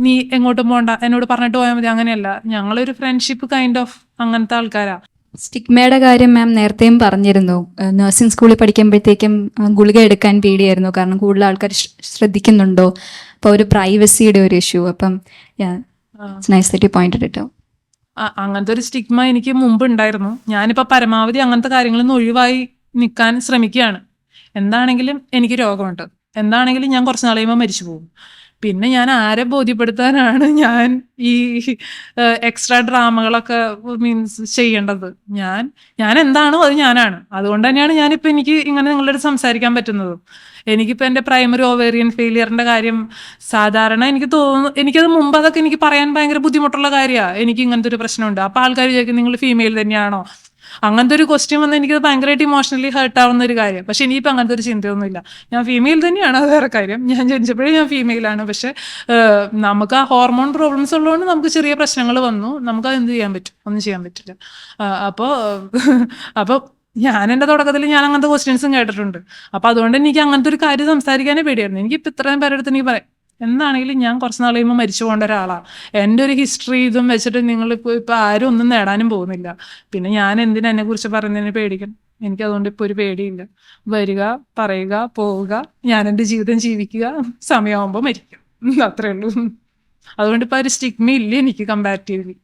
നീ എങ്ങോട്ടും പോകണ്ട, എന്നോട് പറഞ്ഞിട്ട് പോയാൽ മതി, അങ്ങനെയല്ല. ഞങ്ങളൊരു ഫ്രണ്ട്ഷിപ്പ് കൈൻഡ് ഓഫ് അങ്ങനത്തെ ആൾക്കാരാ. സ്റ്റിഗ്മയുടെ കാര്യം മാം നേരത്തെയും പറഞ്ഞിരുന്നു. നഴ്സിംഗ് സ്കൂളിൽ പഠിക്കുമ്പോഴത്തേക്കും ഗുളിക എടുക്കാൻ പേടിയായിരുന്നു, കാരണം കൂടുതൽ ആൾക്കാർ ശ്രദ്ധിക്കുന്നുണ്ടോ, അപ്പോൾ ഒരു പ്രൈവസിയുടെ ഒരു ഇഷ്യൂ. അപ്പം nice that you pointed it out. അങ്ങനത്തെ ഒരു സ്റ്റിഗ്മ എനിക്ക് മുമ്പ് ഉണ്ടായിരുന്നു. ഞാനിപ്പോൾ പരമാവധി അങ്ങനത്തെ കാര്യങ്ങളിൽ നിന്ന് ഒഴിവായി നിൽക്കാൻ ശ്രമിക്കുകയാണ്. എന്താണെങ്കിലും എനിക്ക് രോഗമുണ്ട്, എന്താണെങ്കിലും ഞാൻ കുറച്ച് നാൾ കഴിയുമ്പോൾ മരിച്ചു പോകും. പിന്നെ ഞാൻ ആരെ ബോധ്യപ്പെടുത്താനാണ് ഞാൻ ഈ എക്സ്ട്രാ ഡ്രാമകളൊക്കെ മീൻസ് ചെയ്യേണ്ടത്? ഞാൻ എന്താണോ അത് ഞാനാണ്. അതുകൊണ്ട് തന്നെയാണ് ഞാനിപ്പോൾ എനിക്ക് ഇങ്ങനെ നിങ്ങളുടെ അടുത്ത് സംസാരിക്കാൻ പറ്റുന്നത്. എനിക്കിപ്പോൾ എൻ്റെ പ്രൈമറി ഓവേറിയൻ ഫെയിലിയറിൻ്റെ കാര്യം സാധാരണ എനിക്ക് തോന്നുന്നു, എനിക്കത് മുമ്പ് അതൊക്കെ എനിക്ക് പറയാൻ ഭയങ്കര ബുദ്ധിമുട്ടുള്ള കാര്യമാണ്. എനിക്ക് ഇങ്ങനത്തെ ഒരു പ്രശ്നമുണ്ട്. അപ്പോൾ ആൾക്കാർ ചോദിക്കും നിങ്ങൾ ഫീമെയിൽ തന്നെയാണോ? അങ്ങനത്തെ ഒരു ക്വസ്റ്റ്യൻ വന്ന് എനിക്കത് ഭയങ്കരമായിട്ട് ഇമോഷണലി ഹേർട്ട് ആവുന്ന ഒരു കാര്യം. പക്ഷെ ഇനിയിപ്പോൾ അങ്ങനത്തെ ഒരു ചിന്തയൊന്നുമില്ല. ഞാൻ ഫീമെയിൽ തന്നെയാണ്, അത് വേറെ കാര്യം. ഞാൻ ജനിച്ചപ്പോഴേ ഞാൻ ഫീമെയിലാണ്. പക്ഷെ നമുക്ക് ആ ഹോർമോൺ പ്രോബ്ലംസ് ഉള്ളതുകൊണ്ട് നമുക്ക് ചെറിയ പ്രശ്നങ്ങൾ വന്നു. നമുക്കത് എന്ത് ചെയ്യാൻ പറ്റും? ഒന്നും ചെയ്യാൻ പറ്റില്ല. അപ്പോൾ ഞാൻ എൻ്റെ തുടക്കത്തിൽ ഞാൻ അങ്ങനത്തെ ക്വസ്റ്റ്യൻസും കേട്ടിട്ടുണ്ട്. അപ്പോൾ അതുകൊണ്ട് എനിക്ക് അങ്ങനത്തെ ഒരു കാര്യം സംസാരിക്കാനേ പേടിയായിരുന്നു. എനിക്കിപ്പോൾ ഇത്രയും പേരുടെ അടുത്ത് എനിക്ക് പറയാം, എന്താണെങ്കിലും ഞാൻ കുറച്ച് നാൾ കഴിയുമ്പോൾ മരിച്ചു പോകേണ്ട ഒരാളാണ്. എൻ്റെ ഒരു ഹിസ്റ്ററി ഇതും വെച്ചിട്ട് നിങ്ങളിപ്പോൾ ആരും ഒന്നും നേടാനും പോകുന്നില്ല. പിന്നെ ഞാൻ എന്തിനാ എന്നെക്കുറിച്ച് പറയുന്നതിന് പേടിക്കണം? എനിക്കതുകൊണ്ട് ഇപ്പോൾ ഒരു പേടിയില്ല. വരിക, പറയുക, പോവുക, ഞാൻ എൻ്റെ ജീവിതം ജീവിക്കുക, സമയമാകുമ്പോൾ മരിക്കും, അത്രേ ഉള്ളൂ. അതുകൊണ്ട് ഇപ്പോൾ ഒരു സ്റ്റിഗ്മ ഇല്ല എനിക്ക് കമ്പാരിറ്റീവ്ലി.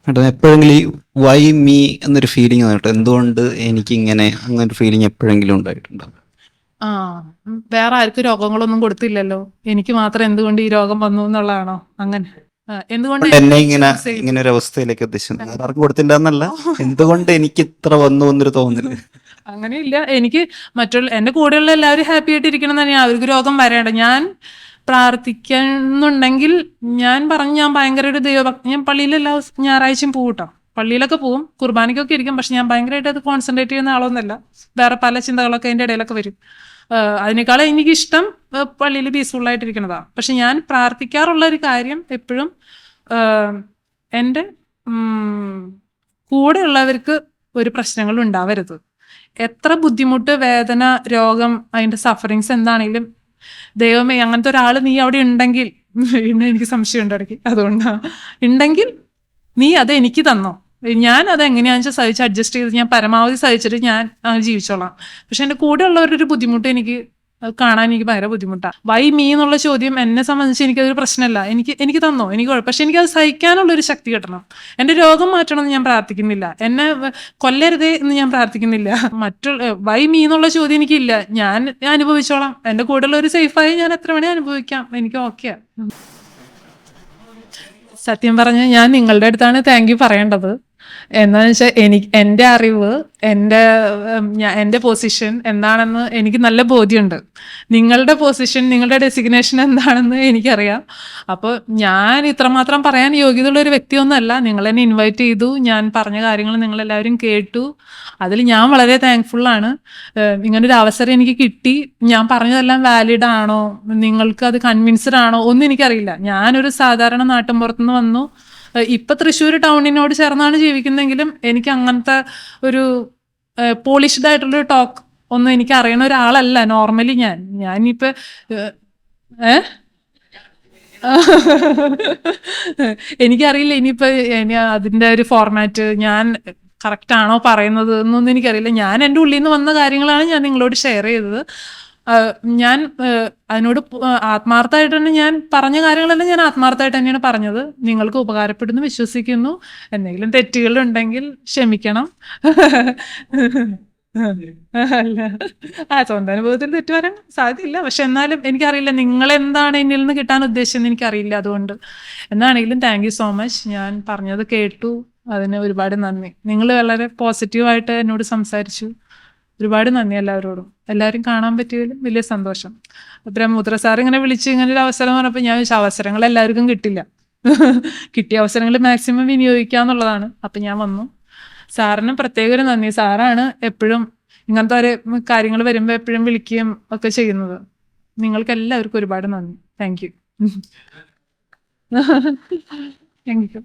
മേഡം എപ്പോഴെങ്കിലും ഈ വൈ മീ എന്നൊരു ഫീലിംഗ് വന്നിട്ട് എന്തുകൊണ്ട് എനിക്കിങ്ങനെ അങ്ങനൊരു ഫീലിംഗ് എപ്പോഴെങ്കിലും ഉണ്ടായിട്ടുണ്ടോ? വേറെ ആർക്കും രോഗങ്ങളൊന്നും കൊടുത്തില്ലല്ലോ, എനിക്ക് മാത്രം എന്തുകൊണ്ട് ഈ രോഗം വന്നു എന്നുള്ളതാണോ? അങ്ങനെ എന്തുകൊണ്ട് എന്നെ ഇങ്ങനെ ഒരു അവസ്ഥയിലേക്ക് എത്തിച്ചത് ആർക്കും കൊടുത്തില്ലെന്നല്ല, എന്തുകൊണ്ട് എനിക്ക് ഇത്ര വന്നു എന്നൊരു തോന്നല്. അങ്ങനെയില്ല. എനിക്ക് എൻ്റെ കൂടെയുള്ള എല്ലാവരും ഹാപ്പി ആയിട്ട് ഇരിക്കണം തന്നെയാണ്. അവർക്ക് രോഗം വരേണ്ട. ഞാൻ പ്രാർത്ഥിക്കുന്നുണ്ടെങ്കിൽ ഞാൻ ഭയങ്കര ഒരു ദൈവഭക്തി. ഞാൻ പള്ളിയിൽ എല്ലാ ഞായറാഴ്ചയും പോകും കേട്ടോ. പള്ളിയിലൊക്കെ പോവും, കുർബാനയ്ക്കൊക്കെ ഇരിക്കും. പക്ഷെ ഞാൻ ഭയങ്കരമായിട്ട് അത് കോൺസെൻട്രേറ്റ് ചെയ്യുന്ന ആളൊന്നുമല്ല. വേറെ പല ചിന്തകളൊക്കെ അതിൻ്റെ ഇടയിലൊക്കെ വരും. അതിനേക്കാളും എനിക്കിഷ്ടം പള്ളിയിൽ പീസ്ഫുള്ളായിട്ടിരിക്കുന്നതാണ്. പക്ഷെ ഞാൻ പ്രാർത്ഥിക്കാറുള്ള ഒരു കാര്യം എപ്പോഴും എൻ്റെ കൂടെയുള്ളവർക്ക് ഒരു പ്രശ്നങ്ങളും ഉണ്ടാവരുത്. എത്ര ബുദ്ധിമുട്ട്, വേദന, രോഗം, അതിൻ്റെ സഫറിങ്സ് എന്താണെങ്കിലും ദൈവമേ അങ്ങനത്തെ ഒരാൾ നീ അവിടെ ഉണ്ടെങ്കിൽ, എനിക്ക് സംശയമുണ്ട് ഇടയ്ക്ക്, അതുകൊണ്ടാണ്, ഉണ്ടെങ്കിൽ നീ അത് എനിക്ക് തന്നോ, ഞാൻ അത് എങ്ങനെയാണെന്ന് വെച്ചാൽ സഹിച്ച് അഡ്ജസ്റ്റ് ചെയ്ത് ഞാൻ പരമാവധി സഹിച്ചിട്ട് ഞാൻ ജീവിച്ചോളാം. പക്ഷെ എൻ്റെ കൂടെ ഉള്ളവരുടെ ഒരു ബുദ്ധിമുട്ട് എനിക്ക് കാണാൻ എനിക്ക് ഭയങ്കര ബുദ്ധിമുട്ടാണ്. വൈ മീ എന്നുള്ള ചോദ്യം എന്നെ സംബന്ധിച്ച് എനിക്കതൊരു പ്രശ്നമല്ല. എനിക്ക് തന്നോ, എനിക്ക് കുഴപ്പം. പക്ഷെ എനിക്കത് സഹിക്കാനുള്ളൊരു ശക്തി കിട്ടണം. എൻ്റെ രോഗം മാറ്റണമെന്ന് ഞാൻ പ്രാർത്ഥിക്കുന്നില്ല, എന്നെ കൊല്ലരുതേ എന്ന് ഞാൻ പ്രാർത്ഥിക്കുന്നില്ല. വൈ മീ എന്നുള്ള ചോദ്യം എനിക്കില്ല. ഞാൻ അനുഭവിച്ചോളാം. എൻ്റെ കൂടെയുള്ള ഒരു സേഫായി ഞാൻ എത്ര വേണേ അനുഭവിക്കാം, എനിക്ക് ഓക്കെയാണ്. സത്യം പറഞ്ഞാൽ ഞാൻ നിങ്ങളുടെ അടുത്താണ് താങ്ക് യു പറയേണ്ടത്. എന്താണെന്ന് വെച്ചാൽ എൻ്റെ അറിവ്, എൻ്റെ പൊസിഷൻ എന്താണെന്ന് എനിക്ക് നല്ല ബോധ്യമുണ്ട്. നിങ്ങളുടെ പൊസിഷൻ, നിങ്ങളുടെ ഡെസിഗ്നേഷൻ എന്താണെന്ന് എനിക്കറിയാം. അപ്പോൾ ഞാൻ ഇത്രമാത്രം പറയാൻ യോഗ്യതയുള്ള ഒരു വ്യക്തിയൊന്നുമല്ല. നിങ്ങൾ എന്നെ ഇൻവൈറ്റ് ചെയ്തു, ഞാൻ പറഞ്ഞ കാര്യങ്ങൾ നിങ്ങളെല്ലാവരും കേട്ടു. അതിൽ ഞാൻ വളരെ താങ്ക്ഫുള്ളാണ്. ഇങ്ങനൊരു അവസരം എനിക്ക് കിട്ടി. ഞാൻ പറഞ്ഞതെല്ലാം വാലിഡ് ആണോ, നിങ്ങൾക്ക് അത് കൺവിൻസ്ഡ് ആണോ ഒന്നും എനിക്കറിയില്ല. ഞാനൊരു സാധാരണ നാട്ടിൻപുറത്തുനിന്ന് വന്നു. ഇപ്പം തൃശ്ശൂർ ടൗണിനോട് ചേർന്നാണ് ജീവിക്കുന്നതെങ്കിലും എനിക്ക് അങ്ങനത്തെ ഒരു പോളിഷ്ഡ് ആയിട്ടുള്ളൊരു ടോക്ക് ഒന്നും എനിക്ക് അറിയണ ഒരാളല്ല നോർമലി. ഞാനിപ്പോൾ എനിക്കറിയില്ല ഇനിയിപ്പോൾ അതിൻ്റെ ഒരു ഫോർമാറ്റ് ഞാൻ കറക്റ്റ് ആണോ പറയുന്നത് എന്നൊന്നും എനിക്കറിയില്ല. ഞാൻ എൻ്റെ ഉള്ളിൽ നിന്ന് വന്ന കാര്യങ്ങളാണ് ഞാൻ നിങ്ങളോട് ഷെയർ ചെയ്തത്. ഞാൻ അതിനോട് ആത്മാർത്ഥമായിട്ട് തന്നെ ഞാൻ പറഞ്ഞ കാര്യങ്ങളെല്ലാം ഞാൻ ആത്മാർത്ഥമായിട്ട് തന്നെയാണ് പറഞ്ഞത്. നിങ്ങൾക്ക് ഉപകാരപ്പെടുന്നു വിശ്വസിക്കുന്നു. എന്തെങ്കിലും തെറ്റുകളുണ്ടെങ്കിൽ ക്ഷമിക്കണം. അല്ല, സ്വന്തം അനുഭവത്തിൽ തെറ്റ് വരാൻ സാധ്യതയില്ല. പക്ഷെ എന്നാലും എനിക്കറിയില്ല നിങ്ങളെന്താണ് എന്നിൽ നിന്ന് കിട്ടാൻ ഉദ്ദേശിച്ചതെന്ന് എനിക്കറിയില്ല. അതുകൊണ്ട് എന്താണെങ്കിലും താങ്ക് യു സോ മച്ച്. ഞാൻ പറഞ്ഞത് കേട്ടു, അതിന് ഒരുപാട് നന്ദി. നിങ്ങൾ വളരെ പോസിറ്റീവായിട്ട് എന്നോട് സംസാരിച്ചു. ഒരുപാട് നന്ദി എല്ലാവരോടും. എല്ലാവരും കാണാൻ പറ്റിയതിലും വലിയ സന്തോഷം. ബ്രഹ്മപുത്ര സാർ ഇങ്ങനെ വിളിച്ച് ഇങ്ങനെ ഒരു അവസരം പറഞ്ഞപ്പോൾ ഞാൻ വിളിച്ച അവസരങ്ങൾ എല്ലാവർക്കും കിട്ടില്ല. കിട്ടിയ അവസരങ്ങൾ മാക്സിമം വിനിയോഗിക്കുക എന്നുള്ളതാണ്. അപ്പം ഞാൻ വന്നു. സാറിന് പ്രത്യേക ഒരു നന്ദി. സാറാണ് എപ്പോഴും ഇങ്ങനത്തെ ഒരു കാര്യങ്ങൾ വരുമ്പോൾ എപ്പോഴും വിളിക്കുകയും ഒക്കെ ചെയ്യുന്നത്. നിങ്ങൾക്ക് എല്ലാവർക്കും ഒരുപാട് നന്ദി. Thank you. Thank you.